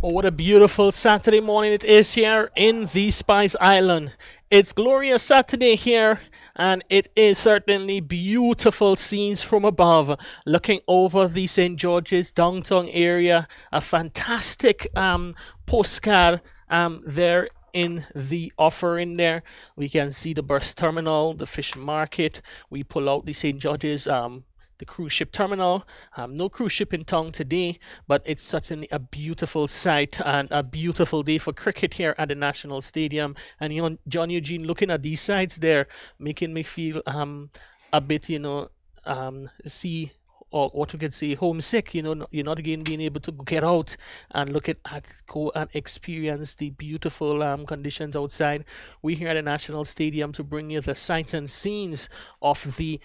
Oh, what a beautiful Saturday morning it is here in the Spice Island. It's glorious Saturday here, and it is certainly beautiful scenes from above, looking over the St. George's downtown area. A fantastic postcard there in the offering there. We can see the bus terminal, the fish market. We pull out the St. George's the cruise ship terminal. No cruise ship in town today, but it's certainly a beautiful sight and a beautiful day for cricket here at the National Stadium. And John Eugene, looking at these sides there, making me feel a bit, see or what we could say homesick. You're not again being able to get out and go and experience the beautiful conditions outside. We're here at the National Stadium to bring you the sights and scenes of the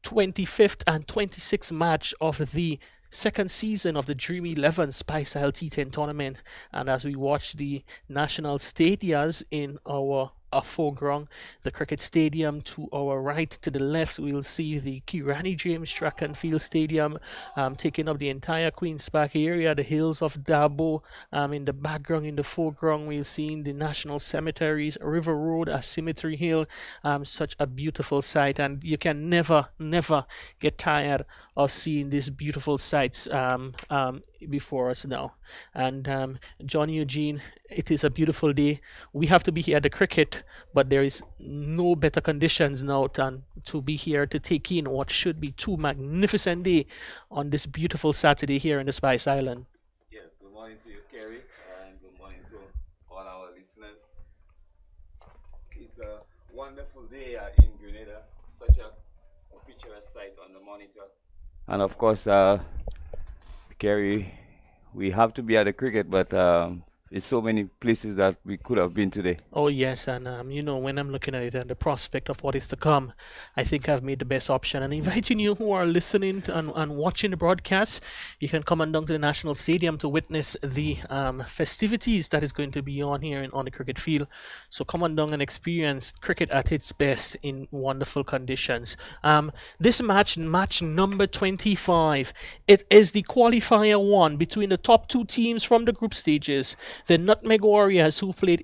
25th and 26th match of the second season of the Dream 11 Spice Isle T10 tournament. And as we watch the national stadiums in our foreground, the cricket stadium to our right, to the left, we'll see the Kirani James Track and Field Stadium taking up the entire Queen's Park area, the hills of Dabo in the background. In the foreground, we'll see the National Cemeteries, River Road, a Cemetery Hill, such a beautiful sight, and you can never get tired of seeing these beautiful sights before us now. And John Eugene, it is a beautiful day. We have to be here at the cricket, but there is no better conditions now than to be here to take in what should be two magnificent days on this beautiful Saturday here in the Spice Island. Yes, good morning to you, Kerry, and good morning to all our listeners. It's a wonderful day in Grenada, such a picturesque sight on the monitor. And of course, Kerry, we have to be at the cricket, but there's so many places that we could have been today. Oh yes, and when I'm looking at it and the prospect of what is to come, I think I've made the best option. And inviting you who are listening and watching the broadcast, you can come on down to the National Stadium to witness the festivities that is going to be on here on the cricket field. So come on down and experience cricket at its best in wonderful conditions. This match number 25, it is the qualifier one between the top two teams from the group stages. The Nutmeg Warriors, who played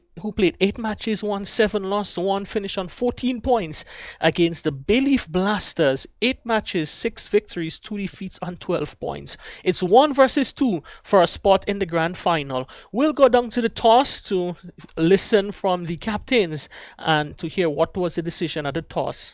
8 matches, won 7, lost 1, finished on 14 points, against the Bayleaf Blasters, 8 matches, 6 victories, 2 defeats on 12 points. It's 1 versus 2 for a spot in the grand final. We'll go down to the toss to listen from the captains and to hear what was the decision at the toss.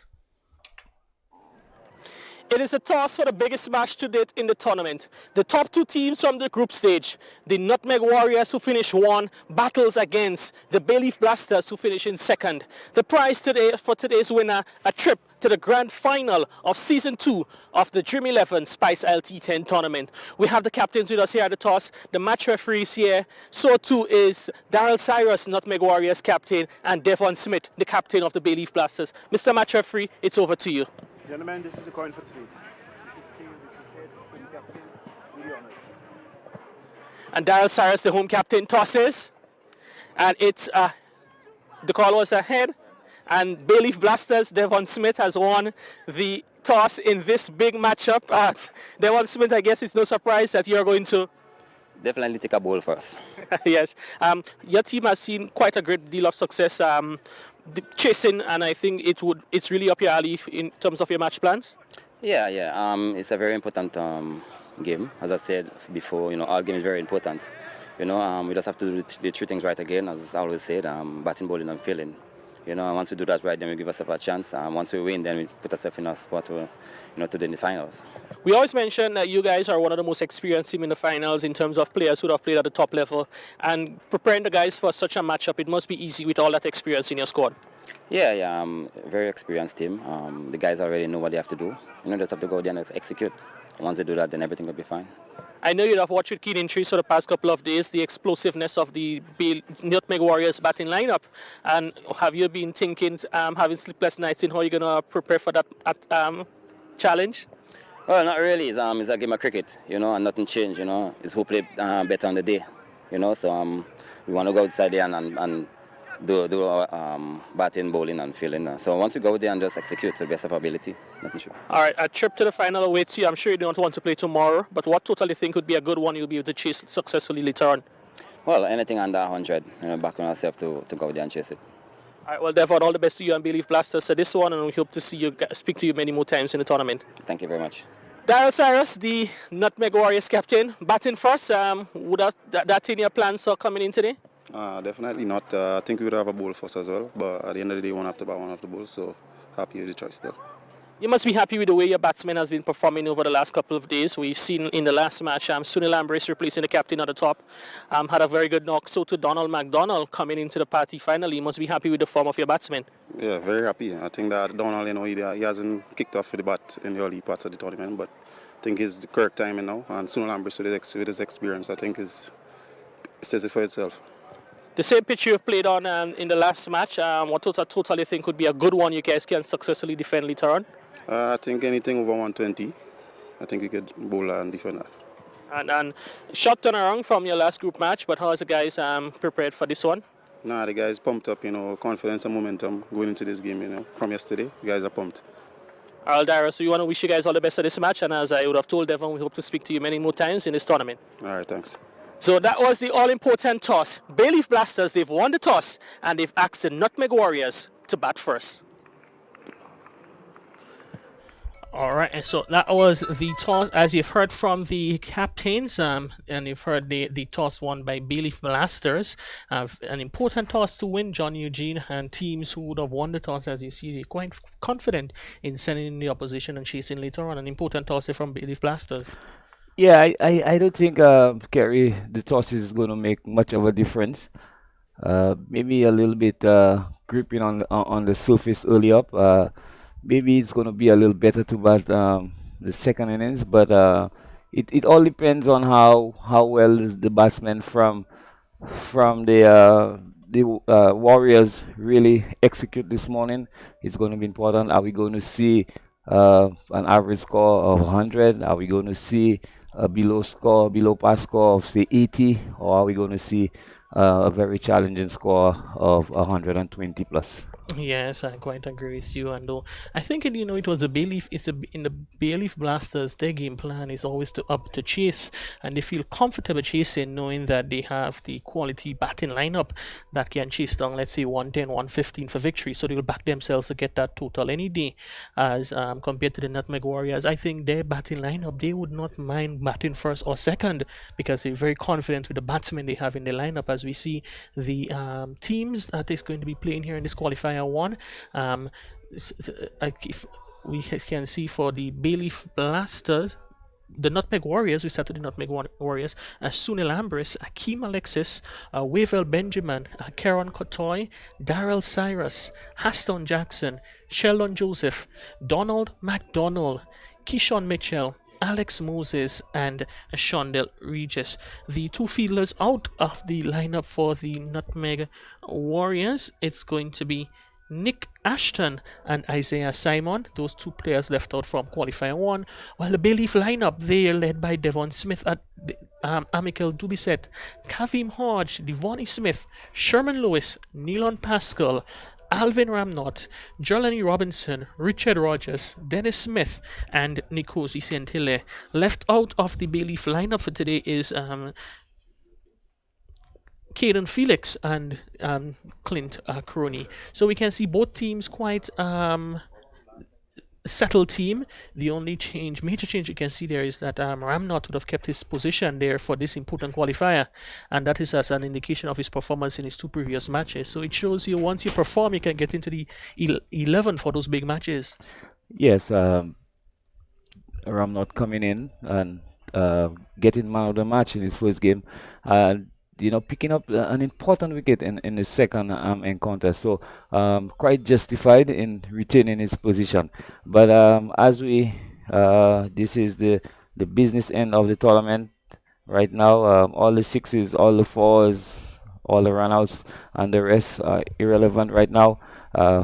It is a toss for the biggest match to date in the tournament. The top two teams from the group stage, the Nutmeg Warriors, who finish 1, battles against the Bayleaf Blasters, who finish in 2nd. The prize today for today's winner, a trip to the grand final of season 2 of the Dream 11 Spice Isle T10 tournament. We have the captains with us here at the toss. The match referees here. So too is Daryl Cyrus, Nutmeg Warriors captain, and Devon Smith, the captain of the Bayleaf Blasters. Mr. Match referee, it's over to you. Gentlemen, this is the coin for 3. This is 3, this is head, wing captain, do the honors. And Daryl Cyrus, the home captain, tosses. And it's the call was ahead. And Bayleaf Blasters, Devon Smith has won the toss in this big matchup. Devon Smith, I guess it's no surprise that you're going to definitely take a bowl first. Yes. Your team has seen quite a great deal of success chasing, and I think it's really up your alley in terms of your match plans. Yeah. It's a very important game. As I said before, all game is very important. We just have to do the 3 things right again, as I always said, batting, bowling, and fielding. Once we do that right, then we give ourselves a chance. Once we win, then we put ourselves in a spot to do in the finals. We always mention that you guys are one of the most experienced teams in the finals in terms of players who have played at the top level. And preparing the guys for such a matchup, it must be easy with all that experience in your squad. Yeah, very experienced team. The guys already know what they have to do. Just have to go there and execute. Once they do that, then everything will be fine. I know you have watched with keen interest for the past couple of days the explosiveness of the Nutmeg Warriors batting lineup. And have you been thinking, having sleepless nights in how you're going to prepare for that challenge? Well, not really. It's a game of cricket, and nothing changed, It's who play better on the day, So we want to go outside there and do our batting, bowling, and fielding. So once we go there and just execute to the best of our ability, nothing sure. All right, a trip to the final awaits you. I'm sure you don't want to play tomorrow, but what total you think would be a good one you'll be able to chase successfully later on? Well, anything under 100, back on ourselves to go there and chase it. All right, well, Devon, all the best to you and Bayleaf Blasters for this one, and we hope to see you, speak to you many more times in the tournament. Thank you very much. Daryl Cyrus, the Nutmeg Warriors captain, batting first. Would that in your plans for coming in today? Definitely not. I think we would have a bowl first as well, but at the end of the day, one have to bat one of the bowls, so happy with the choice still. You must be happy with the way your batsman has been performing over the last couple of days. We've seen in the last match, Sunil Ambrose replacing the captain at the top, had a very good knock. So to Donald McDonald coming into the party finally. You must be happy with the form of your batsman. Yeah, very happy. I think that Donald, he hasn't kicked off with the bat in the early parts of the tournament, but I think it's the correct timing now. And Sunil Ambrose with his experience, I think says it for itself. The same pitch you have played on in the last match, what total you think would be a good one you guys can successfully defend later on? I think anything over 120, I think we could bowl and defend that. And short turnaround from your last group match, but how is the guys prepared for this one? The guys pumped up, confidence and momentum going into this game, from yesterday. The guys are pumped. All right, Dara, so we want to wish you guys all the best of this match, and as I would have told Devon, we hope to speak to you many more times in this tournament. All right, thanks. So that was the all-important toss. Bayleaf Blasters, they've won the toss, and they've asked the Nutmeg Warriors to bat first. All right, and so that was the toss, as you've heard from the captains, and you've heard the toss won by Bayleaf Blasters. An important toss to win, John Eugene, and teams who would have won the toss, as you see, they're quite confident in sending in the opposition and chasing later on. An important toss from Bayleaf Blasters. Yeah, I don't think, Kerry, the toss is going to make much of a difference. Maybe a little bit gripping on the surface early up. Maybe it's going to be a little better to bat the second innings, but it all depends on how well the batsmen from the Warriors really execute this morning. It's going to be important. Are we going to see an average score of 100? Are we going to see a below par score of say 80, or are we going to see a very challenging score of 120 plus? Yes, I quite agree with you. And I think it was a Bayleaf. In the Bayleaf Blasters, their game plan is always to chase, and they feel comfortable chasing, knowing that they have the quality batting lineup that can chase down, let's say 110, 115 for victory. So they will back themselves to get that total any day. As compared to the Nutmeg Warriors, I think their batting lineup, they would not mind batting first or second because they're very confident with the batsmen they have in their lineup. As we see the teams that is going to be playing here in this qualifier one, if we can see for the Bayleaf Blasters, the Nutmeg Warriors, we started the Nutmeg Warriors, Sunil Ambrose, Akeem Alexis, Wavell Benjamin, Karen Kotoy, Daryl Cyrus, Haston Jackson, Sheldon Joseph, Donald McDonald, Keyshawn Mitchell, Alex Moses, and Shondell Regis. The two fielders out of the lineup for the Nutmeg Warriors, it's going to be Nick Ashton and Isaiah Simon, those two players left out from Qualifier 1, while the Bayleaf lineup, they are led by Devon Smith at Amical Dubisset, Kavim Hodge, Devonnie Smith, Sherman Lewis, Neilon Pascal, Alvin Ramnott, Jelani Robinson, Richard Rogers, Dennis Smith, and Nikosi Sentile. Left out of the Bayleaf lineup for today is Caden Felix and Clint Crony. So we can see both teams quite settled team. The only major change you can see there is that Ramnott would have kept his position there for this important qualifier, and that is as an indication of his performance in his two previous matches. So it shows you once you perform, you can get into the 11 for those big matches. Yes, Ramnott coming in and getting man of the match in his first game. Picking up an important wicket in the second encounter. So quite justified in retaining his position. But as this is the business end of the tournament right now. All the sixes, all the fours, all the runouts, and the rest are irrelevant right now.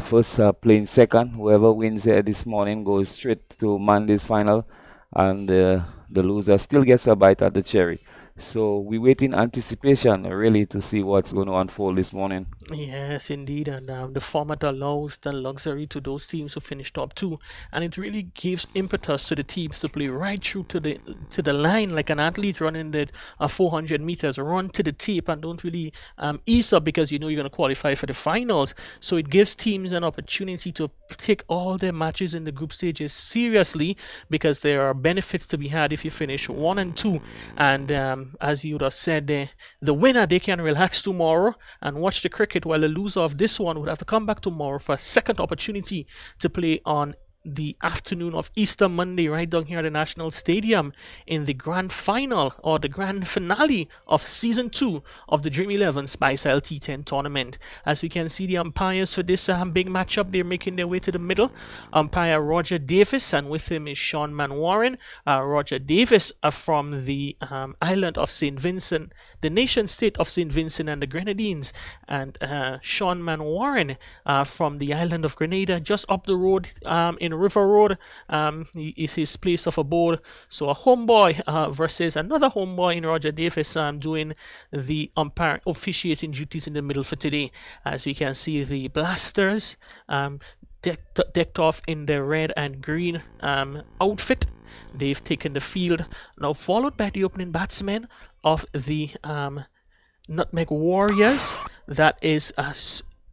First playing second, whoever wins this morning goes straight to Monday's final, and the loser still gets a bite at the cherry. So we wait in anticipation, really, to see what's going to unfold this morning. Yes, indeed, and the format allows the luxury to those teams who finish top two, and it really gives impetus to the teams to play right through to the line like an athlete running the 400 meters, run to the tape, and don't really ease up because you know you're going to qualify for the finals. So it gives teams an opportunity to take all their matches in the group stages seriously because there are benefits to be had if you finish 1 and 2, and as you would have said, the winner they can relax tomorrow and watch the cricket, while the loser of this one would have to come back tomorrow for a second opportunity to play on the afternoon of Easter Monday right down here at the National Stadium in the grand final or the grand finale of season 2 of the Dream 11 Spice Isle T10 tournament. As we can see, the umpires for this big matchup, they're making their way to the middle. Umpire Roger Davis, and with him is Sean Manwaring. Roger Davis from the island of St. Vincent, the nation state of St. Vincent and the Grenadines, and Sean Manwaring from the island of Grenada, just up the road in River Road is his place of abode. So a homeboy versus another homeboy in Roger Davis doing the umpire officiating duties in the middle for today. As we can see, the Blasters decked off in their red and green outfit. They've taken the field, now followed by the opening batsman of the Nutmeg Warriors. That is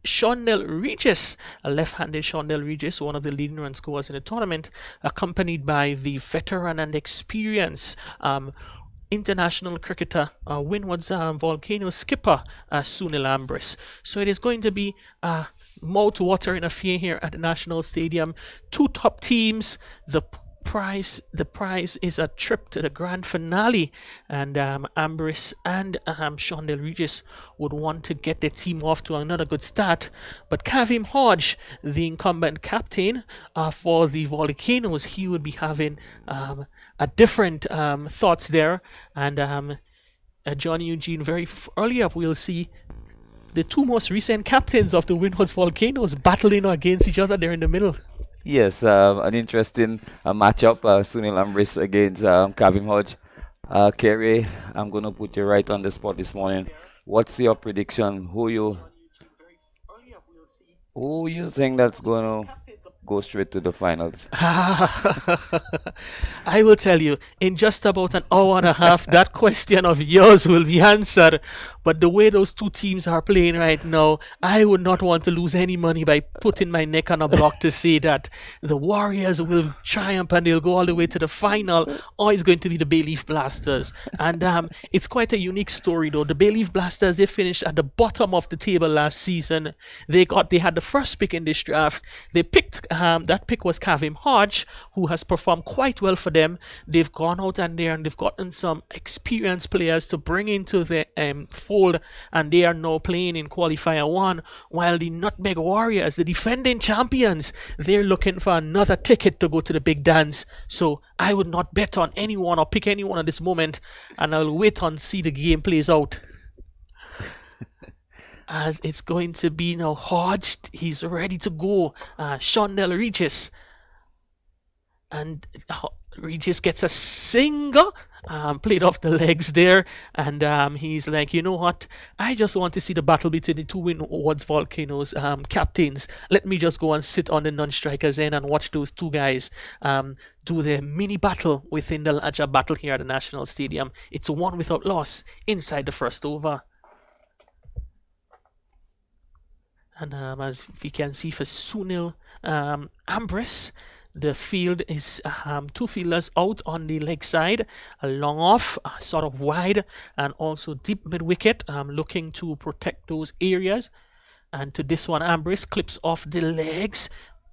Shondell Regis, a left-handed Shondell Regis, one of the leading run scorers in the tournament, accompanied by the veteran and experienced international cricketer, Windward's Volcano skipper, Sunil Ambris. So it is going to be a mouth-watering affair here at the National Stadium. Two top teams. The prize is a trip to the grand finale, and Ambris and Shondell Regis would want to get their team off to another good start. But Kavim Hodge, the incumbent captain for the Volcanoes, he would be having a different thoughts there. And Johnny Eugene, very early up, we'll see the two most recent captains of the Windward's Volcanoes battling against each other there in the middle. Yes, an interesting matchup. Sunil Ambris against Kavim Hodge. Kerry, I'm going to put you right on the spot this morning. What's your prediction? Who you think that's going to go straight to the finals? I will tell you, in just about an hour and a half, that question of yours will be answered. But the way those two teams are playing right now, I would not want to lose any money by putting my neck on a block to say that the Warriors will triumph and they'll go all the way to the final, or it's going to be the Bayleaf Blasters. And it's quite a unique story, though. The Bayleaf Blasters, they finished at the bottom of the table last season. They had the first pick in this draft. They picked that pick was Kavim Hodge, who has performed quite well for them. They've gone out and there and they've gotten some experienced players to bring into the fold, and they are now playing in Qualifier 1, while the Nutmeg Warriors, the defending champions, they're looking for another ticket to go to the big dance. So I would not bet on anyone or pick anyone at this moment, and I'll wait and see the game plays out. As it's going to be now Hodge, he's ready to go. Shondell Regis, and Regis gets a single, played off the legs there, and he's like, you know what? I just want to see the battle between the two Windward's Volcanoes captains. Let me just go and sit on the non-strikers end and watch those two guys do their mini battle within the larger battle here at the National Stadium. It's a one without loss inside the first over. And as we can see for Sunil Ambris, the field is two fielders out on the leg side, a long off, sort of wide, and also deep mid wicket, looking to protect those areas. And to this one, Ambris clips off the legs,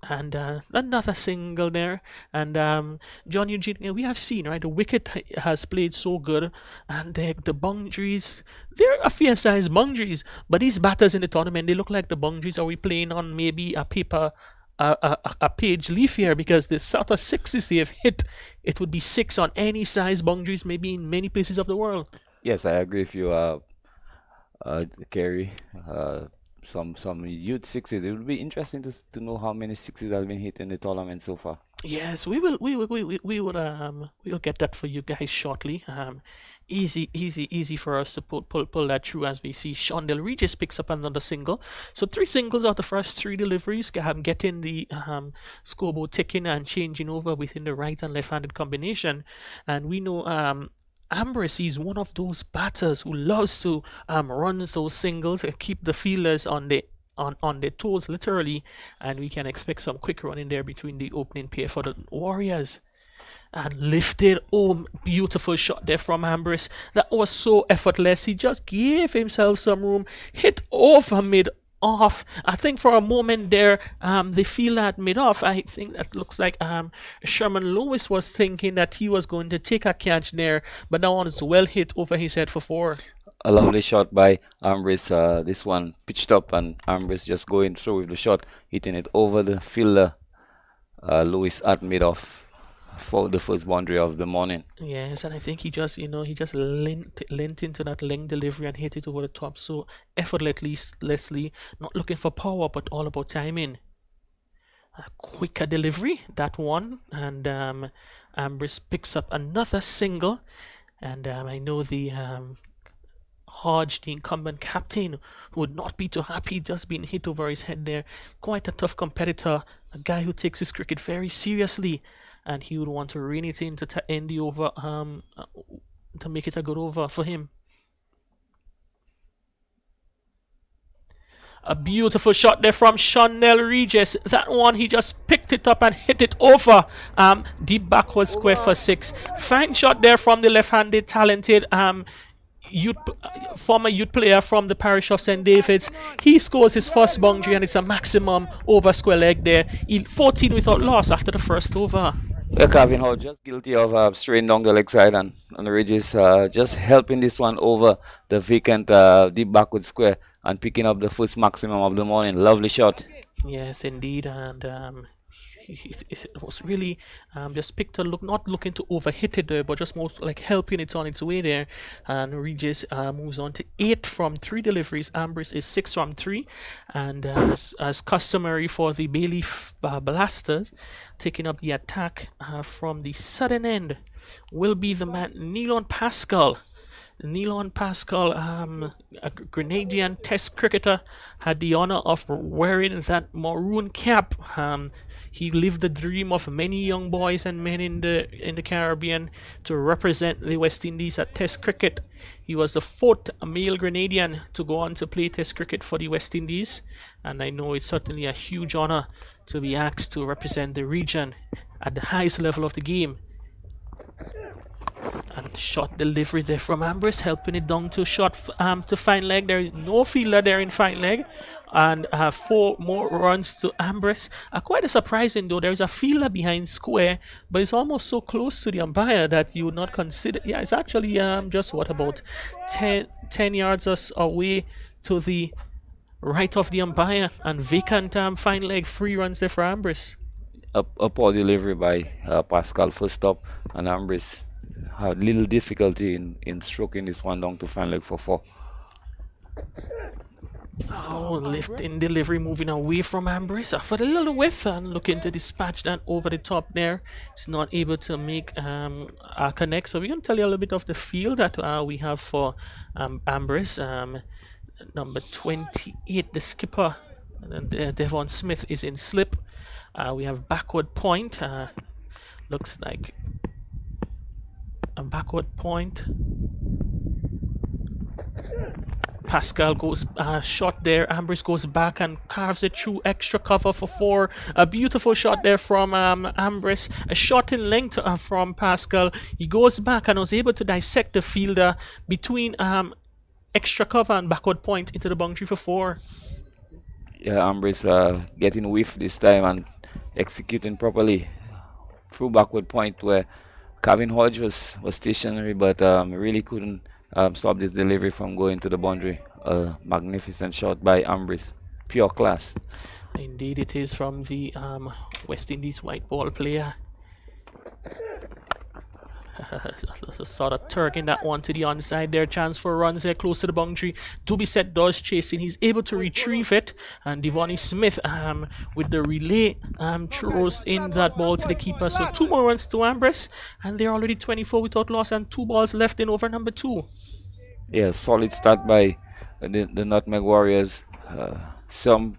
and another single there. And John Eugene, we have seen, right, the wicket has played so good, and the boundaries, they're a fair size boundaries, but these batters in the tournament, they look like the boundaries are we playing on maybe a paper, a page leaf here, because the sort of sixes they have hit, it would be 6 on any size boundaries, maybe in many places of the world. Yes, I agree with you, Kerry. Some youth sixes. It would be interesting to know how many sixes have been hit in the tournament so far. Yes, we will get that for you guys shortly. Easy for us to pull that through as we see Shondell Regis picks up another single. So three singles out the first three deliveries, getting the scoreboard ticking and changing over within the right and left-handed combination. And we know Ambrose is one of those batters who loves to run those singles and keep the fielders on their toes literally, and we can expect some quick running there between the opening pair for the Warriors. And lifted, oh, beautiful shot there from Ambrose. That was so effortless. He just gave himself some room, hit over mid off. I think for a moment there, the fielder at mid off, I think that looks like Sherman Lewis was thinking that he was going to take a catch there, but that one is well hit over his head for four. A lovely shot by Ambrose. This one pitched up and Ambrose just going through with the shot, hitting it over the fielder, Lewis at mid off for the first boundary of the morning. Yes, and I think he just leant into that length delivery and hit it over the top. So effortlessly, not looking for power, but all about timing. A quicker delivery, that one, and Ambrose picks up another single. And I know the Hodge, the incumbent captain, would not be too happy just being hit over his head there. Quite a tough competitor, a guy who takes his cricket very seriously, and he would want to rein it in to end the over, to make it a good over for him. A beautiful shot there from Shondell Regis. That one, he just picked it up and hit it over deep backward square for six. Fine shot there from the left-handed talented former youth player from the parish of St. David's. He scores his first boundary and it's a maximum over square leg there. 14 without loss after the first over. Yeah, Calvin Hall just guilty of straying down the leg side and Regis just helping this one over the vacant deep backward square and picking up the first maximum of the morning. Lovely shot. Yes, indeed, and it was really just picked a look, not looking to overhit it there, but just more like helping it on its way there. And Regis moves on to 8 from 3 deliveries. Ambrose is 6 from 3, and as customary for the Bayleaf Blasters, taking up the attack from the southern end will be the man Neilon Pascal. Neilon Pascal, a Grenadian Test cricketer, had the honor of wearing that maroon cap. He lived the dream of many young boys and men in the Caribbean to represent the West Indies at Test cricket. He was the 4th male Grenadian to go on to play Test cricket for the West Indies, and I know it's certainly a huge honor to be asked to represent the region at the highest level of the game. And shot delivery there from Ambrose, helping it down to shot to fine leg. There is no fielder there in fine leg, and 4 more runs to Ambrose. Quite a surprising though. There is a fielder behind square, but it's almost so close to the umpire that you would not consider. Yeah, it's actually just what, about 10 yards away to the right of the umpire, and vacant fine leg. 3 runs there for Ambrose. A poor delivery by Pascal first up, and Ambrose had little difficulty in stroking this one down to fine leg for 4. Oh, lift in delivery, moving away from Ambrose for a little width and looking to dispatch that over the top there. It's not able to make a connect. So we're going to tell you a little bit of the field that we have for Ambrose. Number 28, the skipper, and Devon Smith is in slip. We have backward point. Looks like a backward point. Pascal goes shot there. Ambrose goes back and carves it through extra cover for 4. A beautiful shot there from Ambrose. A shot in length from Pascal. He goes back and was able to dissect the fielder between extra cover and backward point into the boundary for 4. Yeah, Ambrose getting whiff this time and executing properly through backward point where Calvin Hodge was stationary, but really couldn't stop this delivery from going to the boundary. A magnificent shot by Ambrose. Pure class. Indeed it is from the West Indies white ball player. Sort of turking that one to the onside there. Chance for runs there close to the boundary. Dubisette does chasing. He's able to retrieve it. And Devonnie Smith with the relay throws in that ball to the keeper. So 2 more runs to Ambrose. And they're already 24 without loss and 2 balls left in over number 2. Yeah, solid start by the Nutmeg Warriors. Some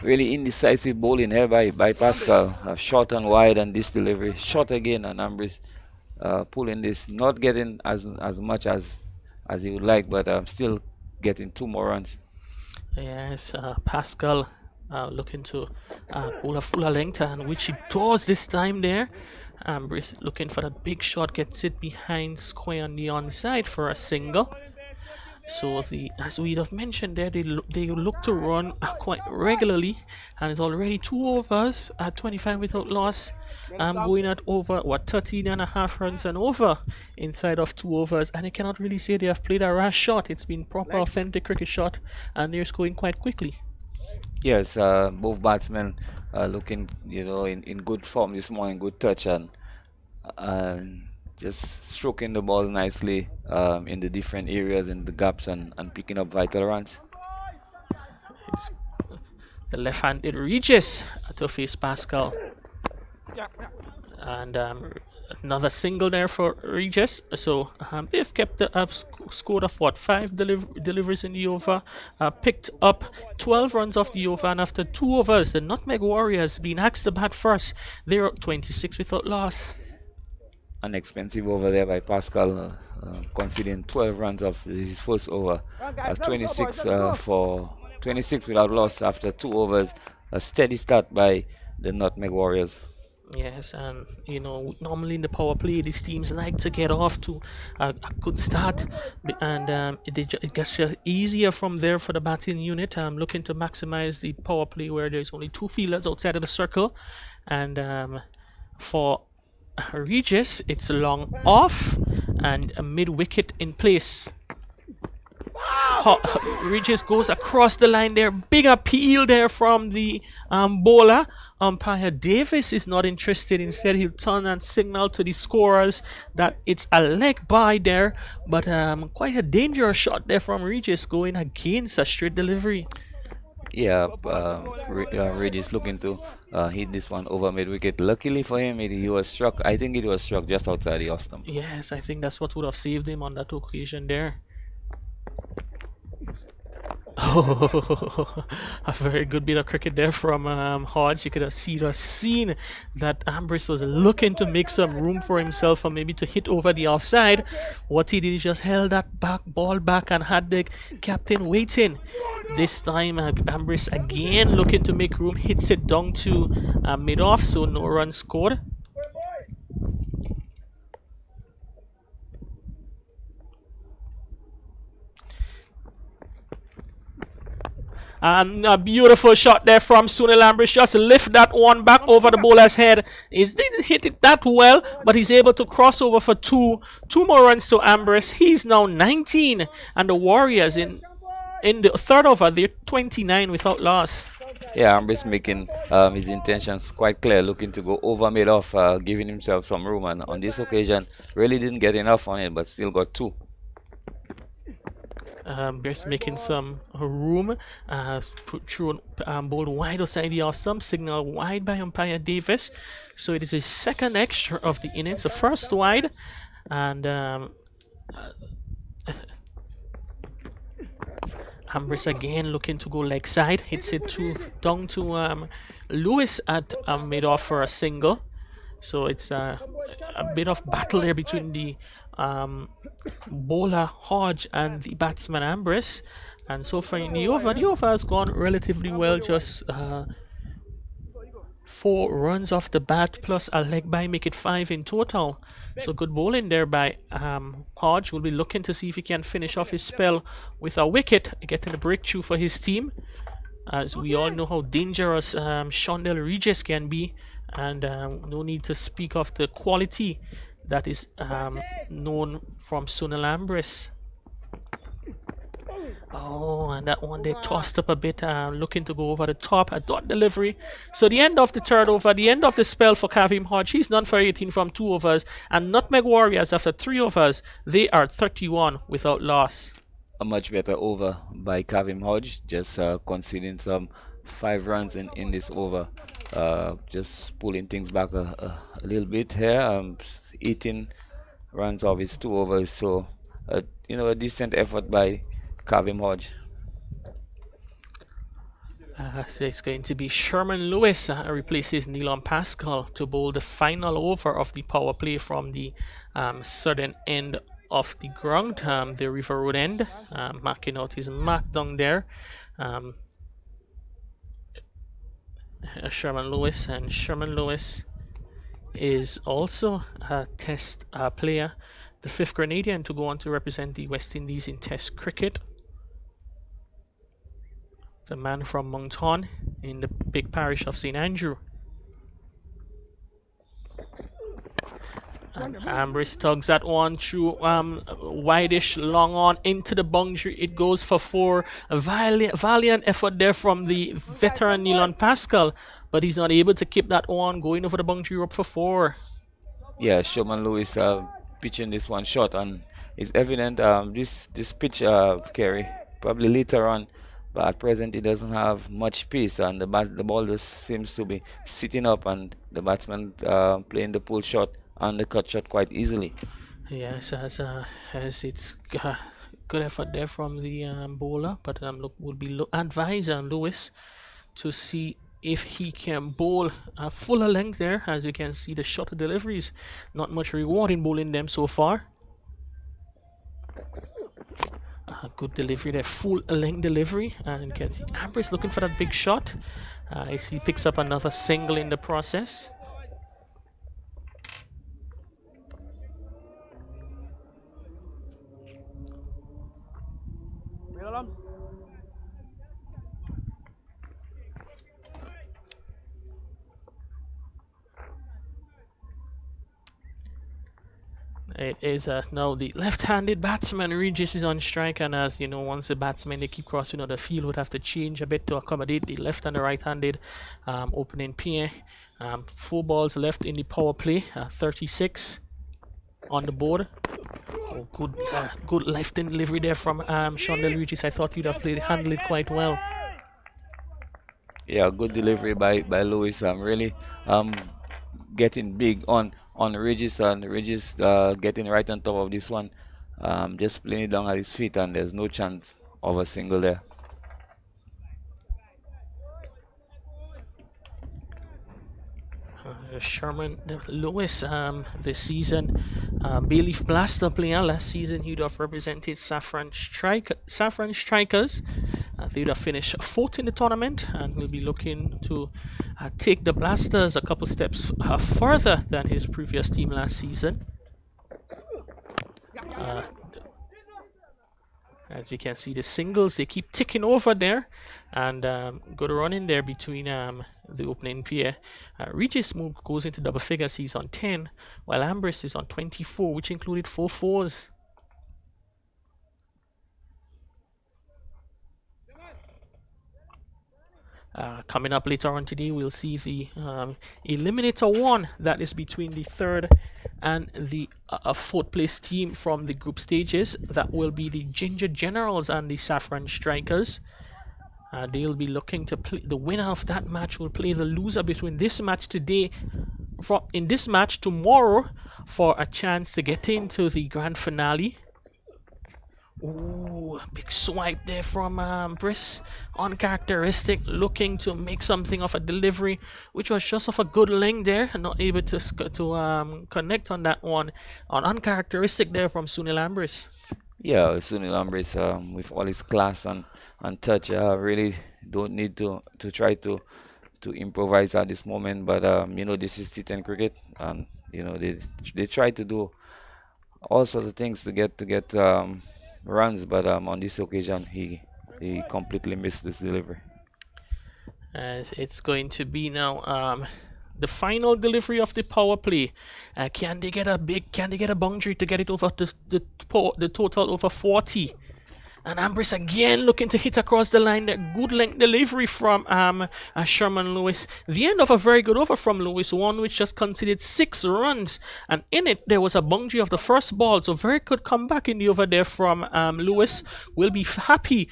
really indecisive bowling here by Pascal. Short and wide, and this delivery short again, and Ambrose pulling this, not getting as much as he would like, but still getting 2 more runs. Yes, Pascal looking to pull a fuller length, and which he does this time there. Ambrose looking for that big shot, gets it behind square on the onside for a single. So as we have mentioned there, they look to run quite regularly, and it's already 2 overs at 25 without loss. Going at over 13 and a half runs and over inside of 2 overs, and I cannot really say they have played a rash shot. It's been proper authentic cricket shot, and they're scoring quite quickly. Yes, both batsmen looking, in good form this morning, good touch, and just stroking the ball nicely in the different areas, in the gaps, and picking up vital runs. It's the left-handed Regis to face Pascal. And another single there for Regis. So they've kept the scored of 5 deliveries in the over, picked up 12 runs off the over, and after 2 overs, the Nutmeg Warriors being asked to bat first. They're 26 without loss. An expensive over there by Pascal, conceding 12 runs of his first over. 26 without loss after 2 overs. A steady start by the Nutmeg Warriors. Yes, and normally in the power play, these teams like to get off to a good start, and it gets easier from there for the batting unit. Looking to maximize the power play where there's only 2 fielders outside of the circle, and for Regis, it's long off and a mid wicket in place. Regis goes across the line there. Big appeal there from the bowler. Umpire Davis is not interested. Instead, he'll turn and signal to the scorers that it's a leg by there. But quite a dangerous shot there from Regis, going against a straight delivery. Yeah, Regis looking to hit this one over mid wicket. Luckily for him, he was struck. I think it was struck just outside the off stump. Yes, I think that's what would have saved him on that occasion there. Oh, a very good bit of cricket there from Hodge. You could have seen that Ambrose was looking to make some room for himself, or maybe to hit over the offside. What he did is just held that ball back and had the captain waiting. This time Ambrose again looking to make room, hits it down to mid-off, so no run scored. A beautiful shot there from Sunil Ambrose. Just lift that one back over the bowler's head. He didn't hit it that well, but he's able to cross over for 2 more runs to Ambrose. He's now 19, and the Warriors in the 3rd over, they're 29 without loss. Yeah, Ambrose making his intentions quite clear, looking to go over mid-off, giving himself some room, and on this occasion really didn't get enough on it, but still got 2. Just making some room, thrown bowled wide outside the off stump, signal wide by umpire Davis. So it is his 2nd extra of the innings, the first wide, and Ambrose again looking to go leg side, hits it down to Lewis at mid-off for a single. So it's a bit of battle there between the bowler Hodge and the batsman Ambrose, and so far in the over has gone relatively well. Just 4 runs off the bat plus a leg by make it 5 in total. So good bowling there by Hodge. Will be looking to see if he can finish off his spell with a wicket, getting a breakthrough for his team, as we all know how dangerous Shondell Regis can be, and no need to speak of the quality that is known from Sunil Ambrose. Oh, and that one they tossed up a bit, looking to go over the top. A dot delivery. So the end of the third over, the end of the spell for Kavim Hodge. He's done for 18 from 2 overs. And Nutmeg Warriors, after 3 overs, they are 31 without loss. A much better over by Kavim Hodge, just conceding some 5 runs in this over. Just pulling things back a little bit here. 18 runs of his 2 overs, so a decent effort by Kavim Hodge. So it's going to be Sherman Lewis replaces Neilon Pascal to bowl the final over of the power play from the southern end of the ground, the River Road end. Marking out his mark down there. Sherman Lewis, and Sherman Lewis is also a test player, the 5th Grenadian to go on to represent the West Indies in test cricket. The man from Moncton in the big parish of St. Andrew. And Ambrose tugs that one through wideish long on into the boundary. It goes for 4. A valiant effort there from the veteran Neilon Pascal, but he's not able to keep that one going over the boundary rope for 4. Yeah, Sherman Lewis pitching this one short, and it's evident this pitch, Kerry, probably later on, but at present it doesn't have much pace, and the ball just seems to be sitting up, and the batsman playing the pull shot and the cut shot quite easily. Yes, as it's good effort there from the bowler, but would be advise Lewis to see if he can bowl a fuller length there. As you can see, the shorter deliveries, not much reward in bowling them so far. Good delivery there, full length delivery, and you can see Ambrose looking for that big shot. As he picks up another single in the process. It is now the left-handed batsman Regis is on strike, and as you know, once the batsmen they keep crossing the field, would have to change a bit to accommodate the left and the right-handed opening pair. 4 balls left in the power play, 36 on the board. Oh, good left-hand delivery there from Sean Del Regis. I thought you'd have handled it quite well. Yeah, good delivery by Lewis. Really getting big on Regis, and Regis getting right on top of this one, just playing it down at his feet, and there's no chance of a single there. Sherman Lewis, this season, Bayleaf Blaster player. Last season, he'd have represented Saffron Strikers. They'd have finished 4th in the tournament, and will be looking to take the Blasters a couple steps further than his previous team last season. As you can see, the singles, they keep ticking over there, and good run in there between the opening pair. Regis goes into double figures. He's on 10, while Ambrose is on 24, which included 4 fours. Coming up later on today, we'll see the Eliminator 1, that is between the 3rd and the 4th place team from the group stages. That will be the Ginger Generals and the Saffron Strikers. They'll be looking to play. The winner of that match will play the loser between this match today, in this match tomorrow, for a chance to get into the grand finale. Ooh, big swipe there from Briss. Uncharacteristic, looking to make something of a delivery, which was just off a good length there, not able to connect on that one. Uncharacteristic there from Sunil Ambrose. Yeah, Sunil Ambrose, with all his class and touch, really don't need to try to improvise at this moment. But this is T10 cricket, and they try to do all sorts of things to get runs, but on this occasion he completely missed this delivery. As it's going to be now the final delivery of the power play. Can they get a boundary to get it over the total over 40? And Ambrose again looking to hit across the line. That good length delivery from Sherman Lewis. The end of a very good over from Lewis, one which just conceded 6 runs. And in it, there was a boundary of the first ball. So very good comeback in the over there from Lewis. Will be happy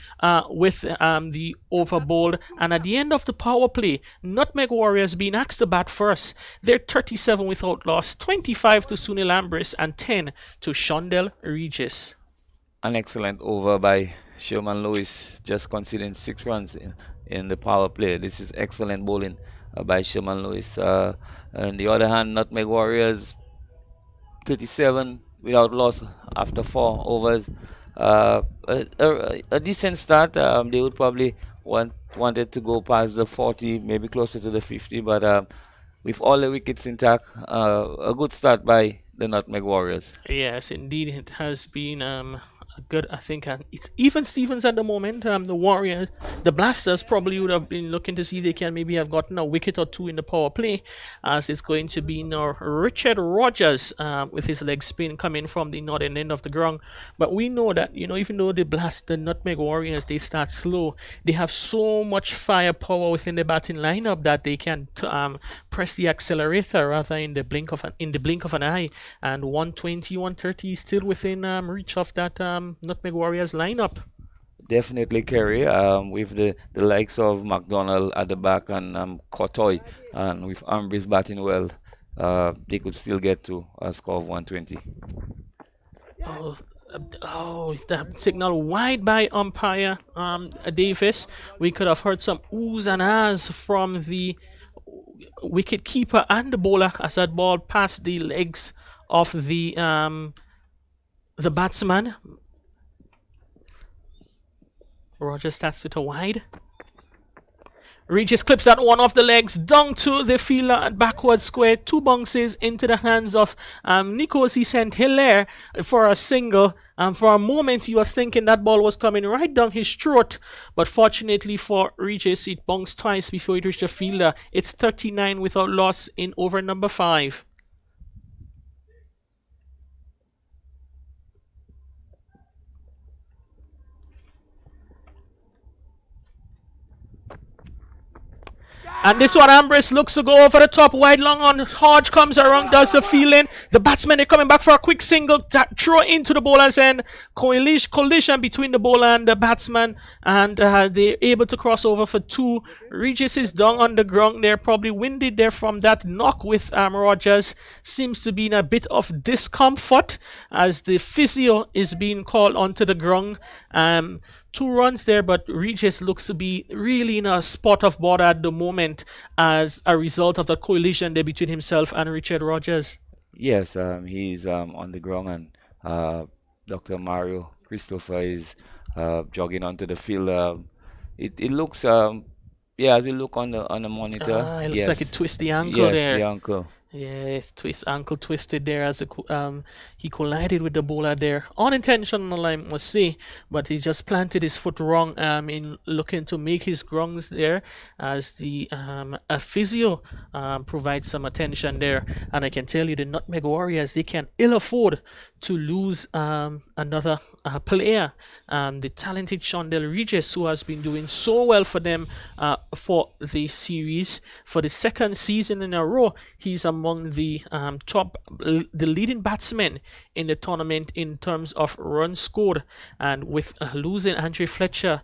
with the over bowled. And at the end of the power play, Nutmeg Warriors being asked to bat first. They're 37 without loss, 25 to Sunil Ambrose and 10 to Shondell Regis. An excellent over by Sherman Lewis, just conceding 6 runs in the power play. This is excellent bowling by Sherman Lewis. On the other hand, Nutmeg Warriors 37 without loss after 4 overs. A decent start. They would probably wanted to go past the 40, maybe closer to the 50, but with all the wickets intact, a good start by the Nutmeg Warriors. Yes, indeed, it has been a good. I think it's even Stevens at the moment. The Warriors, the Blasters probably would have been looking to see they can maybe have gotten a wicket or 2 in the power play, as it's going to be now Richard Rogers with his leg spin coming from the northern end of the ground. But we know that, even though the Nutmeg Warriors, they start slow, they have so much firepower within the batting lineup that they can press the accelerator rather in the blink of an eye. And 120, 130 is still within reach of that Nutmeg Warriors lineup. Definitely, Kerry, with the likes of McDonald at the back and Kotoy, and with Ambrose batting well, they could still get to a score of 120. The signal wide by umpire Davis. We could have heard some oohs and ahs from the wicket keeper and the bowler as that ball passed the legs of the batsman. Rogers starts with a wide. Regis clips that one off the legs, down to the fielder at backward square. 2 bounces into the hands of Nikos. He sent Hilaire for a single. And for a moment, he was thinking that ball was coming right down his throat. But fortunately for Regis, it bounced twice before it reached the fielder. It's 39 without loss in over number 5. And this one, Ambrose looks to go over the top, wide long on. Hodge comes around, does the fielding. The batsmen are coming back for a quick single, throw into the bowler's end. Collision between the bowler and the batsman, and they're able to cross over for 2. Regis is down on the ground. They're probably winded there from that knock with Rogers. Seems to be in a bit of discomfort as the physio is being called onto the ground. 2 runs there, but Regis looks to be really in a spot of bother at the moment as a result of the collision there between himself and Richard Rogers. Yes, he's on the ground, and Dr. Mario Christopher is jogging onto the field. It looks, as we look on the monitor, it looks like it twists the ankle there. Yes, the ankle. Yeah, ankle twisted there as he collided with the bowler there. Unintentional, I must say, but he just planted his foot wrong in looking to make his grounds there as the a physio provides some attention there. And I can tell you the Nutmeg Warriors, they can ill afford to lose another player. The talented Shondell Regis, who has been doing so well for them for the series for the 2nd season in a row. He's among the the leading batsmen in the tournament in terms of runs scored, and with losing Andre Fletcher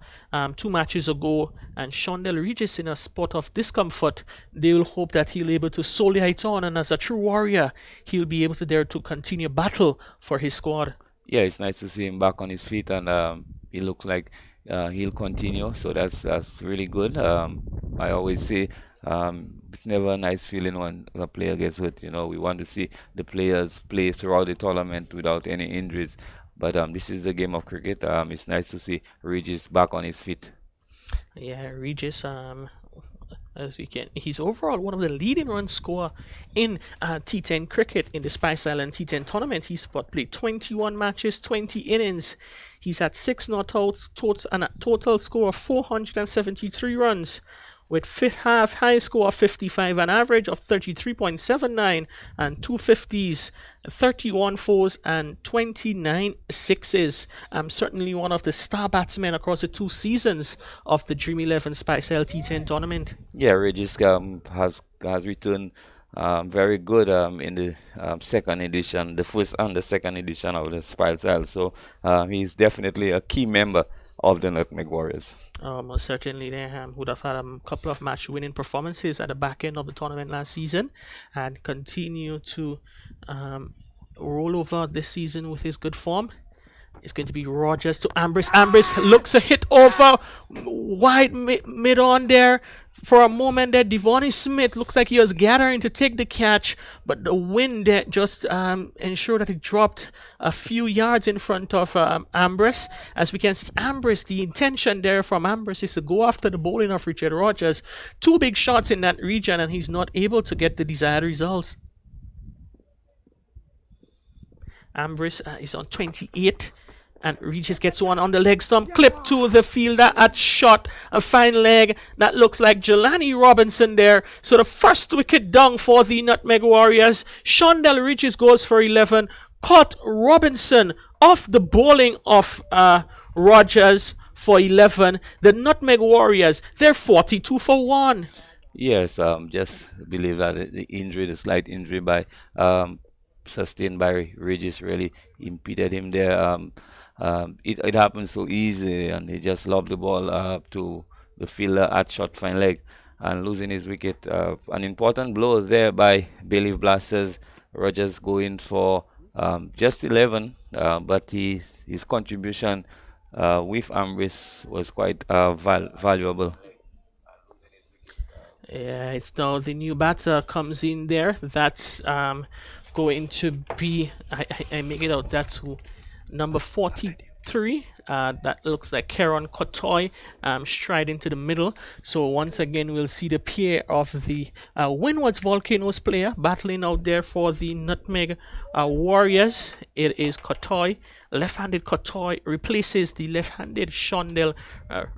2 matches ago and Shondell Regis in a spot of discomfort, they will hope that he'll be able to soldier it on, and as a true warrior he'll be able to dare to continue battle for his squad. Yeah, it's nice to see him back on his feet, and he looks like he'll continue, so that's really good. I always say it's never a nice feeling when a player gets hurt. We want to see the players play throughout the tournament without any injuries. But this is the game of cricket. It's nice to see Regis back on his feet. Yeah, Regis, he's overall one of the leading run scorer in T10 cricket in the Spice Island T10 tournament. He's played 21 matches, 20 innings. He's had 6 not outs and a total score of 473 runs. with high score of 55, an average of 33.79, and 250s, 31 fours, and 29 sixes. Certainly one of the star batsmen across the 2 seasons of the Dream 11 Spice T10 tournament. Yeah, Regis has returned very good in the second edition, the first and the second edition of the Spice Isle. So he's definitely a key member of the Nutmeg Warriors. Most certainly, they would have had a couple of match-winning performances at the back end of the tournament last season, and continue to roll over this season with his good form. It's going to be Rogers to Ambrose. Ambrose looks a hit over wide mid on there. For a moment there, Devonnie Smith looks like he was gathering to take the catch, but the wind there just ensured that he dropped a few yards in front of Ambrose. As we can see, Ambrose, the intention there from Ambrose is to go after the bowling of Richard Rogers. 2 big shots in that region, and he's not able to get the desired results. Ambrose is on 28, and Regis gets one on the leg stump, clip to the fielder at shot, a fine leg. That looks like Jelani Robinson there. So the first wicket down for the Nutmeg Warriors. Shondell Regis goes for 11, caught Robinson off the bowling of Rogers for 11. The Nutmeg Warriors, they're 42 for 1. Yes, just believe that the injury, the slight injury sustained by Regis, really impeded him there. It happened so easy, and he just lobbed the ball to the fielder at short fine leg and losing his wicket. An important blow there by Bayleaf Blasters. Rogers going for just 11, but his contribution with Ambrose was quite valuable. Yeah, it's now the new batter comes in there. That's going to be, I make it out, that's who, number 43. That looks like Kieran Kotoy striding to the middle. So once again, we'll see the pair of the Windward's Volcanoes player battling out there for the Nutmeg Warriors. It is Kotoy. Left-handed Kotoy replaces the left-handed Shondell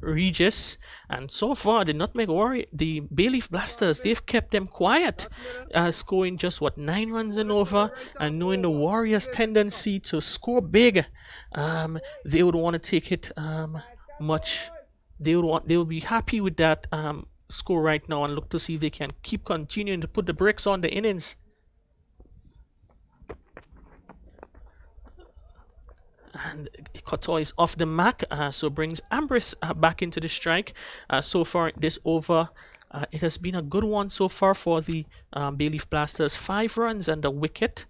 Regis. And so far, the Nutmeg Warrior, the Bayleaf Blasters, they've kept them quiet, scoring just 9 runs and over. And knowing the Warriors' tendency to score big, they would want to take it much. They would be happy with that score right now and look to see if they can keep continuing to put the bricks on the innings. And Kotoy is off the mark, so brings Ambrose back into the strike. So far this over, it has been a good one so far for the Bayleaf Blasters. 5 runs and a wicket.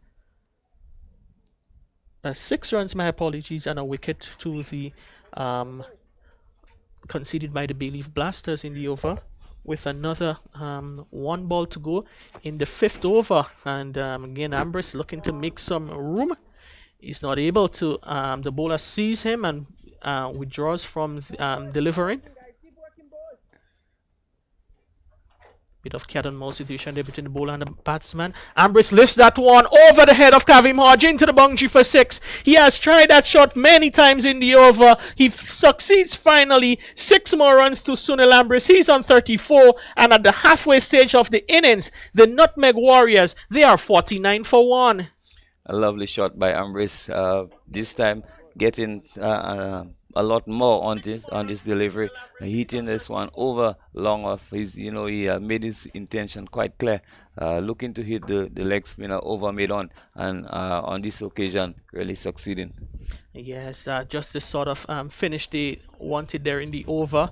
6 runs, my apologies, and a wicket to the conceded by the Bayleaf Blasters in the over, with another 1 ball to go in the 5th over. And again, Ambrose looking to make some room. He's not able to. The bowler sees him and withdraws from delivering. Bit of cat and mouse situation there between the bowler and the batsman. Ambrose lifts that one over the head of Kavim Hodge into the boundary for 6. He has tried that shot many times in the over. He succeeds finally. 6 more runs to Sunil Ambrose. He's on 34, and at the halfway stage of the innings, the Nutmeg Warriors, they are 49 for 1. A lovely shot by Ambrose. This time getting a lot more on this delivery, hitting this one over long off. He made his intention quite clear, looking to hit the leg spinner over mid-on, and on this occasion really succeeding. Yes, just the sort of finish they wanted there in the over.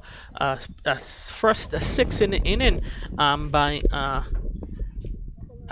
First 6 in the inning by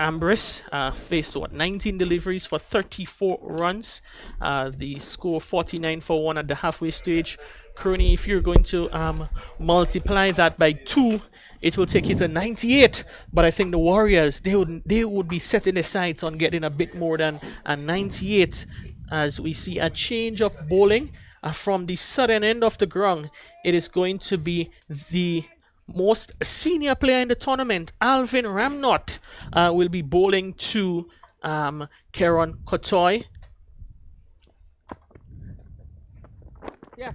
Ambrose, faced 19 deliveries for 34 runs. The score 49 for 1 at the halfway stage. Crony, if you're going to multiply that by 2, it will take you to 98. But I think the Warriors, they would be setting their sights on getting a bit more than a 98, as we see a change of bowling from the southern end of the ground. It is going to be the most senior player in the tournament, Alvin Ramnott, will be bowling to Kieran Kotoy.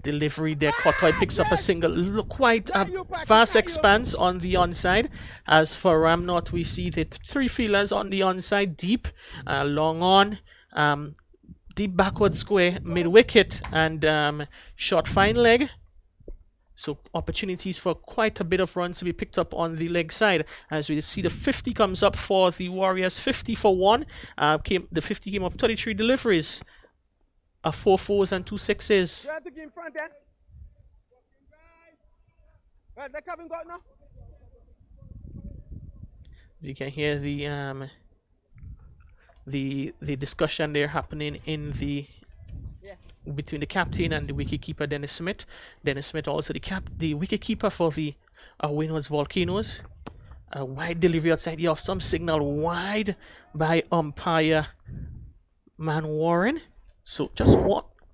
delivery there. Kotoy picks up a single. Look, quite a vast expanse on the onside. As for Ramnot, we see the three fielders on the onside, deep, long on, deep backward square, mid wicket, and short fine leg. So opportunities for quite a bit of runs to be picked up on the leg side. As we see the 50 comes up for the Warriors, 50 for 1. The 50 came off 33 deliveries. 4 fours and 2 sixes. You can hear the discussion there happening in the between the captain and the wicketkeeper Dennis Smith. Dennis Smith also the wicketkeeper for the Windwards Volcanoes. A wide delivery outside the off, some signal wide by umpire Man Warren. So just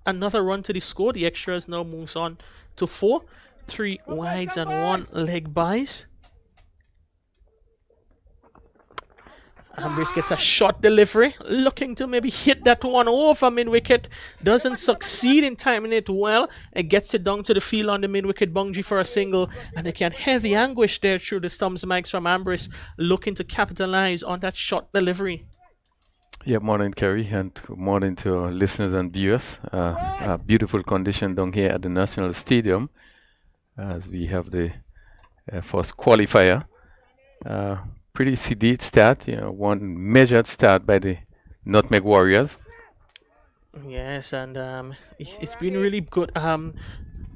another run to the score. The extras now moves on to 4. 3 wides and 1 leg buys. Ambrose gets a short delivery, looking to maybe hit that one over mid-wicket. Doesn't succeed in timing it well. It gets it down to the field on the mid-wicket boundary for a single. And you can hear the anguish there through the stumps mics from Ambrose, looking to capitalize on that short delivery. Yeah, morning, Kerry, and good morning to our listeners and viewers. A beautiful condition down here at the National Stadium as we have the first qualifier. Pretty sedate start, one measured start by the Nutmeg Warriors. Yes, and it's been really good.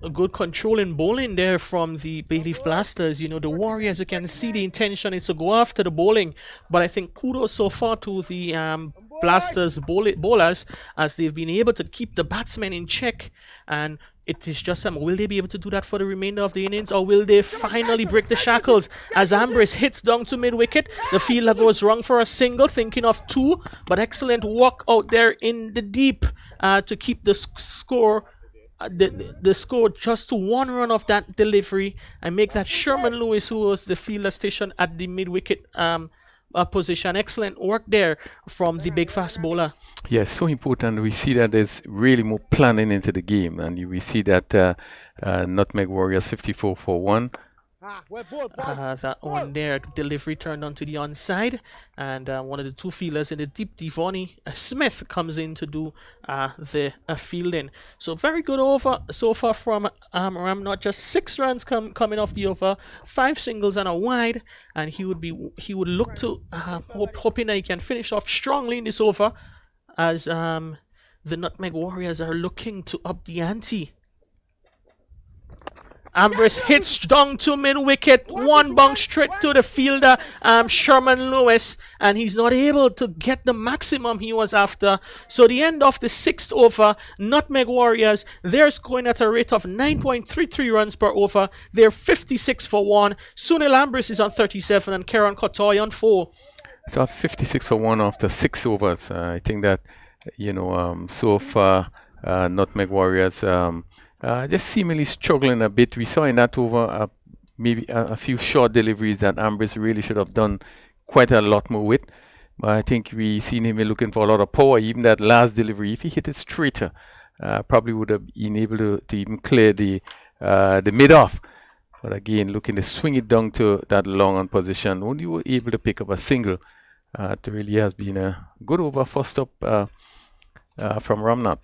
A good control in bowling there from the Bayleaf Blasters. The Warriors, you can see the intention is to go after the bowling, but I think kudos so far to the Blasters bowlers as they've been able to keep the batsmen in check. And it is just will they be able to do that for the remainder of the innings, or will they finally break the shackles? As Ambrose hits down to mid-wicket, the fielder goes wrong for a single, thinking of 2, but excellent walk out there in the deep to keep the score. The score just to 1 run of that delivery and make that Sherman Lewis, who was the fielder stationed at the mid-wicket position. Excellent work there from the big fast bowler. Yes, so important. We see that there's really more planning into the game, and we see that Nutmeg Warriors 54 for 1. That one there, delivery turned onto the onside, and one of the 2 fielders in the deep, Devoni Smith, comes in to do the fielding. So very good over so far from Ramnot. Just 6 runs coming off the over, 5 singles and a wide, and he would look to hoping that he can finish off strongly in this over, as the Nutmeg Warriors are looking to up the ante. Ambrose hits down to mid-wicket, 1 bounce straight to the fielder, Sherman Lewis, and he's not able to get the maximum he was after. So the end of the 6th over, Nutmeg Warriors, they're scoring at a rate of 9.33 runs per over. They're 56 for 1. Sunil Ambrose is on 37 and Kieran Kotoy on 4. So 56 for 1 after 6 overs. I think that, so far, Nutmeg Warriors just seemingly struggling a bit. We saw in that over maybe a few short deliveries that Ambrose really should have done quite a lot more with. But I think we seen him looking for a lot of power. Even that last delivery, if he hit it straighter, probably would have been able to even clear the mid-off. But again, looking to swing it down to that long on position, only were able to pick up a single. It really has been a good over first up from Ramnot.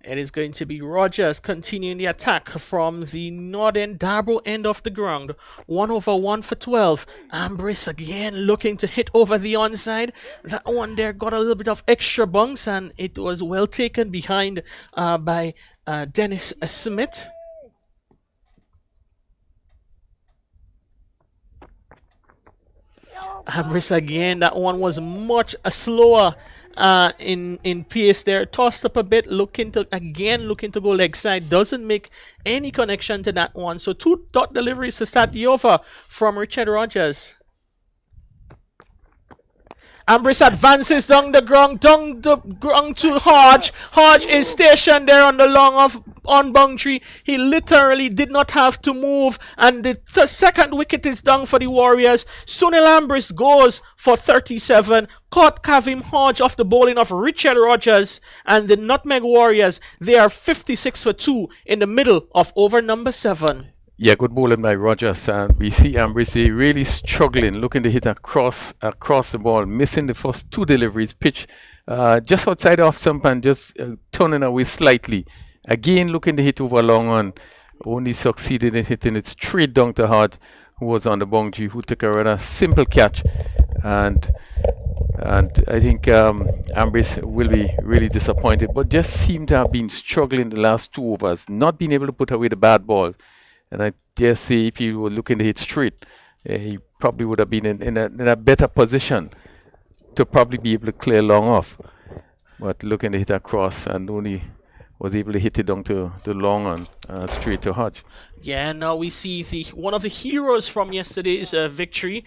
It is going to be Rogers continuing the attack from the northern Darbo end of the ground. 1 over 1 for 12. Ambrose again looking to hit over the onside. That one there got a little bit of extra bounce, and it was well taken behind by Dennis Smith. Ambrose again, that one was much slower in pace there. Tossed up a bit, looking to go leg side. Doesn't make any connection to that one. So 2 dot deliveries to start the over from Richard Rogers. Ambrose advances down the ground to Hodge. Hodge is stationed there on the long of on boundary. He literally did not have to move, and the second wicket is down for the Warriors. Sunil Ambrose goes for 37. Caught Kavim Hodge off the bowling of Richard Rogers, and the Nutmeg Warriors, they are 56 for 2 in the middle of over number 7. Yeah, good bowling by Rogers, and we see Ambrose really struggling, looking to hit across the ball, missing the first 2 deliveries, pitch just outside off stump and just turning away slightly. Again, looking to hit over long on, only succeeded in hitting it straight down to Hodge, who was on the boundary, who took a rather simple catch, and I think Ambrose will be really disappointed, but just seemed to have been struggling the last 2 overs, not being able to put away the bad balls. And I dare say if he were looking to hit straight, he probably would have been in a better position to probably be able to clear long off. But looking to hit across and only was able to hit it down to the long on straight to Hodge. Yeah, now we see one of the heroes from yesterday's victory.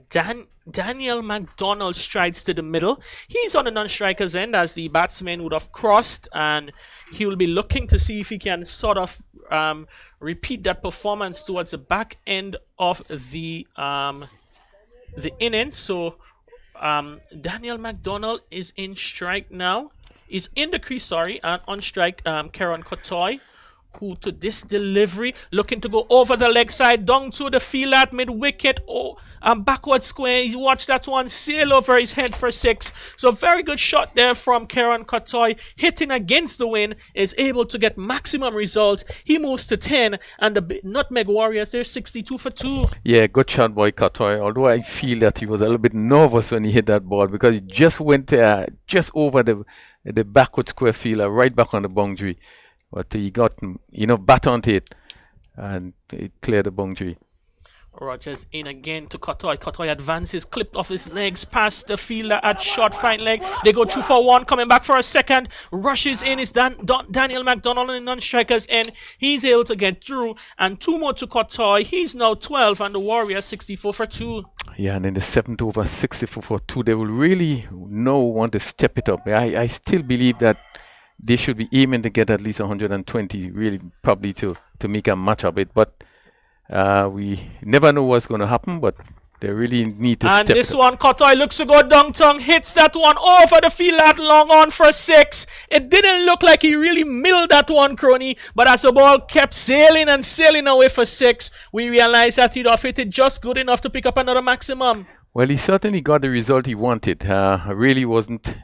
Daniel McDonald strides to the middle. He's on the non-striker's end as the batsman would have crossed, and he will be looking to see if he can sort of repeat that performance towards the back end of the innings. So Daniel McDonald is in strike now. Is in the crease, sorry, and on strike, Kieran Kotoy, who to this delivery, looking to go over the leg side, down to the field at mid-wicket, backward square. He watched that one sail over his head for 6. So very good shot there from Kieran Kotoy, hitting against the wind, is able to get maximum result. He moves to 10, and the Nutmeg Warriors, they're 62 for 2. Yeah, good shot by Kotoy, although I feel that he was a little bit nervous when he hit that ball because he just went just over the backward square fielder, right back on the boundary. But he got, bat onto it, and it cleared the boundary. Rogers in again to Kotoy. Kotoy advances, clipped off his legs past the fielder at short fine leg. They go through for 1, coming back for a second. Rushes in is Daniel McDonald on the non-strikers end. He's able to get through, and 2 more to Kotoy. He's now 12, and the Warriors 64 for 2. Yeah, and in the 7th over, 64 for 2, they will really want to step it up. I still believe that they should be aiming to get at least 120, really, probably to make a match of it. But we never know what's going to happen, but they really need to step it up. And this one, Kotoy looks to go downtown, hits that one over the field at long on for 6. It didn't look like he really milled that one, Crony, but as the ball kept sailing and sailing away for 6, we realized that he'd have hit it just good enough to pick up another maximum. Well, he certainly got the result he wanted. Really wasn't,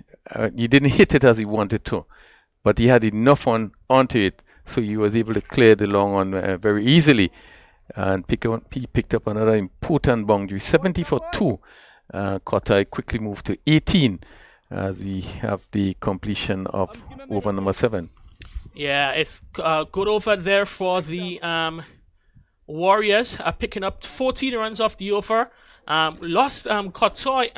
he didn't hit it as he wanted to, but he had enough onto it, so he was able to clear the long on very easily. And he picked up another important boundary, 70 for 2. Kotoy quickly moved to 18 as we have the completion of over number 7. Yeah, it's good over there for the Warriors, picking up 14 runs off the over. Lost Kotoy,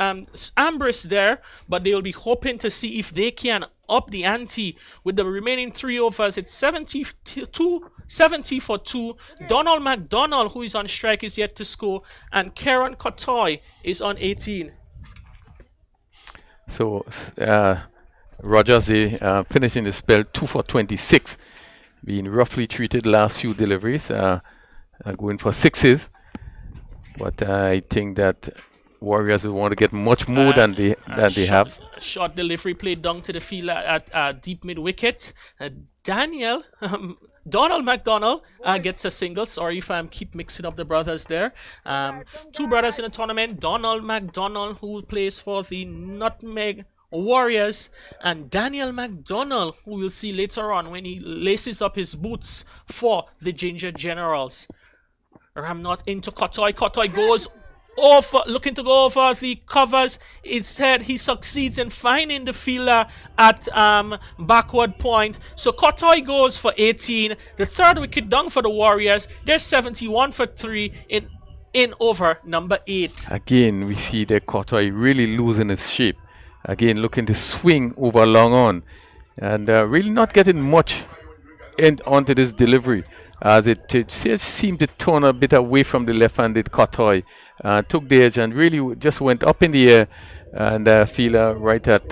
Ambrose there, but they'll be hoping to see if they can up the ante with the remaining 3 overs. It's 70 for 2. Donald McDonald, who is on strike, is yet to score, and Kieran Kotoy is on 18. So Rogers finishing the spell 2 for 26, being roughly treated last few deliveries, going for 6s. But I think that Warriors will want to get much more than they have. Short delivery played down to the field at deep mid wicket. Donald McDonald gets a single. Sorry if I keep mixing up the brothers there. 2 brothers in the tournament. Donald McDonald, who plays for the Nutmeg Warriors, and Daniel McDonald, who we'll see later on when he laces up his boots for the Ginger Generals. Ramnot into Kotoy. Kotoy goes over, looking to go over the covers. Instead, he succeeds in finding the fielder at backward point. So Kotoy goes for 18. The 3rd wicket down for the Warriors. They're 71 for 3 in over number 8. Again, we see that Kotoy really losing his shape. Again, looking to swing over long on, and really not getting much onto this delivery, as it seemed to turn a bit away from the left-handed Kotoy. Took the edge and really just went up in the air and fielder right at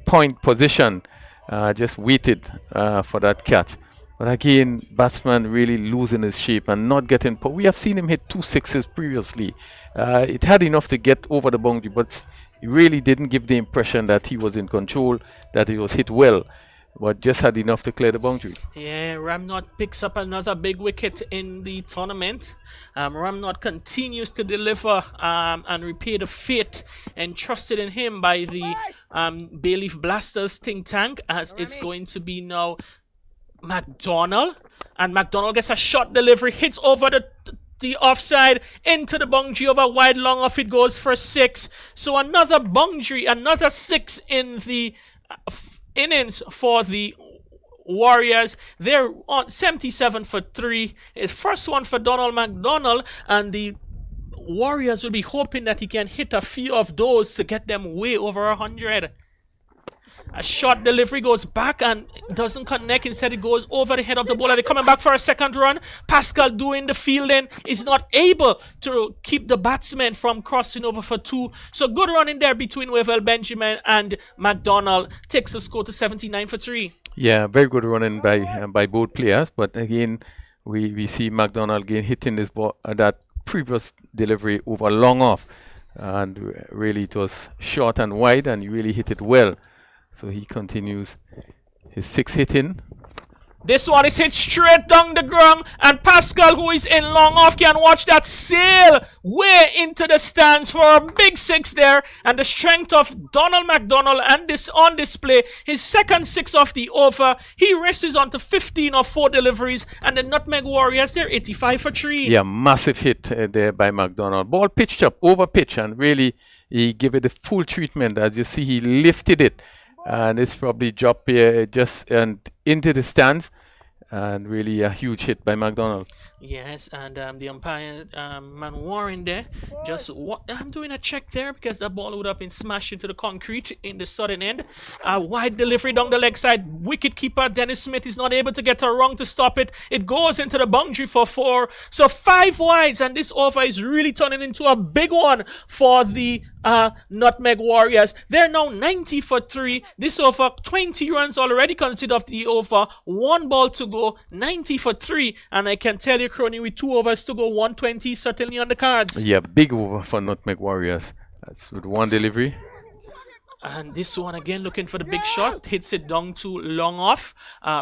point position, just waited for that catch. But again, batsman really losing his shape and not getting. We have seen him hit 2 sixes previously. It had enough to get over the boundary, but he really didn't give the impression that he was in control, that it was hit well, but just had enough to clear the boundary. Yeah, Ramnot picks up another big wicket in the tournament. Ramnot continues to deliver and repay the fate entrusted in him by the Bayleaf Blasters think tank, as it's going to be now McDonald. And McDonald gets a shot delivery, hits over the offside into the boundary, over wide, long off it goes for 6. So another boundary, another 6 in the innings for the Warriors. They're on 77 for 3. It's first one for Donald McDonald, and the Warriors will be hoping that he can hit a few of those to get them way over 100. A short delivery goes back and doesn't connect. Instead, it goes over the head of the bowler. They're coming back for a second run. Pascal doing the fielding is not able to keep the batsman from crossing over for 2. So good run in there between Wavell Benjamin and McDonald. Takes the score to 79 for 3. Yeah, very good running by both players. But again, we see McDonald again hitting this ball, that previous delivery over long off. And really it was short and wide, and he really hit it well. So he continues his 6 hitting. This one is hit straight down the ground, and Pascal, who is in long off, can watch that sail way into the stands for a big 6 there. And the strength of Donald McDonald and this on display. His second 6 of the over. He races on to 15 of 4 deliveries, and the Nutmeg Warriors, they're 85 for 3. Yeah, massive hit there by McDonald. Ball pitched up, over pitch, and really he gave it the full treatment. As you see, he lifted it. And it's probably dropped here just and into the stands, and really a huge hit by McDonald. Yes, and the umpire, Man Warren there, I'm doing a check there because that ball would have been smashed into the concrete in the southern end. Wide delivery down the leg side. Wicket keeper Dennis Smith is not able to get a run to stop it. It goes into the boundary for 4. So 5 wides, and this over is really turning into a big one for the Nutmeg Warriors. They're now 90 for 3. This over, 20 runs already considered of the over. 1 ball to go, 90 for 3. And I can tell you, Crony, with 2 overs to go, 120 certainly on the cards. Yeah, big over for Nutmeg Warriors. That's with 1 delivery. And this one again looking for the big shot, hits it down to long off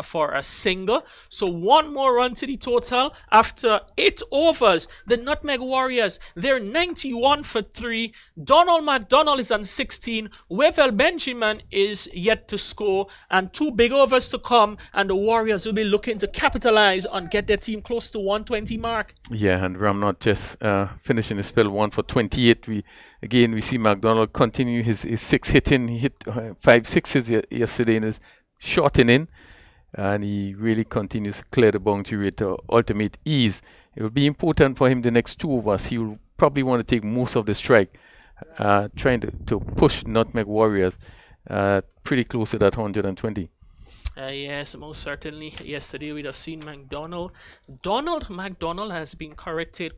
for a single. So 1 more run to the total after 8 overs. The Nutmeg Warriors, they're 91 for 3. Donald McDonald is on 16. Wavell Benjamin is yet to score, and 2 big overs to come, and the Warriors will be looking to capitalize on get their team close to 120 mark. Yeah, and Ramnot just finishing his spell 1 for 28. We see McDonald continue his 6 hitting. He hit 5 sixes yesterday in his short inning, and he really continues to clear the boundary with ultimate ease. It will be important for him the next 2 overs. He will probably want to take most of the strike, trying to push Nutmeg Warriors pretty close to that 120. Yes, most certainly. Yesterday we'd have seen McDonald. Donald McDonald has been corrected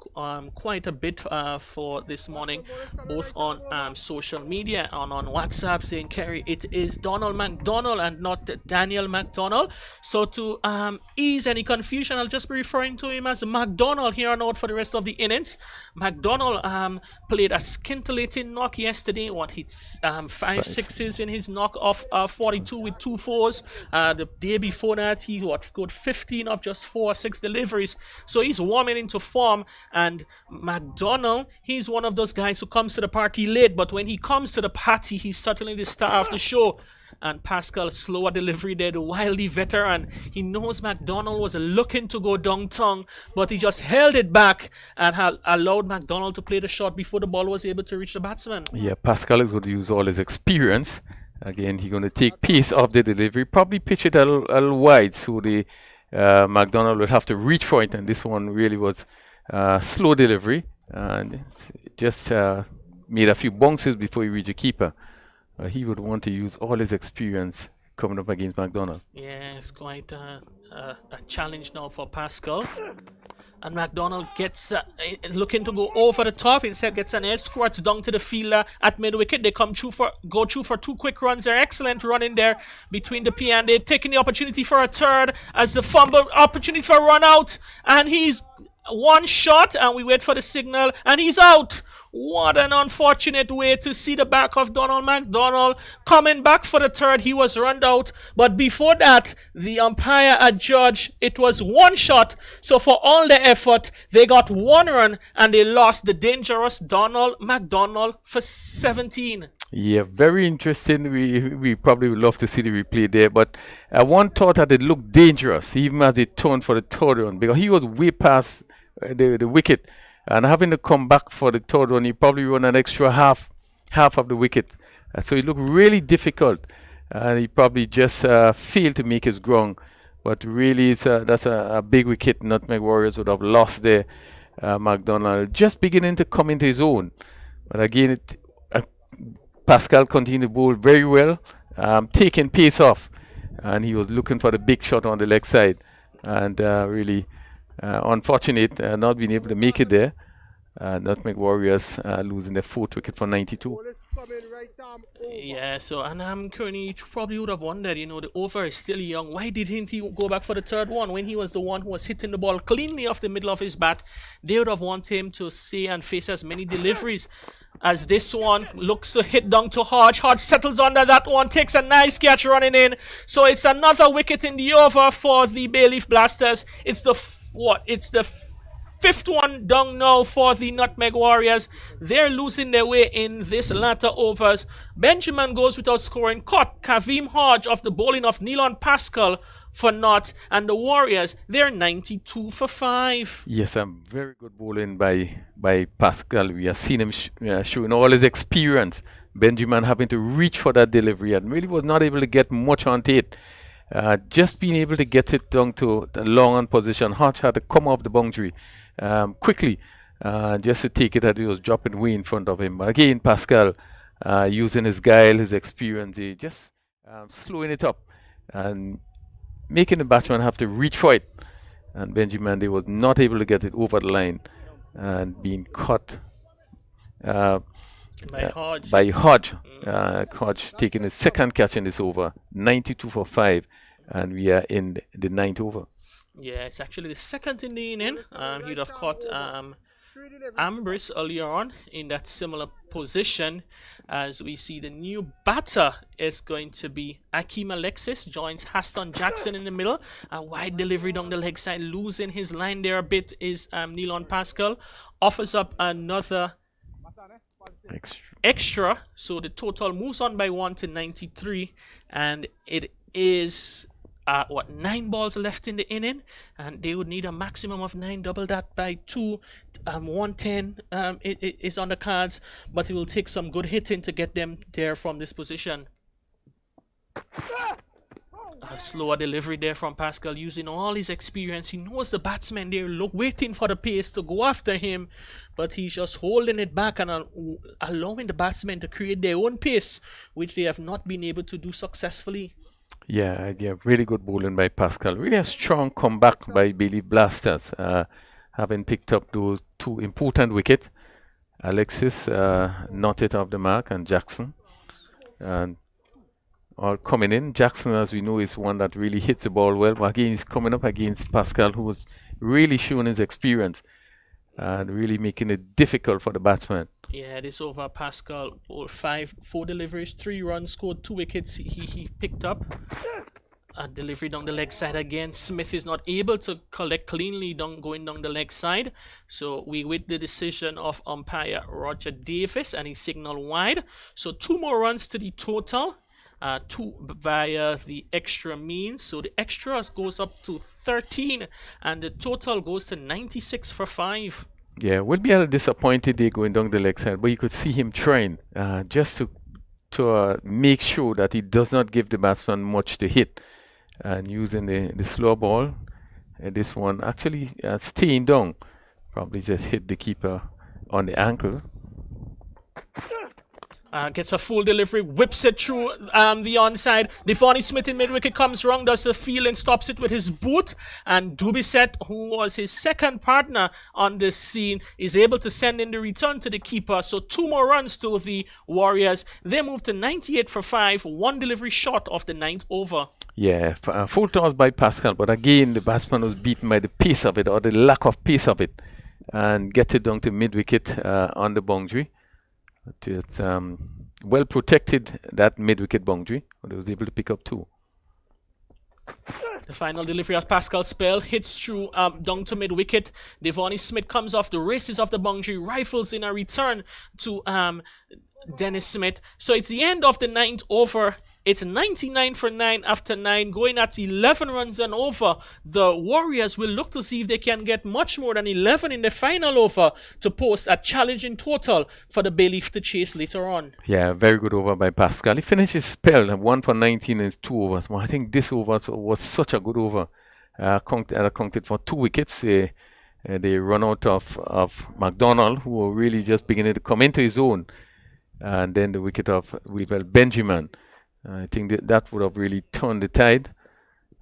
quite a bit for this morning, both on social media and on WhatsApp, saying, Kerry, it is Donald McDonald and not Daniel McDonald. So to ease any confusion, I'll just be referring to him as McDonald here on out for the rest of the innings. McDonald played a scintillating knock yesterday. Hits 5 sixes in his knock of 42 with 2 fours. The day before that, he scored 15 of just 4 or 6 deliveries. So he's warming into form. And McDonald, he's one of those guys who comes to the party late, but when he comes to the party, he's certainly the star of the show. And Pascal, slower delivery there, the wily veteran. He knows McDonald was looking to go downtown, but he just held it back and allowed McDonald to play the shot before the ball was able to reach the batsman. Yeah, Pascal is going to use all his experience. Again, he's going to take pace of the delivery, probably pitch it a little wide, so the McDonald would have to reach for it, and this one really was slow delivery, and just made a few bounces before he reached the keeper. He would want to use all his experience coming up against McDonald. Yeah, it's quite a challenge now for Pascal. And McDonald gets looking to go over the top. Instead, gets an edge, squirts down to the fielder at mid wicket. They go through for 2 quick runs. They're excellent running there between the P, and they're taking the opportunity for a third as the fumble opportunity for a run out. And he's one shot, and we wait for the signal, and he's out. What an unfortunate way to see the back of Donald McDonald. Coming back for the third, he was run out. But before that, the umpire adjudged it was one shot. So for all the effort, they got 1 run, and they lost the dangerous Donald McDonald for 17. Yeah, very interesting. We probably would love to see the replay there, but one thought that it looked dangerous even as it turned for the third one, because he was way past the wicket, and having to come back for the third one, he probably run an extra half of the wicket. So it looked really difficult, and he probably just failed to make his ground. But really, that's a big wicket. Nutmeg Warriors would have lost there. McDonald just beginning to come into his own, but again, Pascal continued to bowl very well, taking pace off, and he was looking for the big shot on the leg side, and really unfortunate not being able to make it there. Nutmeg Warriors losing their 4th wicket for 92. Yeah, so and Kearney probably would have wondered, the over is still young. Why didn't he go back for the third one when he was the one who was hitting the ball cleanly off the middle of his bat? They would have wanted him to see and face as many deliveries as this one. Looks to hit down to Hodge. Hodge settles under that one, takes a nice catch running in. So it's another wicket in the over for the Bayleaf Blasters. It's the 5th one down now for the Nutmeg Warriors. They're losing their way in this latter overs. Benjamin goes without scoring. Caught Kavim Hodge off the bowling of Neilon Pascal for naught. And the Warriors, they're 92 for 5. Yes, very good bowling by Pascal. We have seen him showing all his experience. Benjamin having to reach for that delivery and really was not able to get much onto it. Just being able to get it down to the long on position. Hodge had to come off the boundary quickly just to take it that he was dropping way in front of him. But again, Pascal using his guile, his experience, just slowing it up and making the batsman have to reach for it. And Benjamin, they was not able to get it over the line and being caught by Hodge. Hodge taking his 2nd catch in this over, 92 for 5, and we are in the 9th over. Yeah, it's actually the 2nd in the inning. He'd have caught Ambrose earlier on in that similar position. As we see, the new batter is going to be Akeem Alexis, joins Haston Jackson in the middle. A wide delivery down the leg side, losing his line there a bit is Neilon Pascal. Offers up another extra, so the total moves on by 1 to 93, and it is 9 balls left in the inning, and they would need a maximum of 9, double that by 2. 110 it is on the cards, but it will take some good hitting to get them there from this position. A slower delivery there from Pascal, using all his experience. He knows the batsman there waiting for the pace to go after him, but he's just holding it back and allowing the batsmen to create their own pace, which they have not been able to do successfully. Yeah, really good bowling by Pascal. Really a strong comeback by Bayleaf Blasters, having picked up those 2 important wickets. Alexis not it off the mark, and Jackson. And all coming in. Jackson, as we know, is one that really hits the ball well. But again, he's coming up against Pascal, who was really showing his experience and really making it difficult for the batsman. Yeah, this over Pascal, 4 deliveries, 3 runs scored, 2 wickets he picked up. A delivery down the leg side again. Smith is not able to collect cleanly going down the leg side. So we wait the decision of umpire Roger Davis, and he signaled wide. So 2 more runs to the total. 2 via the extra means, so the extras goes up to 13, and the total goes to 96 for 5. Yeah, will be a little disappointed they going down the leg side, but you could see him trying just to make sure that he does not give the batsman much to hit, and using the slow ball. This one actually staying down, probably just hit the keeper on the ankle. Gets a full delivery, whips it through the onside. Devonnie Smith in mid-wicket comes wrong, does the field and stops it with his boot. And Dubisset, who was his second partner on the scene, is able to send in the return to the keeper. So 2 more runs to the Warriors. They move to 98 for 5, 1 delivery short of the 9th over. Yeah, full toss by Pascal, but again the batsman was beaten by the pace of it, or the lack of pace of it, and get it down to mid-wicket on the boundary. It's well protected, that mid-wicket boundary, but he was able to pick up 2. The final delivery of Pascal Spell hits through down to mid-wicket. Devonnie Smith comes off the races of the boundary, rifles in a return to Dennis Smith. So it's the end of the 9th over. It's 99 for 9 after 9, going at 11 runs and over. The Warriors will look to see if they can get much more than 11 in the final over to post a challenging total for the Bayleaf to chase later on. Yeah, very good over by Pascal. He finished his spell, 1 for 19 in 2 overs. Well, I think this over was such a good over. Counted for 2 wickets. They run out of McDonald, who were really just beginning to come into his own. And then the wicket of Benjamin. I think that would have really turned the tide.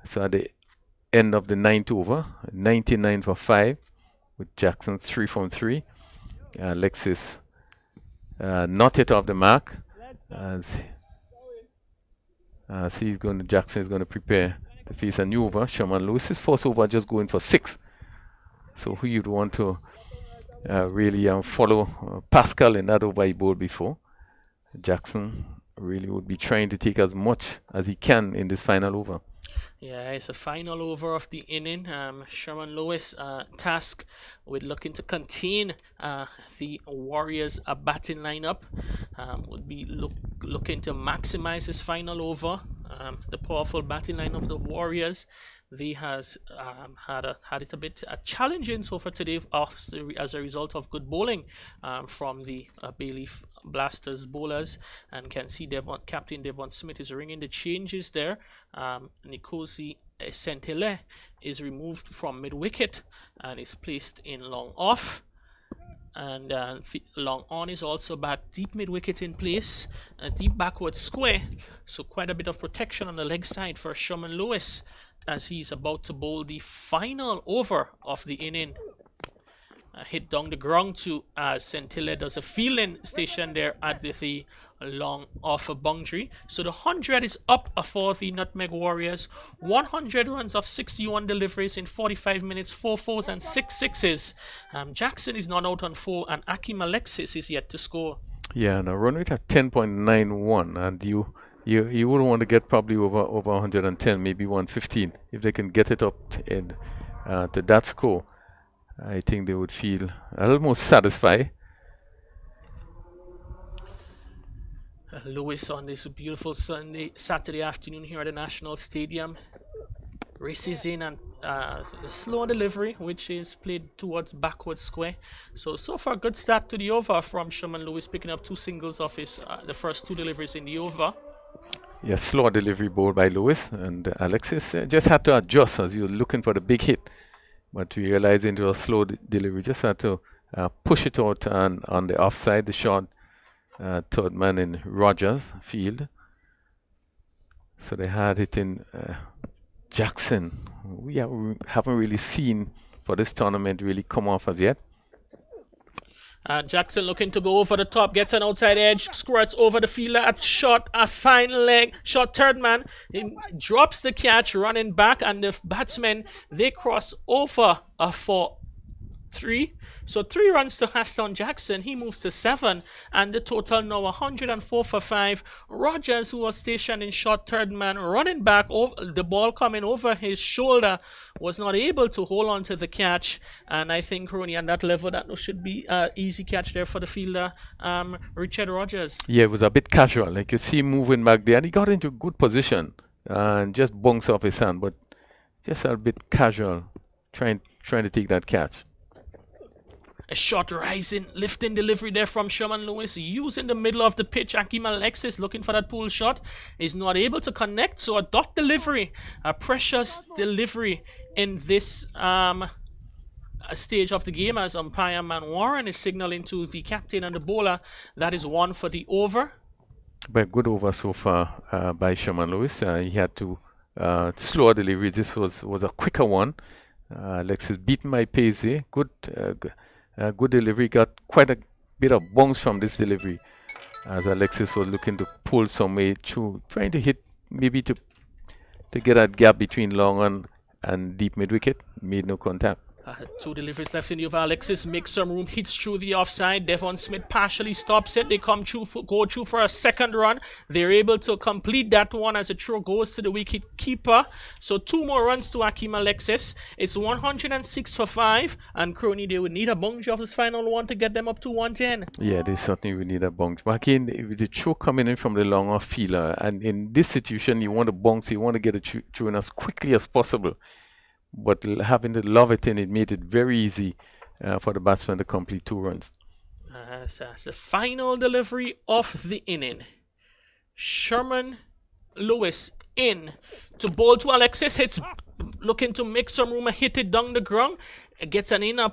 So at the end of the 9th over, 99 for 5, with Jackson 3 from 3. Alexis not hit off the mark. Jackson is going to prepare to face a new over. Sherman Lewis's first over just going for 6. So who you'd want to really follow Pascal in that over he bowled before. Jackson really would be trying to take as much as he can in this final over. Yeah, it's a final over of the inning. Sherman Lewis tasked with looking to contain the Warriors' batting lineup. Would be looking to maximize his final over. The powerful batting line of the Warriors. They has had it a bit challenging so far today as a result of good bowling from the Bayleaf Blasters bowlers, and can see Captain Devon Smith is ringing the changes there. Nkosi Sentile is removed from mid-wicket and is placed in long off. And long on is also back, deep mid-wicket in place, deep backward square. So quite a bit of protection on the leg side for Sherman Lewis as he's about to bowl the final over of the inning. Hit down the ground to Sentille does a fielding station there at the long off a boundary. So the 100 is up for the Nutmeg Warriors. 100 runs of 61 deliveries in 45 minutes, 4 fours and 6 sixes. Jackson is not out on 4 and Akim Alexis is yet to score. Yeah, and a run rate at 10.91, and you would want to get probably over 110, maybe 115 if they can get it up to that score. I think they would feel a little more satisfied. Lewis on this beautiful Saturday afternoon here at the National Stadium races in and slow delivery, which is played towards backward square. So far good start to the over from Sherman Lewis, picking up 2 singles of his the first 2 deliveries in the over. Yeah, slow delivery bowled by Lewis, and Alexis just had to adjust as he was looking for the big hit. But realizing it was a slow delivery, just had to push it out and on the offside, the short third man in Rogers field. So they had it in Jackson. We haven't really seen for this tournament really come off as yet. Jackson looking to go over the top, gets an outside edge, squirts over the fielder at short, a fine leg, short third man, he drops the catch, running back, and the batsmen, they cross over for 3. So 3 runs to Haston Jackson. He moves to 7, and the total now 104 for 5. Rogers, who was stationed in short third man, running back, the ball coming over his shoulder, was not able to hold on to the catch. And I think, Ronnie, at that level, that should be an easy catch there for the fielder, Richard Rogers. Yeah, it was a bit casual. Like you see him moving back there, and he got into a good position and just bunks off his hand, but just a bit casual, trying to take that catch. A short rising, lifting delivery there from Sherman Lewis, using the middle of the pitch. Akim Alexis looking for that pull shot, is not able to connect. So a dot delivery, a precious delivery in this stage of the game, as umpire Man Warren is signaling to the captain and the bowler that is 1 for the over. But good over so far by Sherman Lewis. He had to slower delivery. This was a quicker one. Alexis beaten by pace. Good delivery. Got quite a bit of bounce from this delivery, as Alexis was looking to pull some way through, trying to hit maybe to get that gap between long and deep mid wicket. Made no contact. Two deliveries left in the over. Alexis makes some room, hits through the offside. Devon Smith partially stops it. They go through for a second run. They're able to complete that one as a throw goes to the wicket keeper. So 2 more runs to Hakeem Alexis. It's 106 for 5. And Crony, they would need a bunch of this final one to get them up to 110. Yeah, they certainly would need a bounce. But again, with the throw coming in from the long off fielder, and in this situation, you want to bounce, you want to get it through in as quickly as possible. But having the love it in, it made it very easy for the batsman to complete 2 runs. That's the final delivery of the inning. Sherman Lewis in to bowl to Alexis. Hits, looking to make some room and hit it down the ground. It gets an inner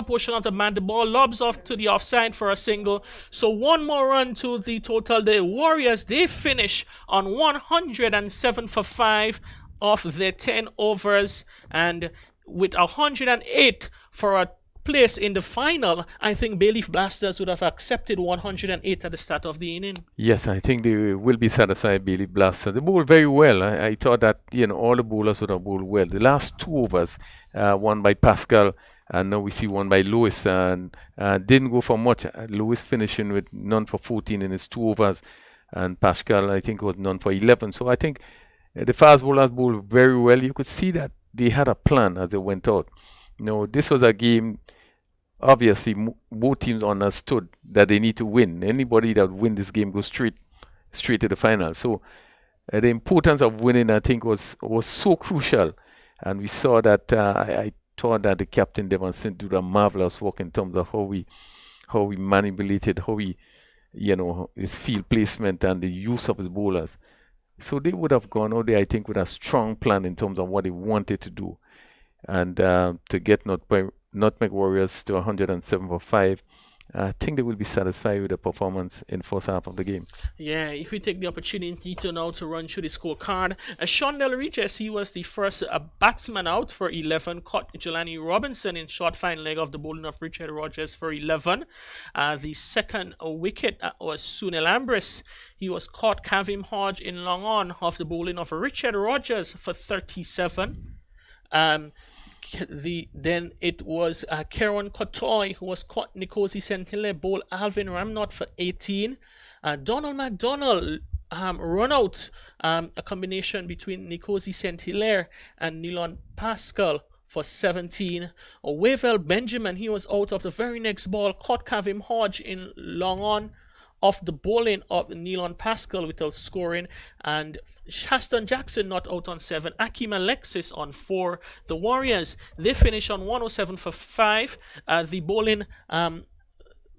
portion of the man. The ball lobs off to the offside for a single. So 1 more run to the total. The Warriors, they finish on 107 for 5 of their 10 overs, and with 108 for a place in the final, I think Bayleaf Blasters would have accepted 108 at the start of the inning. Yes, I think they will be satisfied. Bayleaf Blasters, they bowled very well. I thought that all the bowlers would have bowled well. The last 2 overs, one by Pascal, and now we see one by Lewis, and didn't go for much. Lewis finishing with none for 14 in his 2 overs, and Pascal, I think, was none for 11. So I think the fast bowlers bowled very well. You could see that they had a plan as they went out. This was a game, obviously, both teams understood that they need to win. Anybody that win this game goes straight to the final. So the importance of winning, I think, was so crucial. And we saw that. I thought that the captain, Devon Smith, did a marvelous work in terms of how we manipulated, how we, his field placement and the use of his bowlers. So they would have gone out there, I think, with a strong plan in terms of what they wanted to do. And to get Nutmeg Warriors to 107 for 5, I think they will be satisfied with the performance in first half of the game. Yeah, if we take the opportunity to now to run through the scorecard, Shondell Regis, he was the first batsman out for 11, caught Jelani Robinson in short fine leg of the bowling of Richard Rogers for 11. The second wicket was Sunil Ambris. He was caught Kavim Hodge in long on of the bowling of Richard Rogers for 37. Then it was Kieron Kotoy who was caught Nkosi Sentile bowl Alvin Ramnot for 18. Donald McDonald run out, a combination between Nkosi Sentile and Nilon Pascal for 17. Wavell Benjamin, he was out of the very next ball, caught Kavim Hodge in long on of the bowling of Nilon Pascal without scoring, and Shaston Jackson not out on 7, Hakeem Alexis on 4. The Warriors, they finish on 107 for 5. The bowling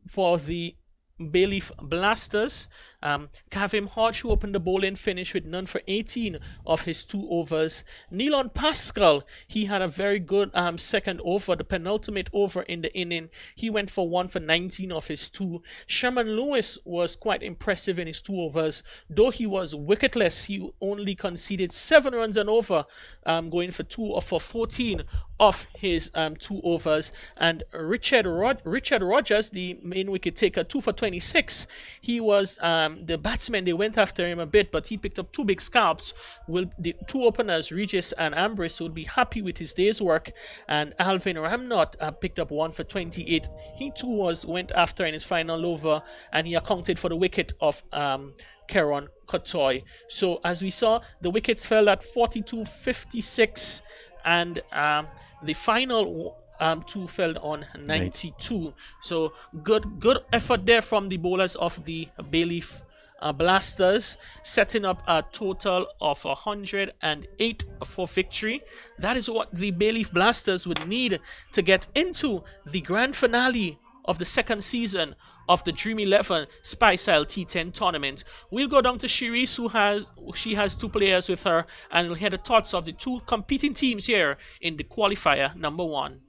for the Bayleaf Blasters, Kavim Hodge, who opened the bowling, finished with none for 18 of his 2 overs. Nilon Pascal, he had a very good second over, the penultimate over in the inning. He went for 1 for 19 of his 2. Sherman Lewis was quite impressive in his 2 overs. Though he was wicketless, he only conceded 7 runs and over, going for 2 for 14 of his 2 overs. And Richard Rogers, the main wicket taker, 2 for 26. He was the batsman. They went after him a bit, but he picked up 2 big scalps. The 2 openers, Regis and Ambris, would be happy with his day's work. And Alvin Ramnot picked up 1 for 28. He too went after in his final over, and he accounted for the wicket of Kieron Kotoy. So as we saw, the wickets fell at 42-56, and the final 2 fell on 92. So good effort there from the bowlers of the Bayleaf Blasters, setting up a total of 108 for victory. That is what the Bayleaf Blasters would need to get into the grand finale of the second season of the Dream 11 Spice Isle T10 tournament. We'll go down to Cherise, she has 2 players with her, and we'll hear the thoughts of the 2 competing teams here in the qualifier number 1.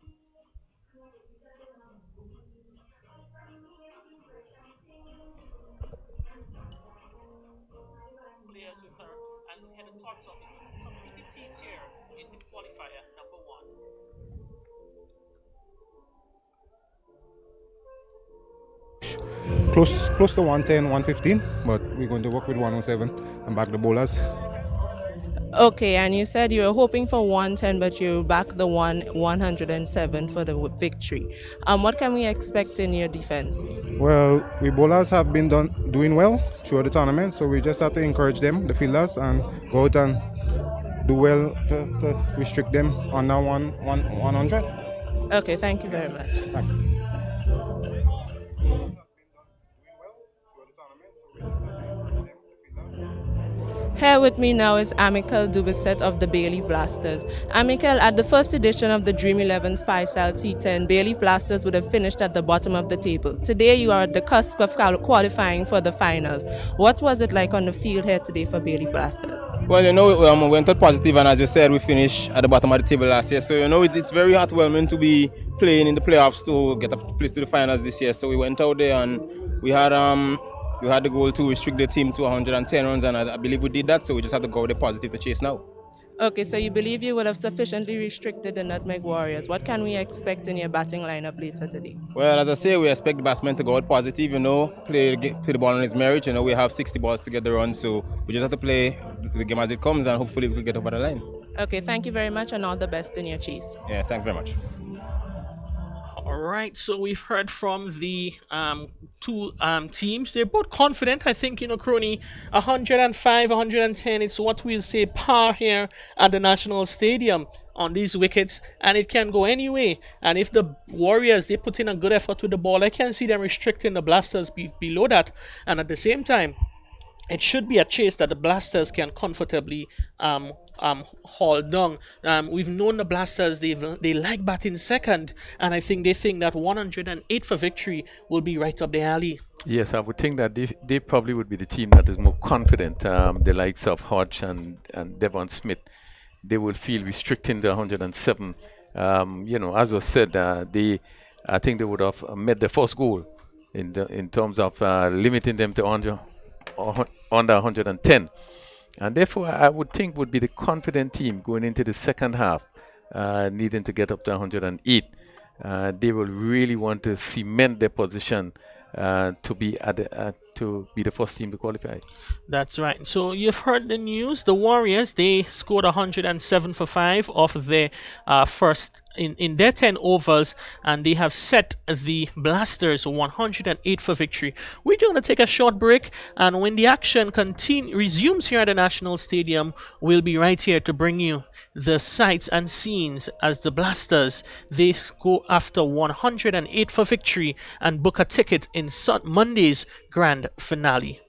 Close to 110, 115, but we're going to work with 107 and back the bowlers. Okay, and you said you were hoping for 110, but you backed the 107 for the victory. What can we expect in your defense? Well, we bowlers have been doing well throughout the tournament, so we just have to encourage them, the fielders, and go out and do well to restrict them on that 100. Okay, thank you very much. Thanks. Here with me now is Amical Dubisset of the Bayleaf Blasters. Amical, at the first edition of the Dream 11 Spicel T10, Bayleaf Blasters would have finished at the bottom of the table. Today you are at the cusp of qualifying for the finals. What was it like on the field here today for Bayleaf Blasters? Well, we went out positive, and as you said, we finished at the bottom of the table last year. So, it's very heartwarming to be playing in the playoffs to get a place to the finals this year. So we went out there and we had the goal to restrict the team to 110 runs, and I believe we did that, so we just have to go with the positive to chase now. Okay, so you believe you would have sufficiently restricted the Nutmeg Warriors. What can we expect in your batting lineup later today? Well, as I say, we expect the batsman to go out positive, play the ball on his merit. We have 60 balls to get the run, so we just have to play the game as it comes, and hopefully we can get over the line. Okay, thank you very much, and all the best in your chase. Yeah, thanks very much. All right, so we've heard from the two teams. They're both confident. I think, Crony, 105, 110, it's what we'll say par here at the National Stadium on these wickets, and it can go anyway. And if the Warriors, they put in a good effort with the ball, I can see them restricting the Blasters below that. And at the same time, it should be a chase that the Blasters can comfortably haul down. We've known the Blasters, they like batting second, and I think they think that 108 for victory will be right up their alley. Yes, I would think that they probably would be the team that is more confident. The likes of Hodge and Devon Smith, they will feel restricting the 107. As was said, I think they would have met the first goal in terms of limiting them to under 110. And therefore, I would think would be the confident team going into the second half, needing to get up to 108. They will really want to cement their position to be the first team to qualify. That's right. So you've heard the news. The Warriors, they scored 107 for 5 off their first in their 10 overs, and they have set the Blasters 108 for victory. We're going to take a short break, and when the action resumes here at the National Stadium, we'll be right here to bring you the sights and scenes as the Blasters, they go after 108 for victory and book a ticket in Monday's grand finale.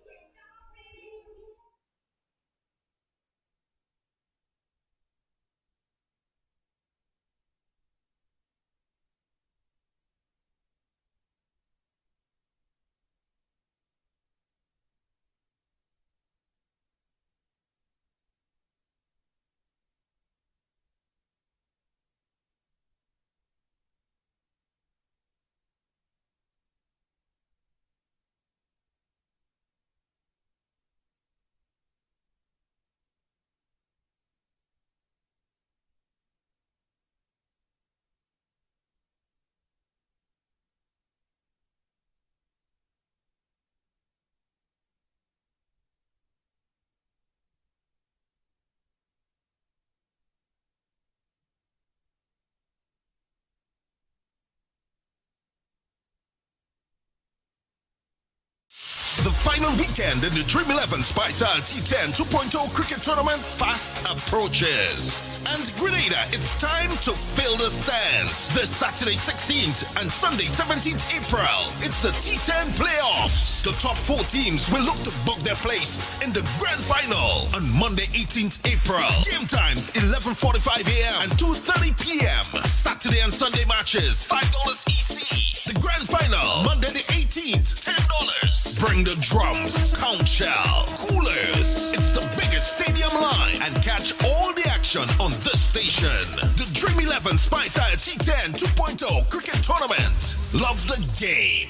The final weekend in the Dream 11 Spicel T10 2.0 cricket tournament fast approaches. And Grenada, it's time to fill the stands. This Saturday 16th and Sunday 17th April, it's the T10 playoffs. The top 4 teams will look to book their place in the grand final on Monday 18th April. Game times 11:45 a.m. and 2:30 p.m. Saturday and Sunday matches $5 EC. The grand final Monday the 18th, $10. Bring the drums, count shell, coolers. It's the biggest stadium line and catch all the action on this station. The Dream 11 Spicel T10 2.0 cricket tournament. Love the game.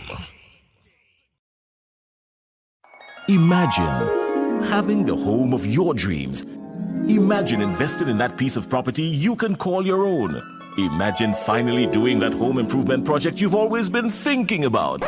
Imagine having the home of your dreams. Imagine investing in that piece of property you can call your own. Imagine finally doing that home improvement project you've always been thinking about.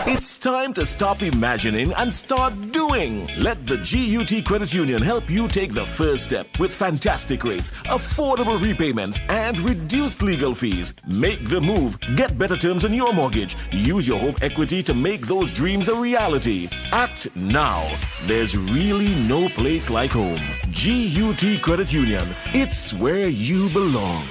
It's time to stop imagining and start doing. Let the GUT Credit Union help you take the first step with fantastic rates, affordable repayments, and reduced legal fees. Make the move. Get better terms on your mortgage. Use your home equity to make those dreams a reality. Act now. There's really no place like home. GUT Credit Union. It's where you belong.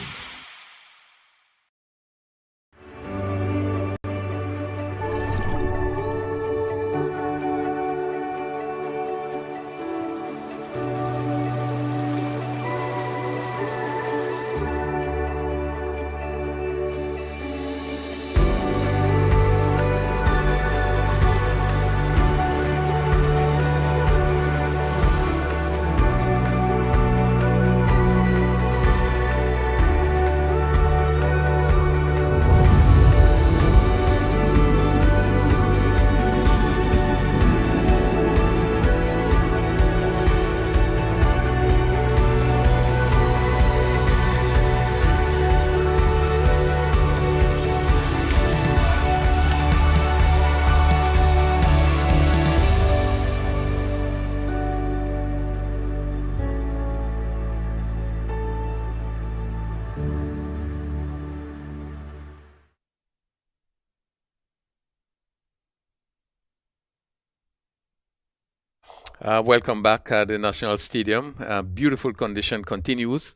Welcome back at the National Stadium. Beautiful condition continues.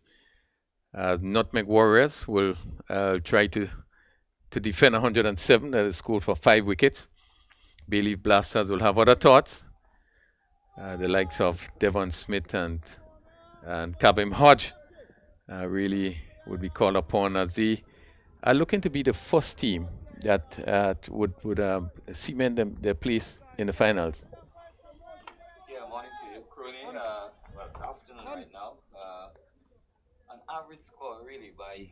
Nutmeg Warriors will try to defend 107. That is scored for 5 wickets. Bayleaf Blasters will have other thoughts. The likes of Devon Smith and Kabim Hodge really would be called upon as they are looking to be the first team that would cement their place in the finals. Morning to you, Crony. Well, afternoon right now. An average score really by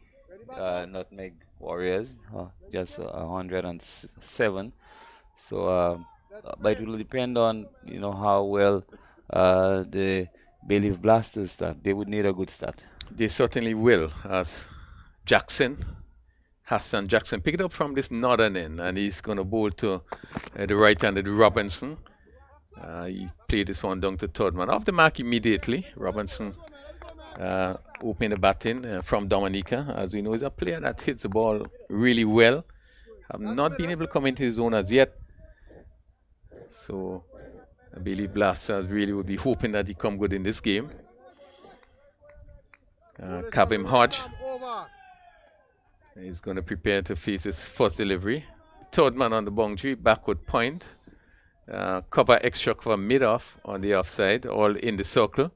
Nutmeg Warriors, just 107. So, but it will depend on how well the Bayleaf Blasters start. They would need a good start. They certainly will, as Hassan Jackson picked up from this northern end, and he's going to bowl to the right-handed Robinson. He played this one down to third man. Off the mark immediately, Robinson opened the batting from Dominica. As we know, he's a player that hits the ball really well. Have not been able to come into his zone as yet. So, Bayleaf Blasters really would be hoping that he come good in this game. Kabim Hodge is going to prepare to face his first delivery. Third man on the boundary, backward point. Cover extra cover mid-off on the offside, all in the circle.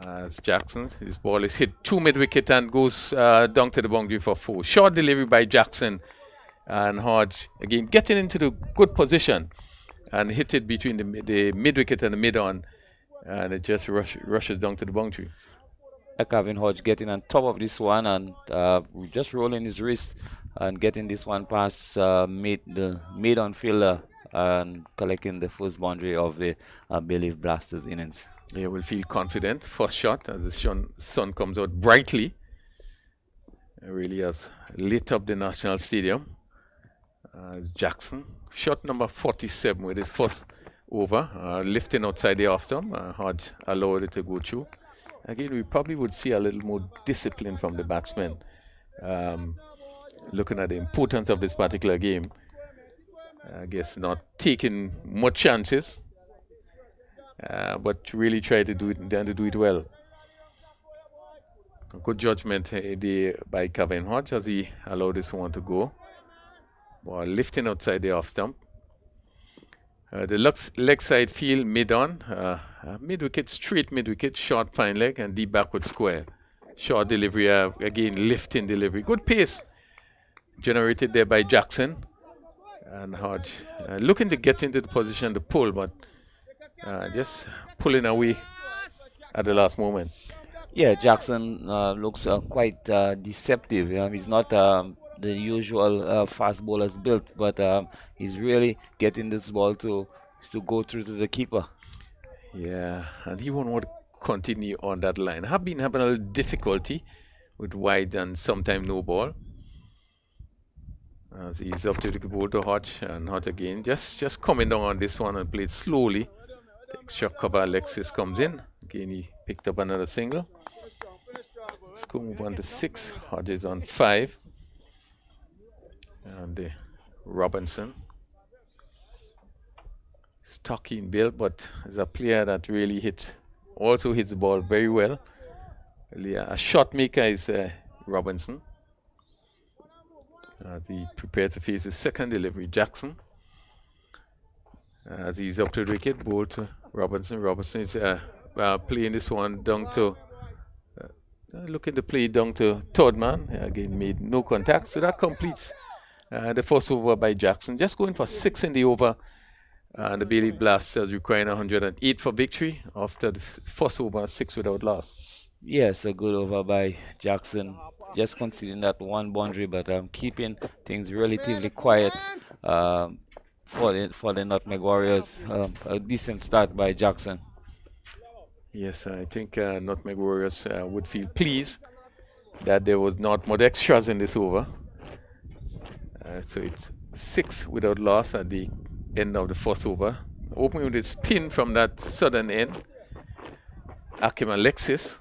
As Jackson, his ball is hit 2 mid-wicket and goes down to the boundary for 4. Short delivery by Jackson, and Hodge again getting into the good position and hit it between the mid-wicket and the mid-on, and it just rushes down to the boundary. Kevin Hodge getting on top of this one and just rolling his wrist and getting this one past the mid-on fielder and collecting the first boundary of the Bayleaf Blasters innings. Yeah, will feel confident. First shot as the sun comes out brightly. It really has lit up the National Stadium. Jackson, shot number 47 with his first over, lifting outside the off-stump. Hodge allowed it to go through. Again, we probably would see a little more discipline from the batsmen. Looking at the importance of this particular game. I guess not taking much chances, but really try to do it well. A good judgment by Kevin Hodge as he allowed this one to go. Ball lifting outside the off stump. The leg side field mid-on, mid-wicket, straight mid-wicket, short fine leg and deep backward square. Short delivery, again lifting delivery. Good pace generated there by Jackson. And Hodge looking to get into the position to pull, but just pulling away at the last moment. Yeah, Jackson looks quite deceptive. He's not the usual fast bowler's built, but he's really getting this ball to go through to the keeper. Yeah, and he won't want to continue on that line. Have been having a little difficulty with wide and sometime no ball. As he's up to the ball to Hodge, and Hodge again just coming down on this one and played slowly. The extra cover, Alexis comes in. Again, he picked up another single. Let's go move on to 6. Hodge is on 5. And Robinson. Stocky in build, but is a player that really also hits the ball very well. Really a shot maker is Robinson. As he prepared to face his second delivery, Jackson. As he's up to the wicket, ball to Robinson. Robinson is playing this one down to, looking to play down to third man. Again, made no contact, so that completes the first over by Jackson. Just going for 6 in the over. And the Bayleaf Blasters requiring 108 for victory after the first over, 6 without loss. Yes, a good over by Jackson. Just conceding that one boundary, but keeping things relatively quiet for the Nutmeg Warriors. A decent start by Jackson. Yes, I think Nutmeg Warriors would feel pleased that there was not much extras in this over. So it's 6 without loss at the end of the first over. Opening with a spin from that southern end. Akim Alexis.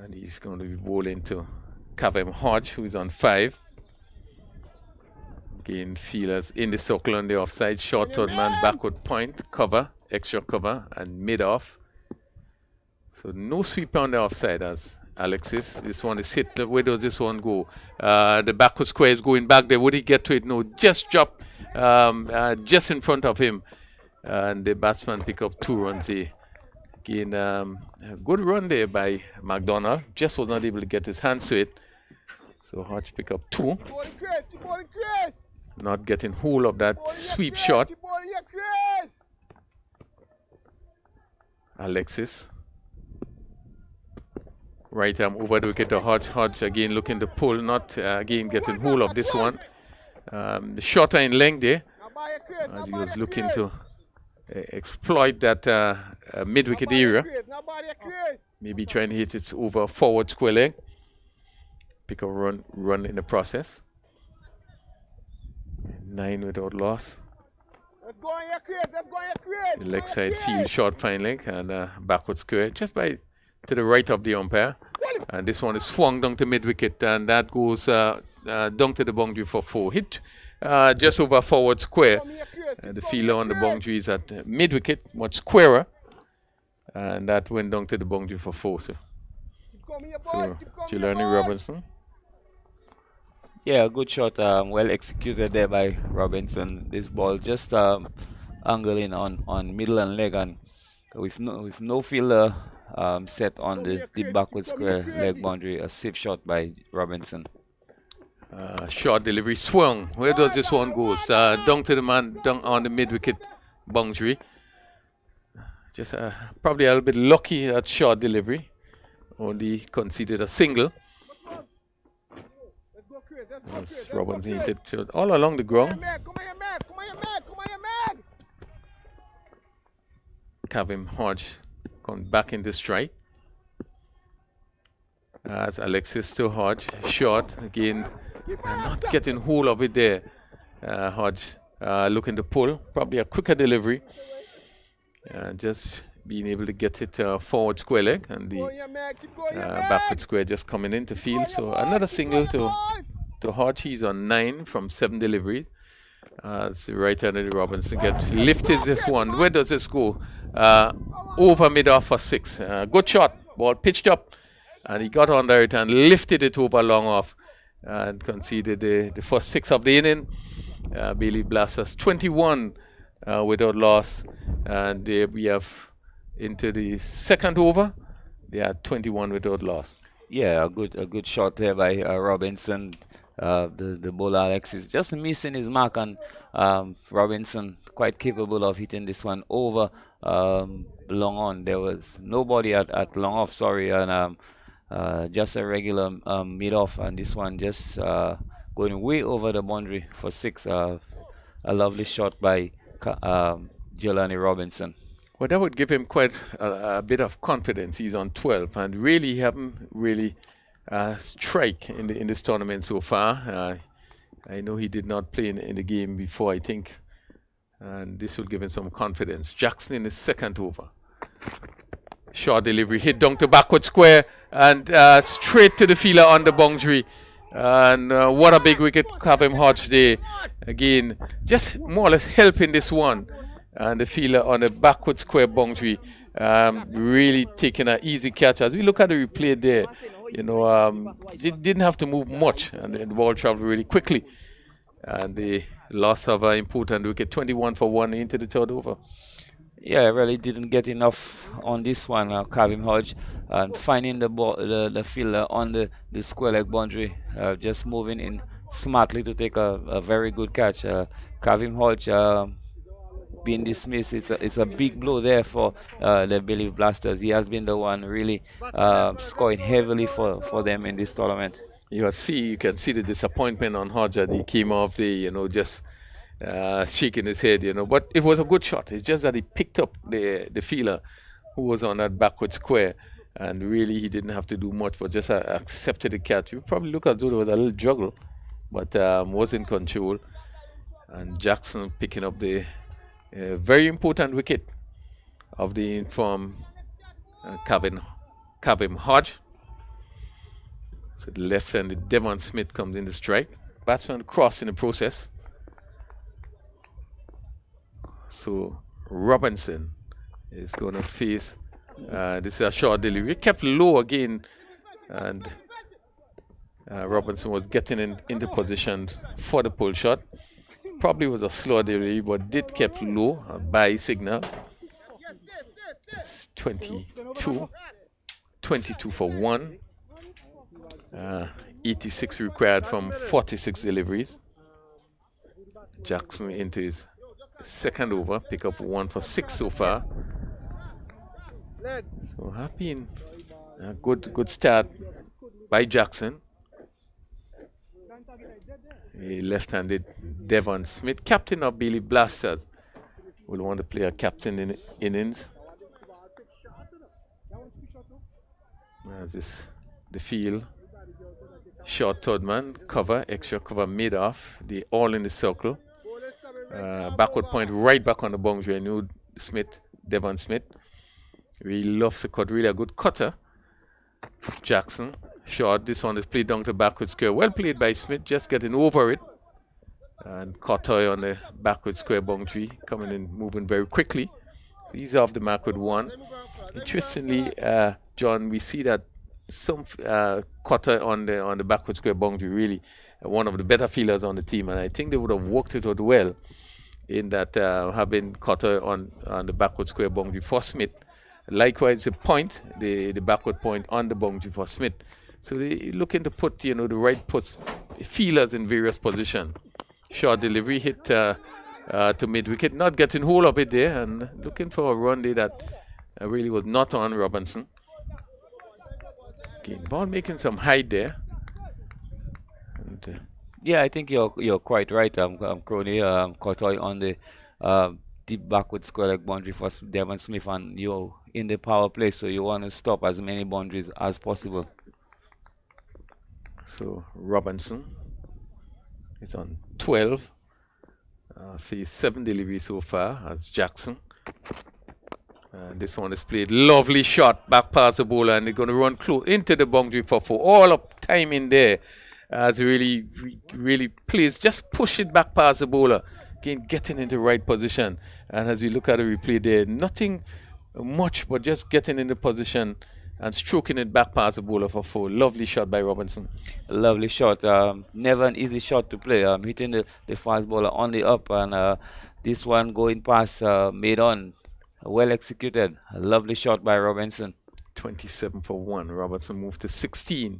And he's going to be bowling to Kavem Hodge, who is on 5. Again, fielders in the circle on the offside. Short third man, backward point, cover, extra cover, and mid-off. So no sweep on the offside as Alexis. This one is hit. Where does this one go? The backward square is going back there. Would he get to it? No, just drop just in front of him. And the batsman pick up 2 runs here. Again, a good run there by McDonald. Just was not able to get his hands to it. So Hodge pick up 2. Not getting hold of that sweep shot. Alexis. Right arm over the wicket to Hodge. Hodge again looking to pull, not again getting hold of this one. Shorter in length there, as he was looking to exploit that mid-wicket area. Maybe trying to hit it over forward square leg. Pick a run in the process. 9 without loss. The leg side field short fine leg and backward square just to the right of the umpire. And this one is swung down to mid-wicket, and that goes down to the boundary for 4. Hit just over forward square. The fielder on the boundary is at mid-wicket, much squarer. And that went down to the boundary for 4. So Jelani Robinson. Yeah, good shot. Well executed there by Robinson. This ball just angling on middle and leg, and with no fielder set on the backward square leg boundary. A safe shot by Robinson. Short delivery swung. Where does this one go? Down to the man, down on the mid-wicket boundary. Just probably a little bit lucky at short delivery. Only conceded a single. As Robinson hit it all along the ground. Kavem Hodge come back into strike. As Alexis to Hodge, short again, not getting hold of it there. Hodge looking to pull, probably a quicker delivery. Just being able to get it forward square leg, and the backward square just coming into field. So another single to Hodge. He's on 9 from 7 deliveries. As the right-handed Robinson gets lifted this one. Where does this go? Over mid-off for 6. Good shot. Ball pitched up, and he got under it and lifted it over long off and conceded the first 6 of the inning. Bayleaf Blasters 21 without loss, and there we have into the second over. They are 21 without loss. Yeah, a good shot there by Robinson. The bowler Alexis just missing his mark, and Robinson quite capable of hitting this one over long on. There was nobody at long off, sorry, and just a regular mid off, and this one just going way over the boundary for 6. A lovely shot by Jelani Robinson. Well, that would give him quite a bit of confidence. He's on 12 and really haven't really strike in this tournament so far. I know he did not play in the game before, I think, and this will give him some confidence. Jackson in his second over. Short delivery, hit down to backward square and straight to the fielder on the boundary. And what a big wicket Kavem Hodge there. Again, just more or less helping this one. And the fielder on the backward square boundary, really taking an easy catch. As we look at the replay there, you know, it didn't have to move much, and the ball traveled really quickly. And the loss of an important wicket, 21 for 1 into the third over. Yeah, really didn't get enough on this one, Kavim Hodge, and finding the ball, the fielder on the square leg boundary, just moving in smartly to take a very good catch. Kavim Hodge being dismissed, it's a big blow there for the Bayleaf Blasters. He has been the one really scoring heavily for them in this tournament. You can see the disappointment on Hodge that he came off the, you know, just shaking his head, you know. But it was a good shot. It's just that he picked up the fielder who was on that backward square, and really he didn't have to do much, but just accepted the catch. You probably look as though there was a little juggle, but was in control. And Jackson picking up the very important wicket of the informed Kavem Hodge. So the left-handed Devon Smith comes in the strike. Batsman cross in the process. So Robinson is going to face, this is a short delivery. It kept low again, and Robinson was getting into position for the pull shot. Probably was a slow delivery, but did kept low, a buy signal. It's 22 for 1. 86 required from 46 deliveries. Jackson into his second over, pick up 1 for 6 so far. So happy in a good start by Jackson. A left-handed Devon Smith, captain of Bayleaf Blasters, will want to play a captain in innings. As this the field. Short third man, cover, extra cover made off. They all in the circle. Backward point right back on the boundary. I knew Devon Smith. Really loves the cut, really a good cutter. Jackson, short. This one is played down to backward square. Well played by Smith, just getting over it. And Cotoy on the backward square boundary, coming in, moving very quickly. So he's off the mark with 1. Interestingly, John, we see that some Cotter on the backward square boundary, really one of the better fielders on the team, and I think they would have worked it out well in that having Cotter on the backward square boundary for Smith. Likewise, the point, the backward point on the boundary for Smith. So they looking to put, you know, the right fielders in various positions. Short delivery hit to mid wicket, not getting hold of it there, and looking for a run there that really was not on Robinson. Again, ball making some height there. And, yeah, I think you're quite right, Crony. Cotoy on the deep backward square leg boundary for Devon Smith, and you're in the power play, so you want to stop as many boundaries as possible. So Robinson is on 12. Faced 7 deliveries so far as Jackson. This one is played. Lovely shot back past the bowler, and they're going to run close into the boundary for 4. All up time in there as really plays. Just push it back past the bowler. Again, getting into the right position. And as we look at the replay there, nothing much, but just getting in the position and stroking it back past the bowler for 4. Lovely shot by Robinson. Lovely shot. Never an easy shot to play. Hitting the fast bowler on the up, and this one going past made on. Well executed. A lovely shot by Robinson. 27 for 1. Robertson moved to 16.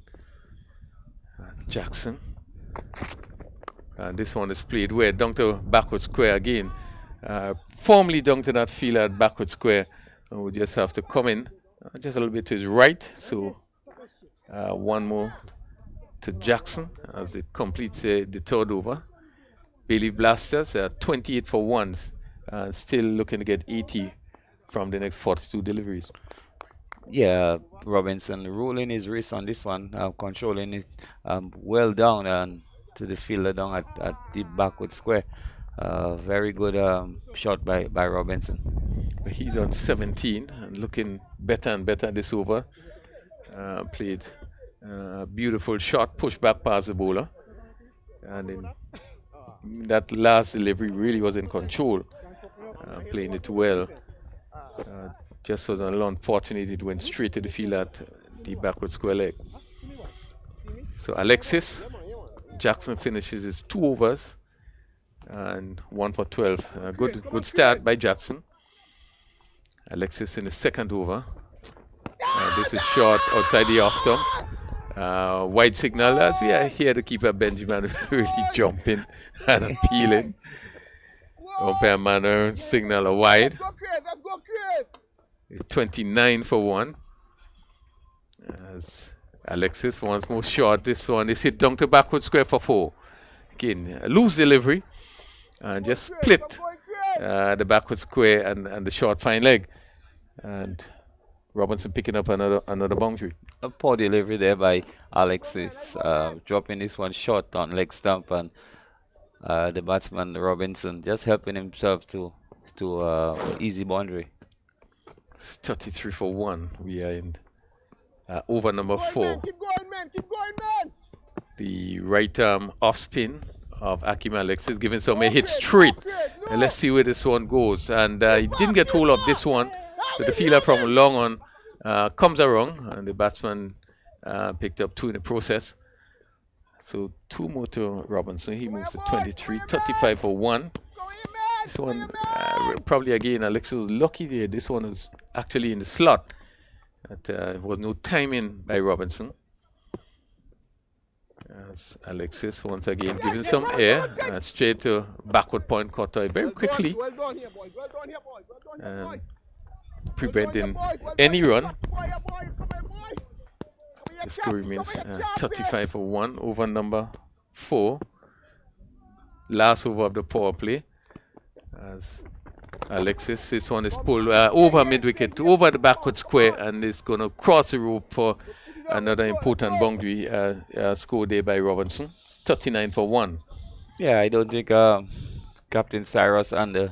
Jackson. This one is played where down to backward square again. Formally down to that fielder at backward square. We just have to come in just a little bit to his right. So 1 more to Jackson as it completes the third over. Bayleaf Blasters 28 for 1. Still looking to get 80 from the next 42 deliveries. Yeah, Robinson rolling his wrist on this one, controlling it well down and to the fielder down at the backward square. Very good shot by Robinson. He's on 17 and looking better and better this over. Played a beautiful shot, push back past the bowler. And in that last delivery really was in control, playing it well. Just was a little unfortunate, it went straight to the field at the backward square leg. So Alexis, Jackson finishes his 2 overs and 1 for 12. Good start by Jackson. Alexis in the second over. This is short outside the off stump. Wide signal as we are here. The keeper Benjamin really jumping and appealing. Umpire Manor signal a wide. 29 for 1. As Alexis once more short. This one is hit down to backward square for 4. Again, a loose delivery. And just split the backward square and the short fine leg. And Robinson picking up another boundary. A poor delivery there by Alexis, dropping this one short on leg stump, and the batsman Robinson just helping himself to easy boundary. It's 33 for 1. We are in over number 4. Keep going, man. Keep going, man. The right arm off spin of Akim Alexis giving some a hit straight. And let's see where this one goes. And he didn't get hold of this one. But the fielder from long on comes around, and the batsman picked up 2 in the process. So 2 more to Robinson. He moves to 23, 35 for 1. This one, probably again, Alexis was lucky there. This one was actually in the slot. There was no timing by Robinson. As Alexis once again giving some air, straight to backward point cutter very quickly. Preventing any run. The score remains 35 for 1 over number 4. Last over of the power play. As Alexis, this one is pulled over mid-wicket, over the backward square, and it's going to cross the rope for another important boundary score there by Robinson. 39 for 1. Yeah, I don't think Captain Cyrus and the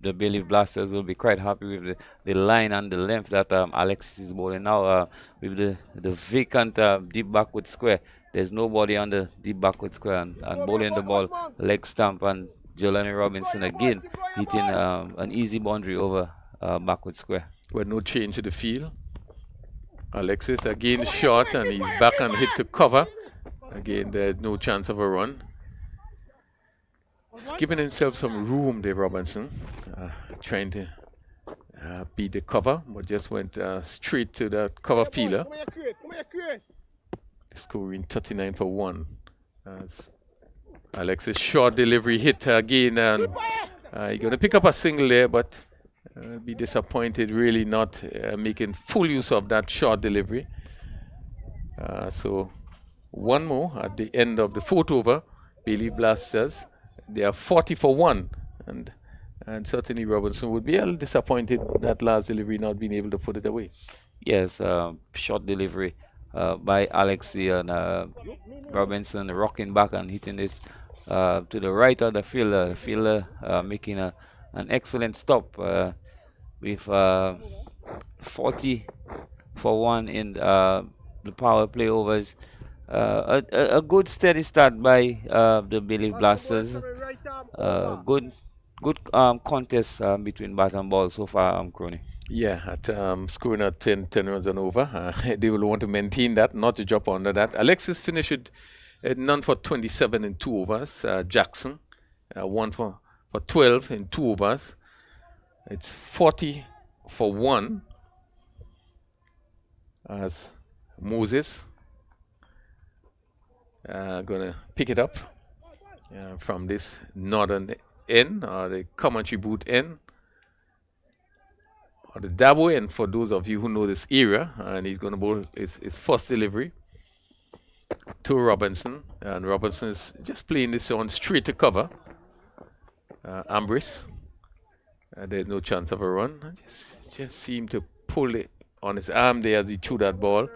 Bayleaf Blasters will be quite happy with the line and the length that Alexis is bowling now. With the vacant deep backward square, there's nobody on the deep backward square, and bowling the ball leg stump, and Jelani Robinson again hitting an easy boundary over backward square. With no change to the field. Alexis again short, and he's back and hit to cover. Again, there's no chance of a run. He's giving himself some room there, Robinson. Trying to beat the cover, but just went straight to the cover fielder. Scoring 39 for 1. As Alexis short delivery hit again, and he's going to pick up a single there, but be disappointed really not making full use of that short delivery. So 1 more at the end of the 4th over. Bayleaf Blasters, they are 40 for 1, and certainly Robinson would be a little disappointed that last delivery not being able to put it away. Yes, short delivery by Alexis, and Robinson rocking back and hitting it to the right of the fielder. The fielder making an excellent stop with 40 for 1 in the power play overs. A good steady start by the Bayleaf Blasters. Good contest between bat and ball so far, Crony. Yeah, at scoring at 10 runs and over. They will want to maintain that, not to drop under that. Alexis finished none for 27 in 2 overs. Jackson, 1 for 12 in 2 overs. It's 40 for 1. As Moses gonna pick it up from this northern end, or the commentary booth end, or the Dabo end for those of you who know this area. And he's gonna bowl his first delivery to Robinson, and Robinson is just playing this on straight to cover. Ambris There's no chance of a run. Just seemed to pull it on his arm there as he threw that ball.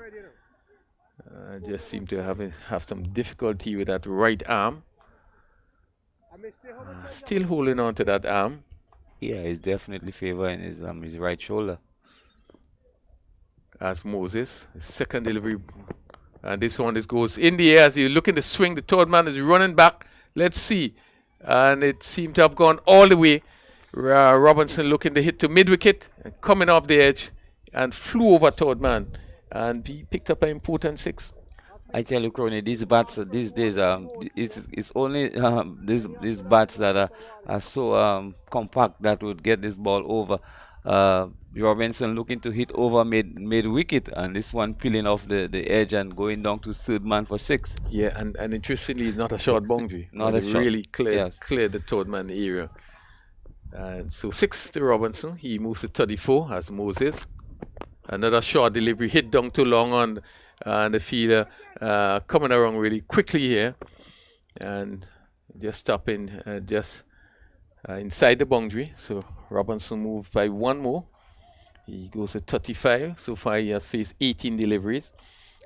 Just seemed to have some difficulty with that right arm. Still holding on to that arm. Yeah, he's definitely favoring his right shoulder. As Moses, his second delivery. And this one goes in the air as he's looking to swing. The third man is running back. Let's see. And it seemed to have gone all the way. Robinson looking to hit to mid-wicket, coming off the edge and flew over third man. And he picked up an important 6. I tell you, Crony, these bats these days, it's only these bats that are so compact that would get this ball over. Robinson looking to hit over mid wicket, and this one peeling off the edge and going down to third man for 6. Yeah, and interestingly, not a short boundary. Not a short. Really cleared the third man area. And so 6 to Robinson. He moves to 34 as Moses. Another short delivery hit down too long on the fielder, coming around really quickly here and just stopping just inside the boundary. So Robinson moved by 1 more. He goes to 35. So far he has faced 18 deliveries,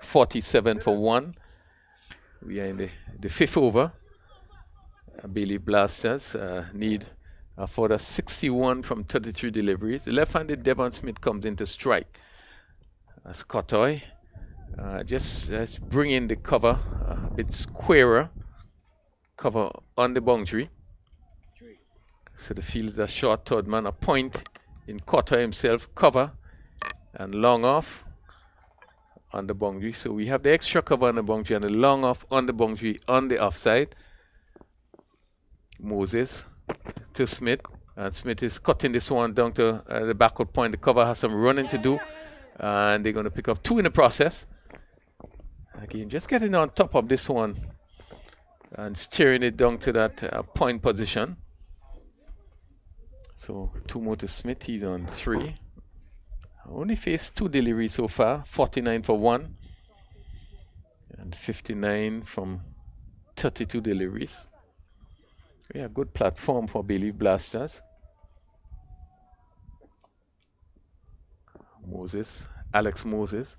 47 for 1. We are in the 5th over. Bayleaf Blasters need a further 61 from 33 deliveries. The left-handed Devon Smith comes into strike. Scottoy just bring in the cover a bit squarer, cover on the boundary. So the field is a short third man, a point in Cotter himself, cover and long off on the boundary. So we have the extra cover on the boundary and the long off on the boundary on the offside. Moses to Smith, and Smith is cutting this one down to the backward point. The cover has some running to do, and they're going to pick up 2 in the process. Again, just getting on top of this one and steering it down to that point position. So 2 more to Smith. He's on 3. Only faced 2 deliveries so far. 49 for 1 and 59 from 32 deliveries. Yeah, good platform for Bayleaf Blasters. Alex Moses.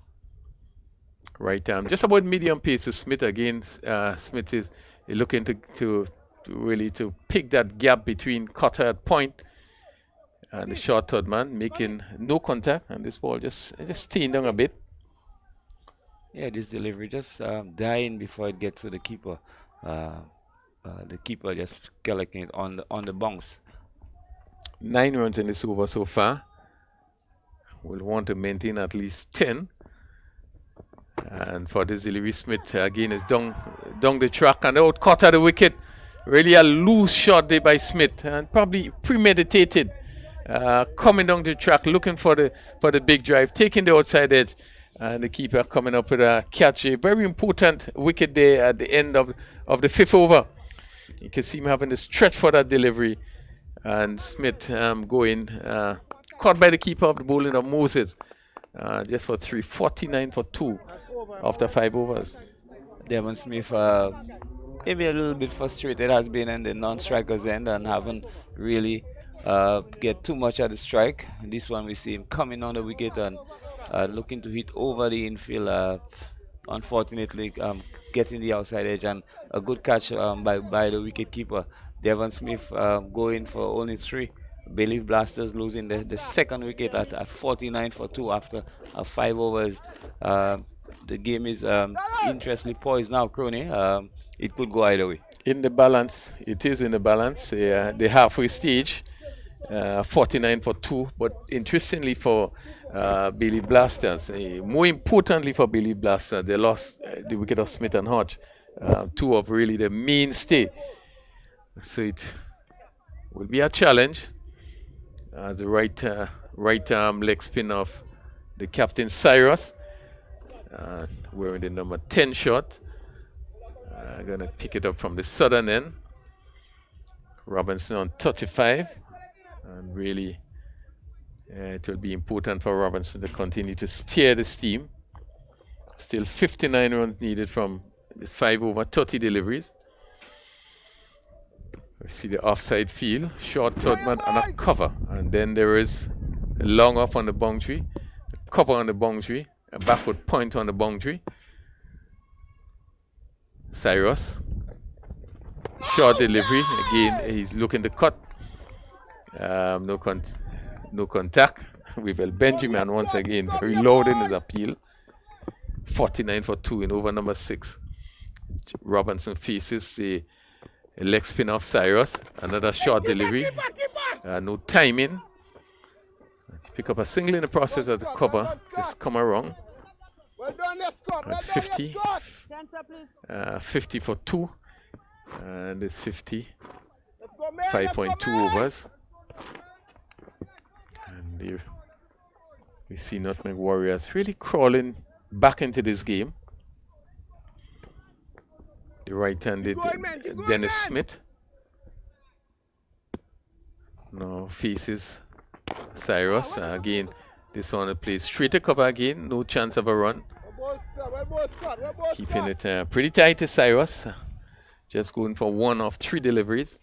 Right arm, just about medium pace to Smith again. Smith is looking to really to pick that gap between Cotter at point and the short third man, making no contact, and this ball just staying down a bit. Yeah, this delivery just dying before it gets to the keeper. The keeper just collecting it on the bounce. 9 runs in this over so far. We'll want to maintain at least 10. And for this delivery, Smith again is down the track and out, caught at the wicket. Really a loose shot there by Smith, and probably premeditated. Coming down the track, looking for the big drive, taking the outside edge, and the keeper coming up with a catch. A very important wicket there at the end of the 5th over. You can see him having to stretch for that delivery, and Smith going caught by the keeper of the bowling of Moses. Just for 3, 49 for 2 after 5 overs. Devon Smith maybe a little bit frustrated has been in the non-strikers end and haven't really get too much at the strike. This one we see him coming on the wicket and looking to hit over the infield. Unfortunately, getting the outside edge, and a good catch by the wicket keeper. Devon Smith going for only 3. Bayleaf Blasters losing the second wicket at 49 for 2 after 5 overs. The game is interestingly poised now, Crony. It could go either way. In the balance, it is in the balance. The halfway stage, 49 for 2. But interestingly for Bayleaf Blasters, more importantly for Bayleaf Blasters, they lost the wicket of Smith and Hodge, 2 of really the mainstay. So it will be a challenge. The right arm leg spin of the captain Cyrus, wearing the number 10 shot. Gonna pick it up from the southern end. Robinson on 35, and really it will be important for Robinson to continue to steer the steam. Still 59 runs needed from this 5 over 30 deliveries. We see the offside field, short third man and a cover. And then there is a long off on the boundary, a cover on the boundary, a backward point on the boundary. Cyrus. Short delivery. Again, he's looking to cut. No contact. We will Benjamin once again reloading his appeal. 49 for 2 in over number 6. Robinson faces the leg spin of Cyrus. Another short delivery. No timing. Pick up a single in the process of the cover. Just come around. That's 50. 50 for 2. And it's 50. 5.2 overs. And there we see Nutmeg Warriors really crawling back into this game. The right-handed Dennis Smith now faces Cyrus. Again, this one plays straight to cover again. No chance of a run. Keeping it pretty tight to Cyrus. Just going for 1 of 3 deliveries.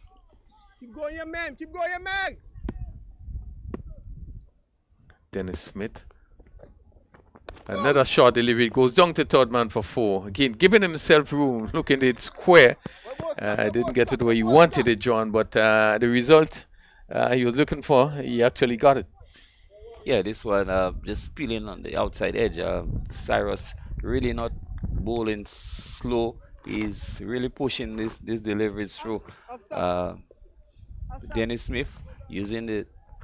Keep going, your man. Keep going, your man. Dennis Smith. Another short delivery. Goes down to third man for 4. Again, giving himself room. Looking at it square. Didn't get it where he wanted it, John. But the result he was looking for, he actually got it. Yeah, this one just peeling on the outside edge. Cyrus really not bowling slow. He's really pushing this deliveries through. Dennis Smith using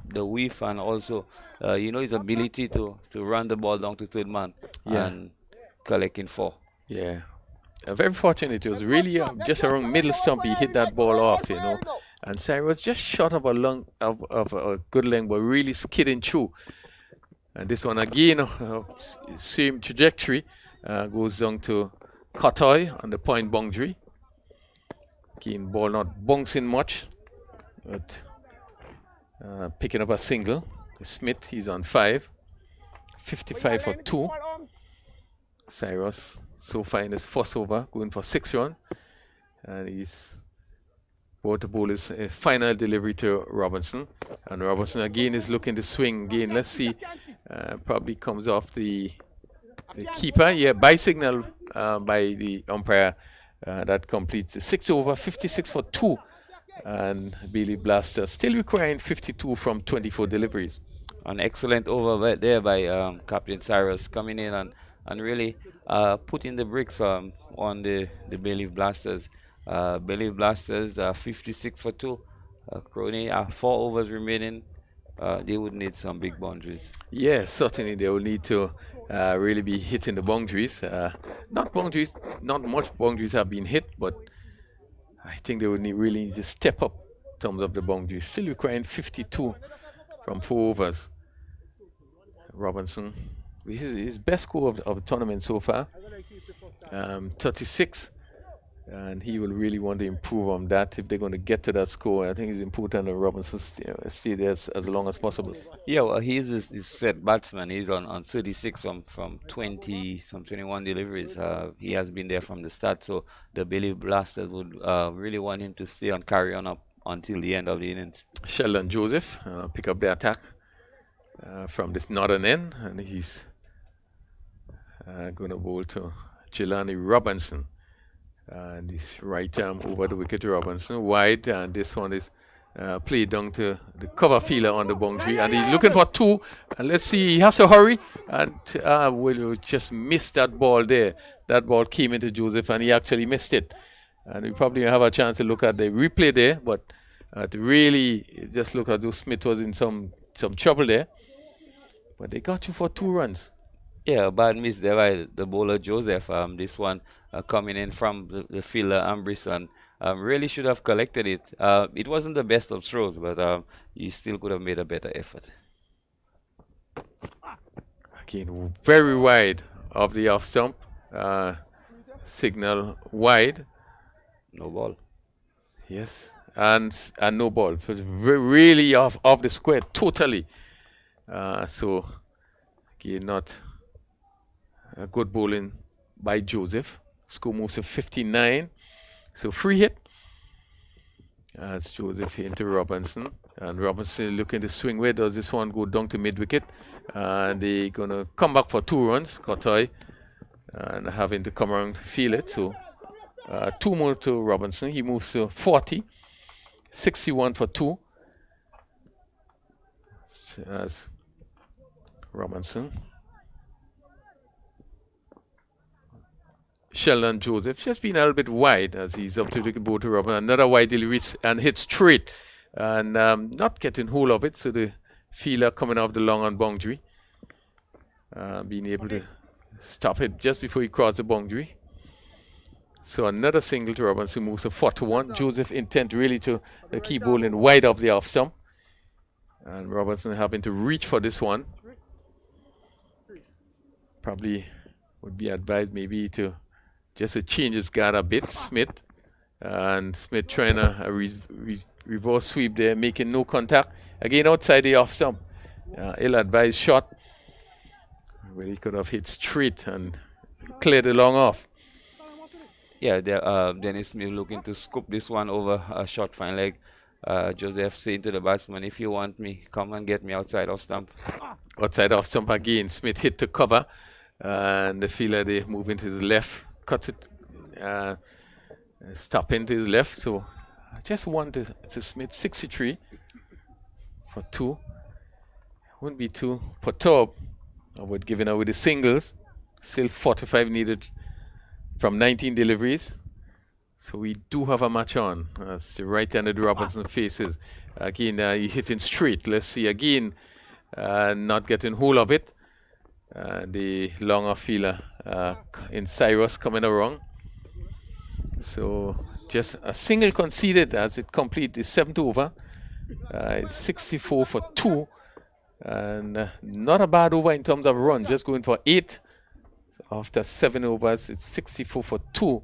the whiff and also his ability to run the ball down to third man and collecting 4. Yeah. Very fortunate. It was really just around middle stump he hit that ball off, And Cyrus just shot up of a good length, but really skidding through. And this one again, same trajectory, goes down to Kotoy on the point boundary. Again, ball not bouncing much, but picking up a single. Smith, he's on 5. 55 for 2. Cyrus, so far in his first over, going for 6 runs. And he's about to bowl his final delivery to Robinson. And Robinson again is looking to swing again. Let's see, probably comes off the keeper. Yeah, by signal by the umpire. That completes the 6 over, 56 for 2. And Bayleaf Blasters still requiring 52 from 24 deliveries. An excellent over there by Captain Cyrus, coming in and really putting the bricks on the Bayleaf Blasters. Bayleaf Blasters 56 for 2. Crony 4 overs remaining. They would need some big boundaries. Yes, certainly they will need to really be hitting the boundaries. Not much boundaries have been hit, but I think they would really need to step up in terms of the boundaries. Still requiring 52 from 4 overs. Robinson, his best score of the tournament so far, 36. And he will really want to improve on that if they're going to get to that score. I think it's important that Robinson stay there as long as possible. Yeah, well, he's his set batsman. He's on 36 from 21 deliveries. He has been there from the start. So the Bayleaf Blasters would really want him to stay and carry on up until the end of the innings. Sheldon Joseph pick up the attack from this northern end, and he's going to bowl to Jelani Robinson. And this right arm over the wicket to Robinson, wide, and this one is played down to the cover fielder on the boundary, and he's looking for 2. And let's see, he has to hurry, and will just miss that ball there. That ball came into Joseph, and he actually missed it. And we probably have a chance to look at the replay there, but to really just look at those Smith was in some trouble there. But they got you for 2 runs. Yeah, bad miss there by the bowler Joseph. This one coming in from the fielder Ambrison. Really should have collected it. It wasn't the best of throws, but he still could have made a better effort. Again, very wide of the off stump. Signal wide. No ball. Yes, and no ball. It was really off the square, totally. So, again, not a good bowling by Joseph. Score moves to 59. So free hit. As Joseph into Robinson. And Robinson looking to swing. Where does this one go down to mid-wicket? And they're going to come back for 2 runs, Kotoy. And having to come around to feel it. So 2 more to Robinson. He moves to 40. 61 for 2. As Robinson. Sheldon Joseph just been a little bit wide as he's up to the ball to Robinson. Another wide delivery and hits straight. And not getting hold of it. So the fielder coming off the long on boundary. Being able to stop it just before he crossed the boundary. So another single to Robinson, moves to 4-1. Joseph intent really to keep bowling wide off the off stump. And Robinson having to reach for this one. Probably would be advised maybe to just to change his guard a bit, Smith. And Smith trying a reverse sweep there, making no contact. Again outside the off stump. Ill-advised shot. Where he could have hit straight and cleared the long off. Yeah, Dennis Smith looking to scoop this one over a short fine leg. Joseph saying to the batsman, if you want me, come and get me outside off stump. Outside off stump again. Smith hit to cover. And the fielder they move into his left. Cuts it. Stop into his left. So just one to Smith. 63 for 2. Wouldn't be 2 for top. I would give it away the singles. Still 45 needed from 19 deliveries. So we do have a match on. As the right-handed Robinson faces. Again, he hitting straight. Let's see again. Not getting hold of it. The long off fielder in Cyrus coming around. So just a single conceded as it complete the 7th over. It's 64 for 2. And not a bad over in terms of run, just going for 8. So after 7 overs, it's 64 for 2.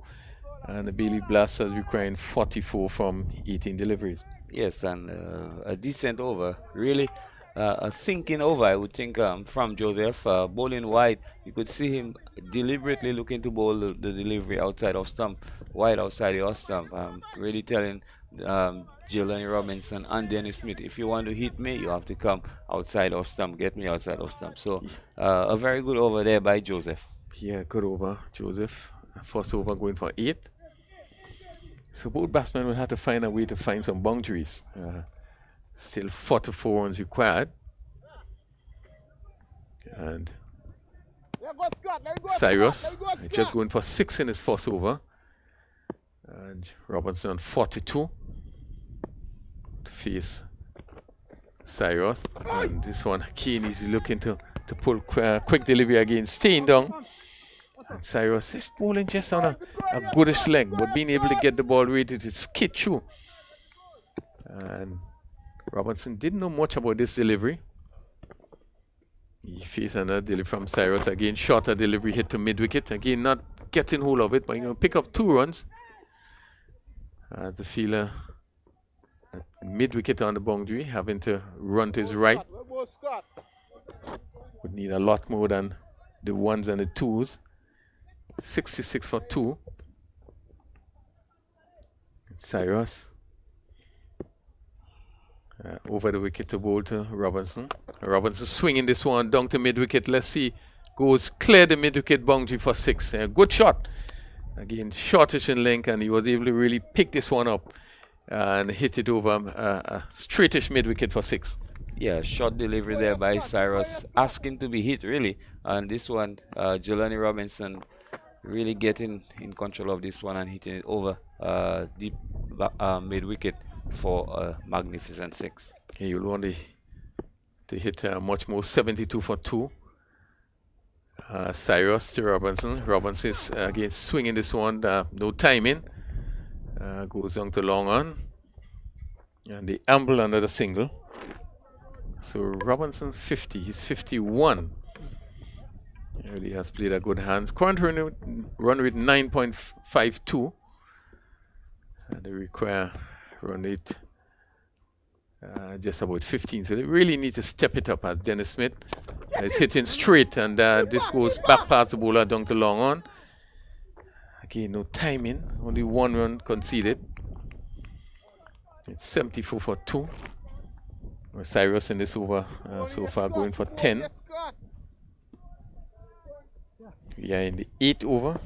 And the Bayleaf Blasters requiring 44 from 18 deliveries. Yes, and a decent over. Really, a thinking over, I would think, from Joseph. Bowling wide, you could see him deliberately looking to bowl the delivery outside of stump, wide outside the off stump. Really telling Jelani Robinson and Dennis Smith, if you want to hit me, you have to come outside off stump, get me outside off stump. So a very good over there by Joseph. Yeah, good over, Joseph. First over going for 8. So both batsmen will have to find a way to find some boundaries. Still 44 runs required. And Cyrus just going for 6 in his first over. And Robinson on 42 to face Cyrus. And this one, Kane is looking to pull quick delivery again, staying down. And Cyrus is bowling just on a goodish leg, but being able to get the ball ready to skid through. And Robinson didn't know much about this delivery. He faced another delivery from Cyrus again, shorter delivery hit to mid-wicket. Again, not getting hold of it, but you're going to pick up 2 runs. The fielder at mid-wicket on the boundary, having to run to his right. Would need a lot more than the 1s and the 2s. 66 for 2. Cyrus over the wicket to bowl to Robinson. Robinson swinging this one down to mid-wicket. Let's see. Goes clear the mid-wicket boundary for 6. Good shot. Again, shortish in length, and he was able to really pick this one up and hit it over a straightish mid-wicket for 6. Yeah, short delivery there by Cyrus, asking to be hit really. And this one, Jelani Robinson really getting in control of this one and hitting it over deep mid-wicket for a magnificent 6. Yeah, you'll want to hit much more. 72 for 2. Cyrus to Robinson. Robinson is again swinging this one, no timing. Goes on to long on. And the amble under the single. So Robinson's 50, he's 51. He really has played a good hand. Current run rate 9.52. And they require run rate just about 15. So they really need to step it up as Dennis Smith. It's hitting straight, and this goes back past the bowler down to long on. Again, no timing, only 1 run conceded. It's 74 for 2. Cyrus in this over so far going for 10. We are in the 8th over.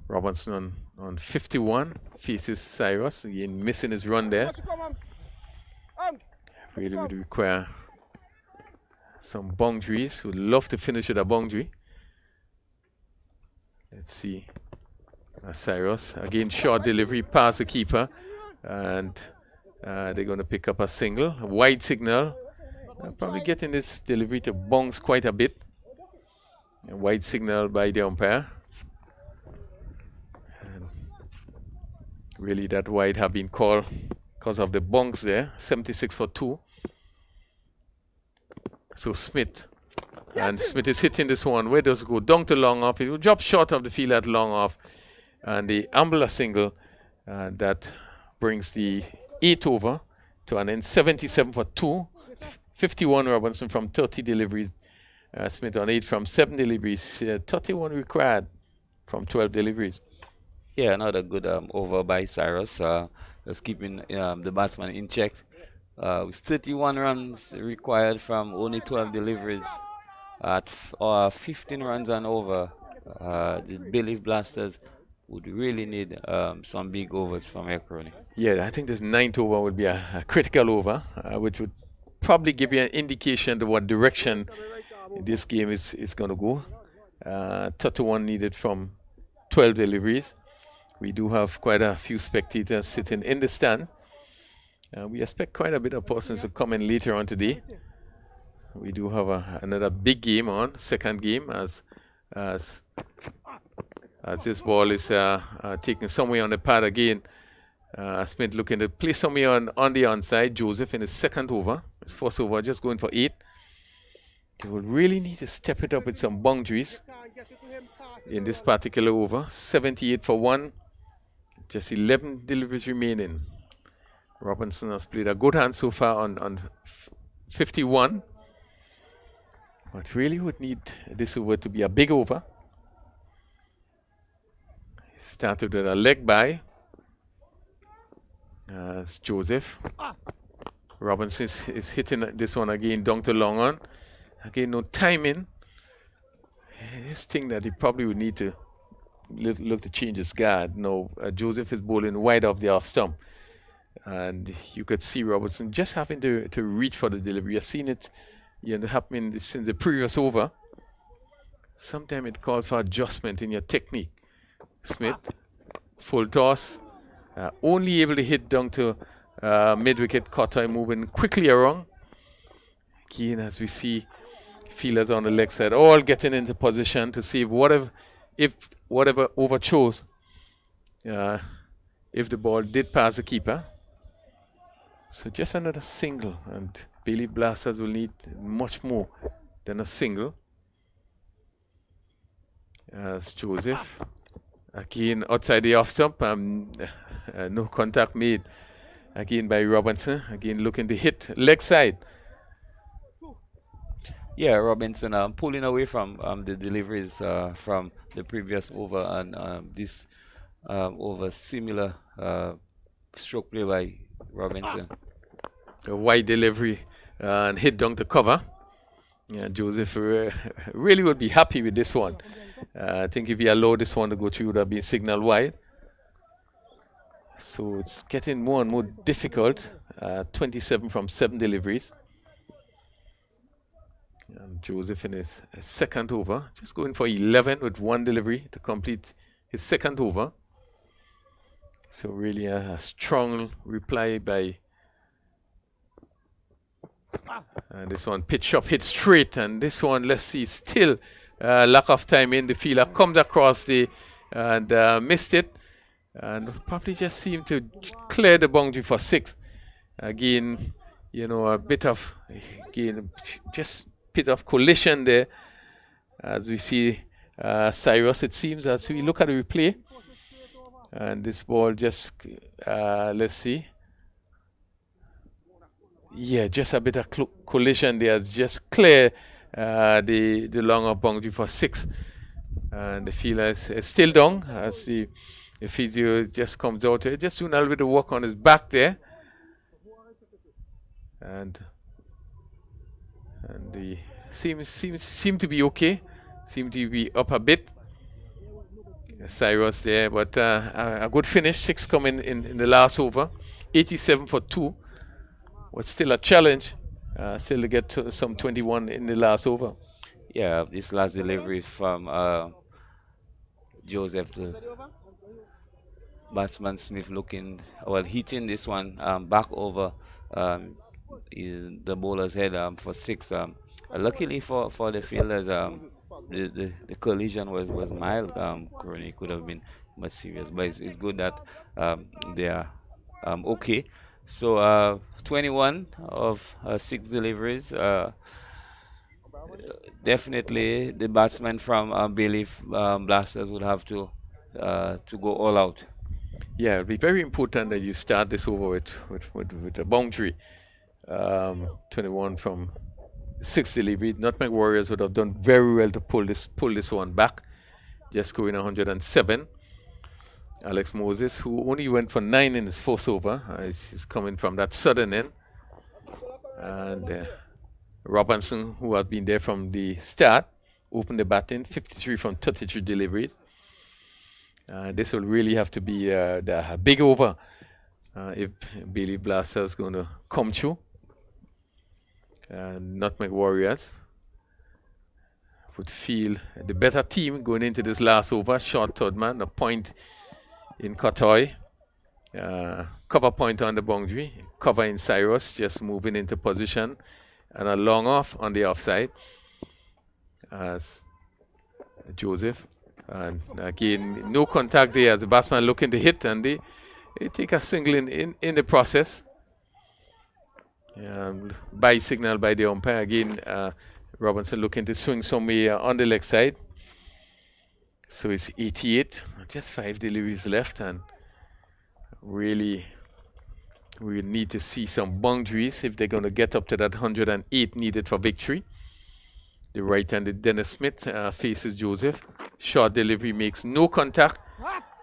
Robinson on 51 faces Cyrus. Again, missing his run there. Really would require some boundaries. Would love to finish with a boundary. Let's see. Cyrus again, short delivery past the keeper, and they're going to pick up a single. A wide signal. Probably getting this delivery to bounce quite a bit. A wide signal by the umpire. And really, that wide have been called because of the bounce there. 76 for 2. So Smith. And Smith is hitting this one. Where does it go? Down to long off. It will drop short of the field at long off. And the amble a single. That brings the 8 over to an end. 77 for 2. 51 Robinson from 30 deliveries. Smith on 8 from 7 deliveries. 31 required from 12 deliveries. Yeah, another good over by Cyrus. Just keeping the batsman in check. With 31 runs required from only 12 deliveries. At 15 runs and over, the Bayleaf Blasters would really need some big overs from Ekroni. Yeah, I think this 9th over would be a critical over, which would probably give you an indication to what direction this game is going to go. 31 needed from 12 deliveries. We do have quite a few spectators sitting in the stands. We expect quite a bit of persons to come in later on today. We do have another big game on, second game, as this ball is taken somewhere on the pad again. Smith looking to play somewhere on the onside. Joseph in his second over. His first over just going for 8. They will really need to step it up with some boundaries in this particular over. 78 for 1. Just 11 deliveries remaining. Robinson has played a good hand so far on 51. But really would need this over to be a big over. Started with a leg by. It's Joseph. Robinson is hitting this one again down to long on. Again, no timing. This thing that he probably would need to look to change his guard. No, Joseph is bowling wide off the off stump. And you could see Robinson just having to reach for the delivery. I've seen it happening since the previous over. Sometimes it calls for adjustment in your technique. Smith, full toss. Only able to hit down to mid-wicket cutter, moving quickly around. Again, as we see fielders on the leg side, all getting into position to see if whatever over chose, if the ball did pass the keeper. So just another single, and Bayleaf Blasters will need much more than a single. As Joseph, again outside the off stump, no contact made again by Robinson. Again looking to hit leg side. Yeah, Robinson pulling away from the deliveries from the previous over, and this over similar stroke play by Robinson. A wide delivery and hit down to cover. Yeah, Joseph really would be happy with this one. I think if he allowed this one to go through, it would have been signal wide. So it's getting more and more difficult. 27 from 7 deliveries. And Joseph in his second over, just going for 11 with 1 delivery to complete his second over. So really a strong reply by this one. Pitch up, hit straight, and this one, let's see, still lack of time in. The fielder comes across and missed it, and probably just seemed to clear the boundary for 6. Again, a bit of collision there, as we see Cyrus. It seems as we look at the replay, and this ball just let's see. Yeah, just a bit of collision there. Just clear the long off boundary for 6. And the fielder is still down as the physio just comes out here, just doing a little bit of work on his back there. And the seem to be okay, seem to be up a bit. Cyrus there, but a good finish, 6 coming in the last over, 87 for 2. Was still a challenge, still to get to some 21 in the last over. Yeah, this last delivery from Joseph, the batsman Smith, looking well, hitting this one back over the bowler's head for 6. Luckily for the fielders, the collision was mild. Currently could have been much serious, but it's good that they are okay. So 21 of 6 deliveries. Definitely, the batsmen from Bayleaf Blasters would have to go all out. Yeah, it'll be very important that you start this over with a boundary. 21 from 6 delivery. Nutmeg Warriors would have done very well to pull this one back. Just going 107. Alex Moses, who only went for 9 in his first over, is coming from that southern end. And Robinson, who had been there from the start, opened the batting, 53 from 33 deliveries. This will really have to be a big over if Bayleaf Blasters going to come through. Nutmeg Warriors would feel the better team going into this last over. Short third man, a point in Kotoy. Cover point on the boundary. Cover in Cyrus, just moving into position. And a long off on the offside as Joseph. And again, no contact there as the batsman looking to hit, and they take a single in the process. By signal by the umpire. Again, Robinson looking to swing somewhere on the leg side. So it's 88, just 5 deliveries left, and really we need to see some boundaries if they're going to get up to that 108 needed for victory. The right-handed Dennis Smith faces Joseph. Short delivery makes no contact.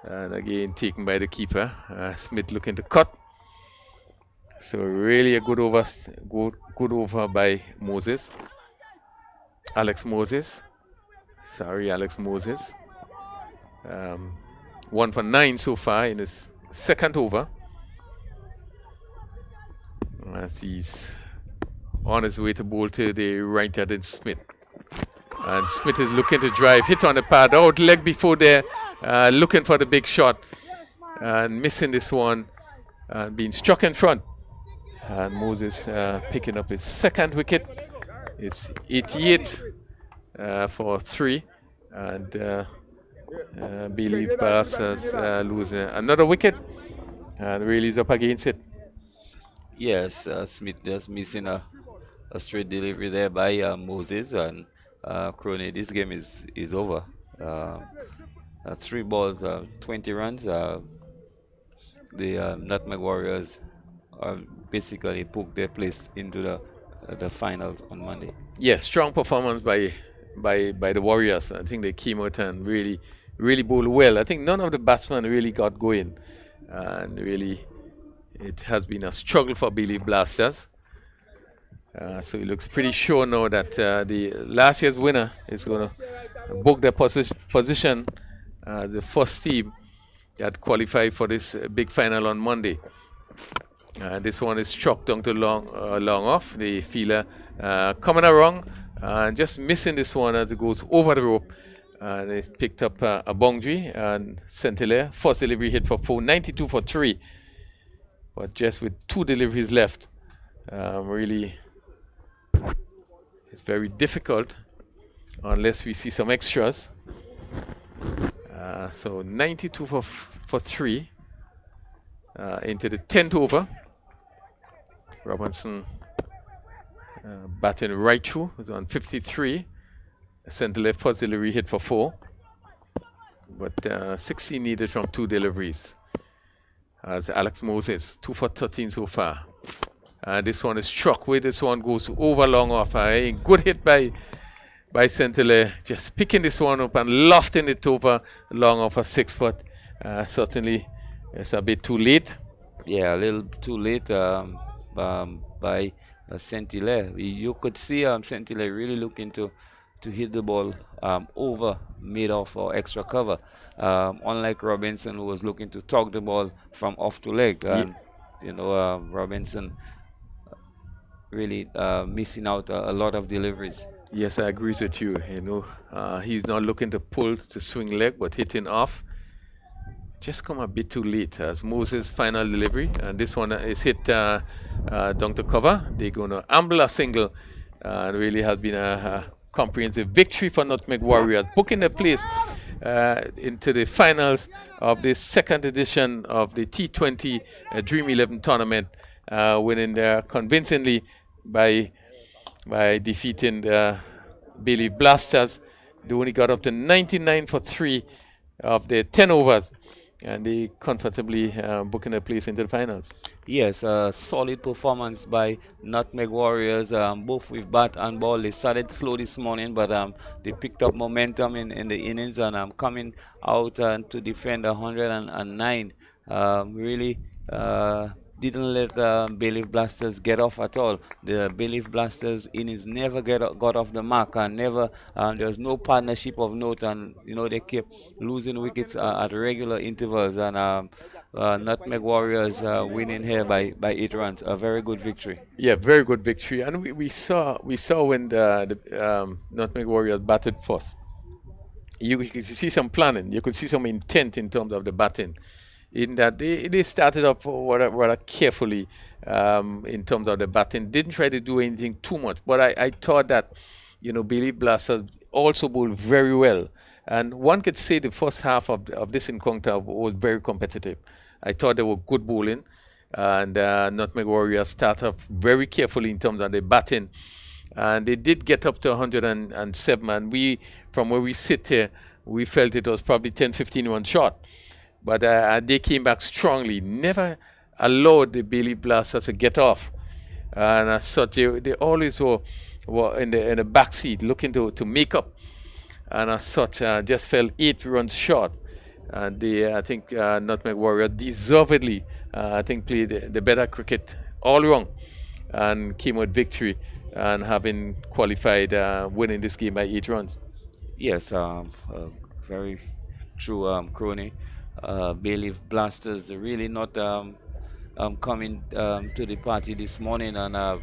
And again, taken by the keeper. Smith looking to cut. So really a good over by Moses. Alex Moses. Sorry, Alex Moses. 1 for 9 so far in his second over. As he's on his way to bowl to the right-handed Smith. And Smith is looking to drive, hit on the pad, out leg before there, looking for the big shot. And missing this one, being struck in front. And Moses picking up his second wicket. It's 88 for 3. And Bayleaf Blasters losing another wicket. And really is up against it. Yes, Smith just missing a straight delivery there by Moses, and Crony, this game is over. 3 balls, 20 runs. The Nutmeg Warriors are basically booked their place into the finals on Monday. Yes, strong performance by the Warriors. I think they came out and really bowled well. I think none of the batsmen really got going, and really it has been a struggle for Bayleaf Blasters. So it looks pretty sure now that the last year's winner is going to book their position as the first team that qualified for this big final on Monday. This one is struck down to long off. The fielder coming around and just missing this one as it goes over the rope. And it's picked up a boundary, and Centelaire, first delivery hit for 4, 92 for 3. But just with 2 deliveries left, really, it's very difficult unless we see some extras. So 92 for 3 into the 10th over. Robinson batting right through, was on 53. Center left first delivery hit for 4, but 16 needed from 2 deliveries. As Alex Moses, 2 for 13 so far. This one is struck with. This one goes over long off. A good hit by by Centile, just picking this one up and lofting it over long of a 6 foot. Certainly, it's a bit too late. Yeah, a little too late by Centile. You could see Centile really looking to hit the ball over mid-off or extra cover. Unlike Robinson, who was looking to tug the ball from off to leg. And, Robinson really missing out a lot of deliveries. Yes, I agree with you. He's not looking to pull to swing leg, but hitting off. Just come a bit too late as Moses' final delivery, and this one is hit down to cover. They're going to amble a single, and really has been a comprehensive victory for Nutmeg Warriors, booking their place into the finals of this second edition of the T20 Dream 11 tournament, winning there convincingly by defeating the Bayleaf Blasters. They only got up to 99 for 3 of their 10 overs, and they comfortably booking a place into the finals. Yes, a solid performance by Nutmeg Warriors, both with bat and ball. They started slow this morning, but they picked up momentum in the innings and coming out to defend 109. Really didn't let Bayleaf Blasters get off at all. The Bayleaf Blasters innings never got off the mark, and never there was no partnership of note, and they kept losing wickets at regular intervals, and Nutmeg Warriors winning here by 8 runs. A very good victory. Yeah, very good victory, and we saw when the Nutmeg Warriors batted first. You could see some planning. You could see some intent in terms of the batting. In that they started off rather carefully in terms of the batting. Didn't try to do anything too much, but I thought that Bayleaf Blasters also bowled very well, and one could say the first half of this encounter was very competitive. I thought they were good bowling, and Nutmeg Warriors started off very carefully in terms of the batting, and they did get up to 107, and we, from where we sit here, we felt it was probably 10-15 runs short. But they came back strongly, never allowed the Bayleaf Blasters to get off. And as such, they always were in the back seat looking to make up. And as such, just fell 8 runs short. And I think Nutmeg Warriors deservedly, played the better cricket all wrong and came with victory and having qualified, winning this game by 8 runs. Yes, very true, Crony. Bayleaf Blasters really not coming to the party this morning, and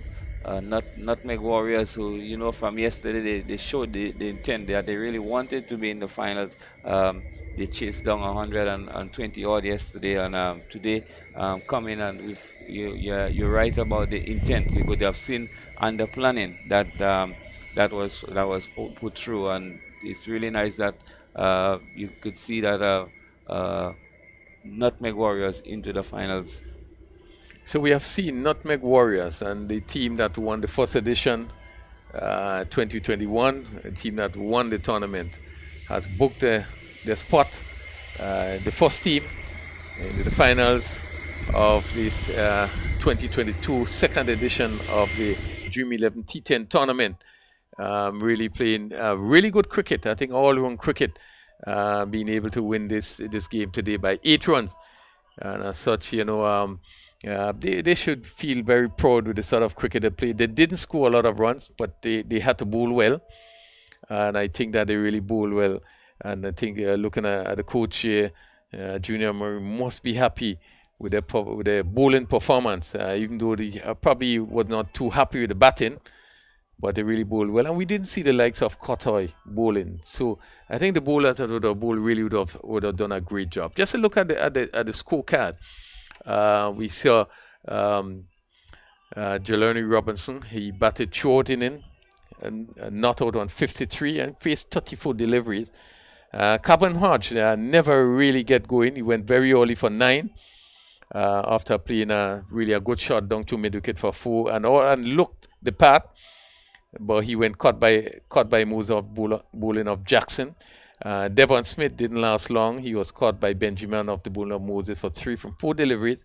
Nutmeg Warriors, who from yesterday they showed the intent that they really wanted to be in the finals. They chased down 120 odd yesterday, and today coming, and you're right about the intent. We could have seen under planning that was put through, and it's really nice that you could see that Nutmeg Warriors into the finals. So we have seen Nutmeg Warriors and the team that won the first edition 2021, a team that won the tournament, has booked their spot, the first team in the finals of this 2022 second edition of the Dream 11 T10 tournament. Really playing really good cricket. I think all-round cricket, being able to win this game today by 8 runs. And as such, they should feel very proud with the sort of cricket they played. They didn't score a lot of runs, but they had to bowl well. And I think that they really bowled well. And I think looking at the coach here, Junior Murray must be happy with their bowling performance, even though they probably was not too happy with the batting. But they really bowled well, and we didn't see the likes of Kotoy bowling. So I think the bowlers that would have bowled really would have done a great job. Just a look at the scorecard. We saw Jelani Robinson. He batted short inning and not out on 53 and faced 34 deliveries. Cabin Hodge never really get going. He went very early for 9 after playing really a good shot down to mid wicket for 4 and looked the part. But he went caught by Moses bowling of Jackson. Devon Smith didn't last long. He was caught by Benjamin of the bowling of Moses for 3 from 4 deliveries.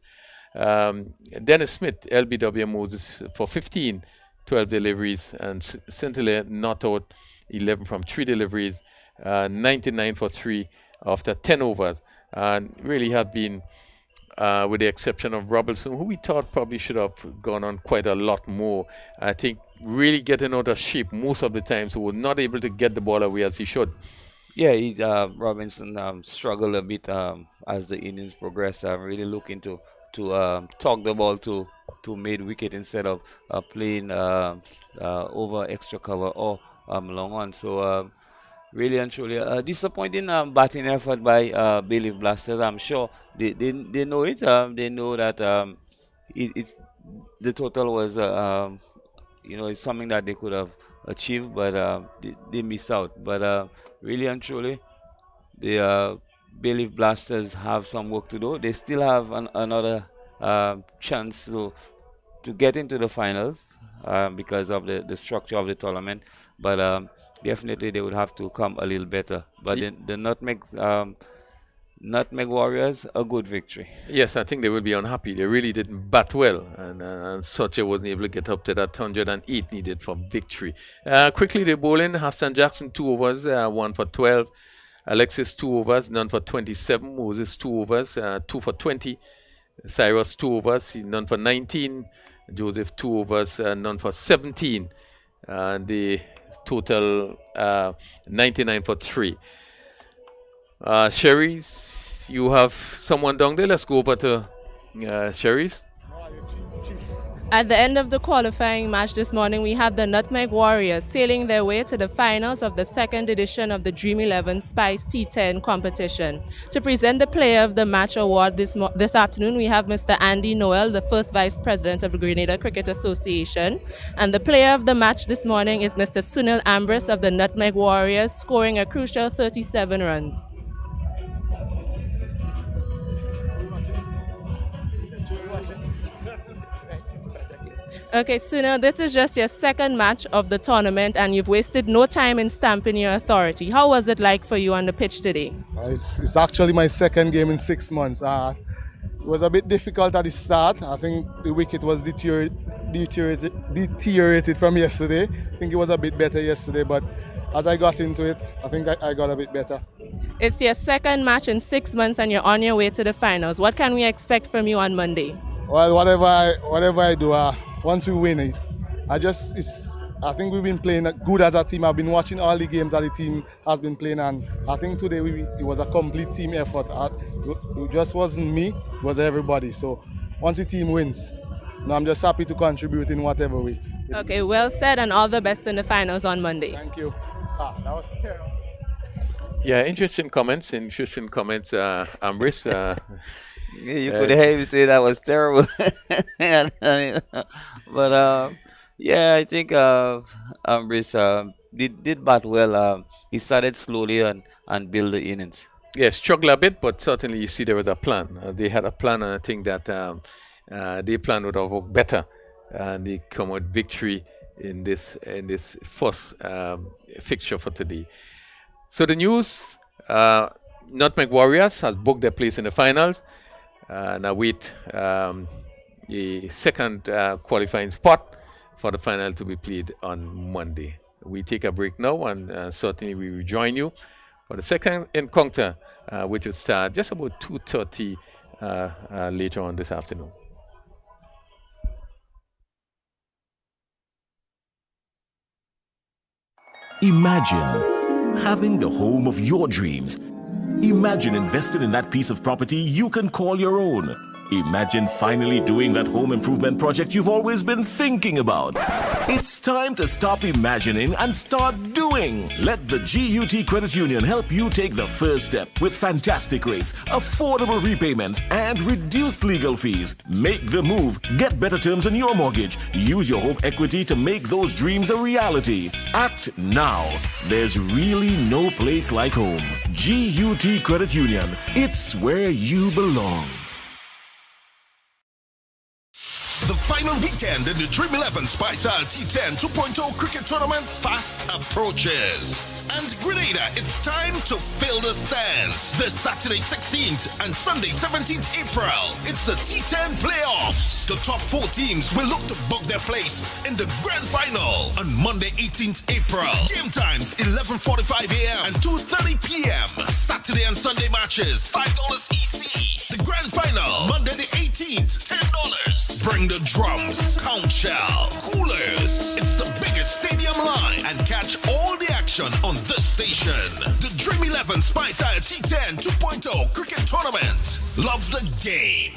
Dennis Smith, LBW Moses for 15, 12 deliveries, and Scintilla not out 11 from 3 deliveries, 99 for 3 after 10 overs, and really have been, with the exception of Robertson, who we thought probably should have gone on quite a lot more. I think really getting out of shape most of the time, so was not able to get the ball away as he should. Yeah, Robinson struggled a bit as the innings progressed. Really looking to talk the ball to mid wicket instead of playing over extra cover or long on. So really and truly disappointing batting effort by Bayleaf Blasters. I'm sure they know it. They know that it's the total was it's something that they could have achieved, but they miss out. But really and truly, the Bayleaf Blasters have some work to do. They still have another chance to get into the finals because of the structure of the tournament. But definitely they would have to come a little better. But the Nutmeg Warriors, a good victory. Yes, I think they will be unhappy. They really didn't bat well, and Soche wasn't able to get up to that 108 needed for victory. Quickly, the bowling: Hassan Jackson 2 overs, 1 for 12. Alexis 2 overs, none for 27. Moses 2 overs, 2 for 20. Cyrus 2 overs, none for 19. Joseph 2 overs, none for 17. And the total 99 for 3. Sherry's, you have someone down there. Let's go over to Sherry's. At the end of the qualifying match this morning, we have the Nutmeg Warriors sailing their way to the finals of the second edition of the Dream 11 Spice T10 competition. To present the Player of the Match award this afternoon, we have Mr. Andy Noel, the first Vice President of the Grenada Cricket Association. And the Player of the Match this morning is Mr. Sunil Ambrose of the Nutmeg Warriors, scoring a crucial 37 runs. Okay, Sunil, this is just your second match of the tournament and you've wasted no time in stamping your authority. How was it like for you on the pitch today? It's actually my second game in 6 months. It was a bit difficult at the start. I think the wicket was deteriorated from yesterday. I think it was a bit better yesterday, but as I got into it, I think I got a bit better. It's your second match in 6 months and you're on your way to the finals. What can we expect from you on Monday? Well, whatever I do, once we win it, I think we've been playing good as a team. I've been watching all the games that the team has been playing, and I think today it was a complete team effort. It just wasn't me, it was everybody. So once the team wins, I'm just happy to contribute in whatever way. Okay, well said, and all the best in the finals on Monday. Thank you. That was terrible. Yeah, interesting comments, Ambrose. You could hear him say that was terrible. But yeah, I think Ambrose did bat well. He started slowly and build the innings. Yeah, struggled a bit, but certainly you see there was a plan. They had a plan, and I think that their plan would have worked better, and they come with victory in this first fixture for today. So the news: Nutmeg Warriors has booked their place in the finals. Now wait the second qualifying spot for the final to be played on Monday. We take a break now, and certainly we will join you for the second encounter, which will start just about 2:30 later on this afternoon. Imagine having the home of your dreams. Imagine investing in that piece of property you can call your own. Imagine finally doing that home improvement project you've always been thinking about. It's time to stop imagining and start doing. Let the GUT Credit Union help you take the first step with fantastic rates, affordable repayments, and reduced legal fees. Make the move. Get better terms on your mortgage. Use your home equity to make those dreams a reality. Act now. There's really no place like home. GUT Credit Union. It's where you belong. The final weekend in the Dream 11 Spicer T10 2.0 cricket tournament fast approaches. And Grenada, it's time to fill the stands. This Saturday 16th and Sunday 17th April, it's the T10 playoffs. The top 4 teams will look to book their place in the grand final on Monday 18th April. Game times 11:45 a.m. and 2:30 p.m. Saturday and Sunday matches $5 EC. The grand final Monday the 18th $10. Bring the drums, count shell, coolers. It's the biggest stadium line and catch all the action on this station. The Dream 11 Spicer T10 2.0 cricket tournament. Love the game.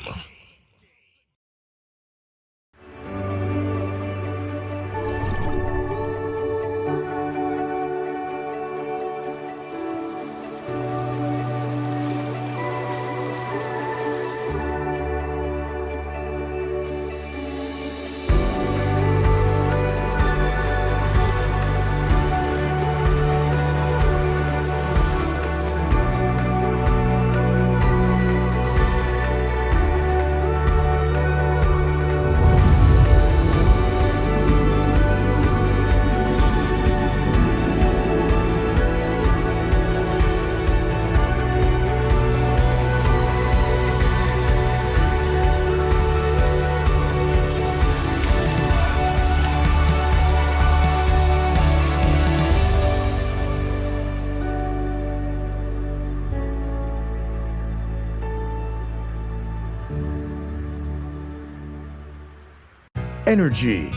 Energy.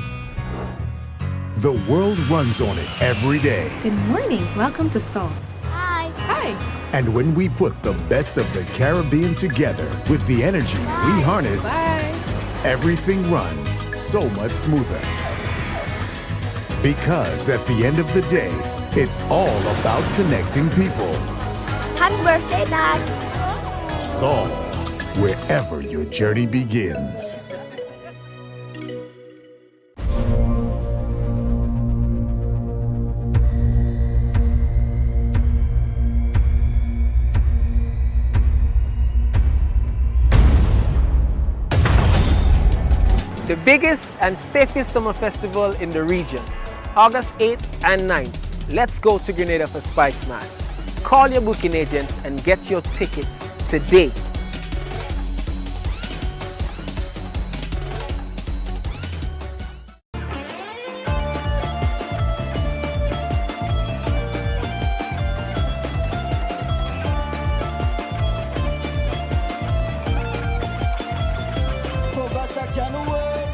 The world runs on it every day. Good morning. Welcome to Seoul. Hi. Hi. And when we put the best of the Caribbean together with the energy we harness, everything runs so much smoother. Because at the end of the day, it's all about connecting people. Happy birthday, Dad. Seoul, wherever your journey begins. The biggest and safest summer festival in the region, August 8th and 9th. Let's go to Grenada for Spice Mass. Call your booking agents and get your tickets today. I can't wait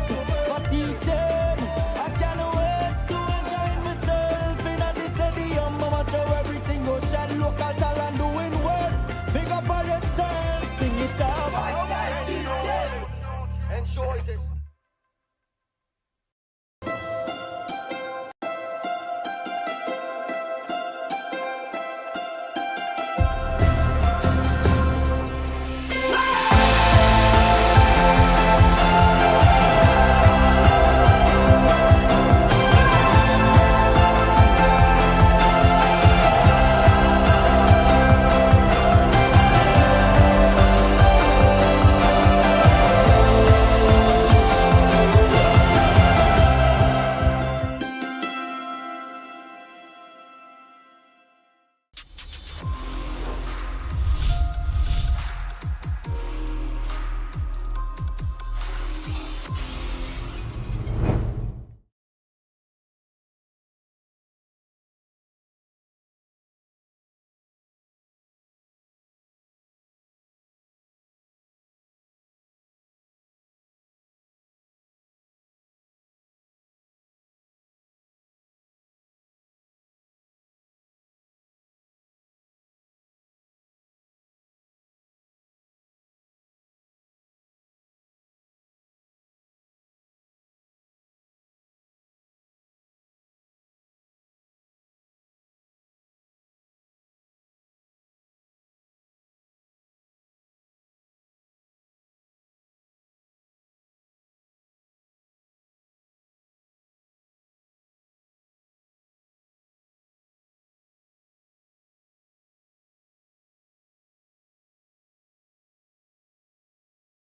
for T10. I can't wait to enjoy myself in the stadium. Mama tell everything goes shine. Local talent doing well. Pick up on yourself, sing it out. T10. Enjoy this.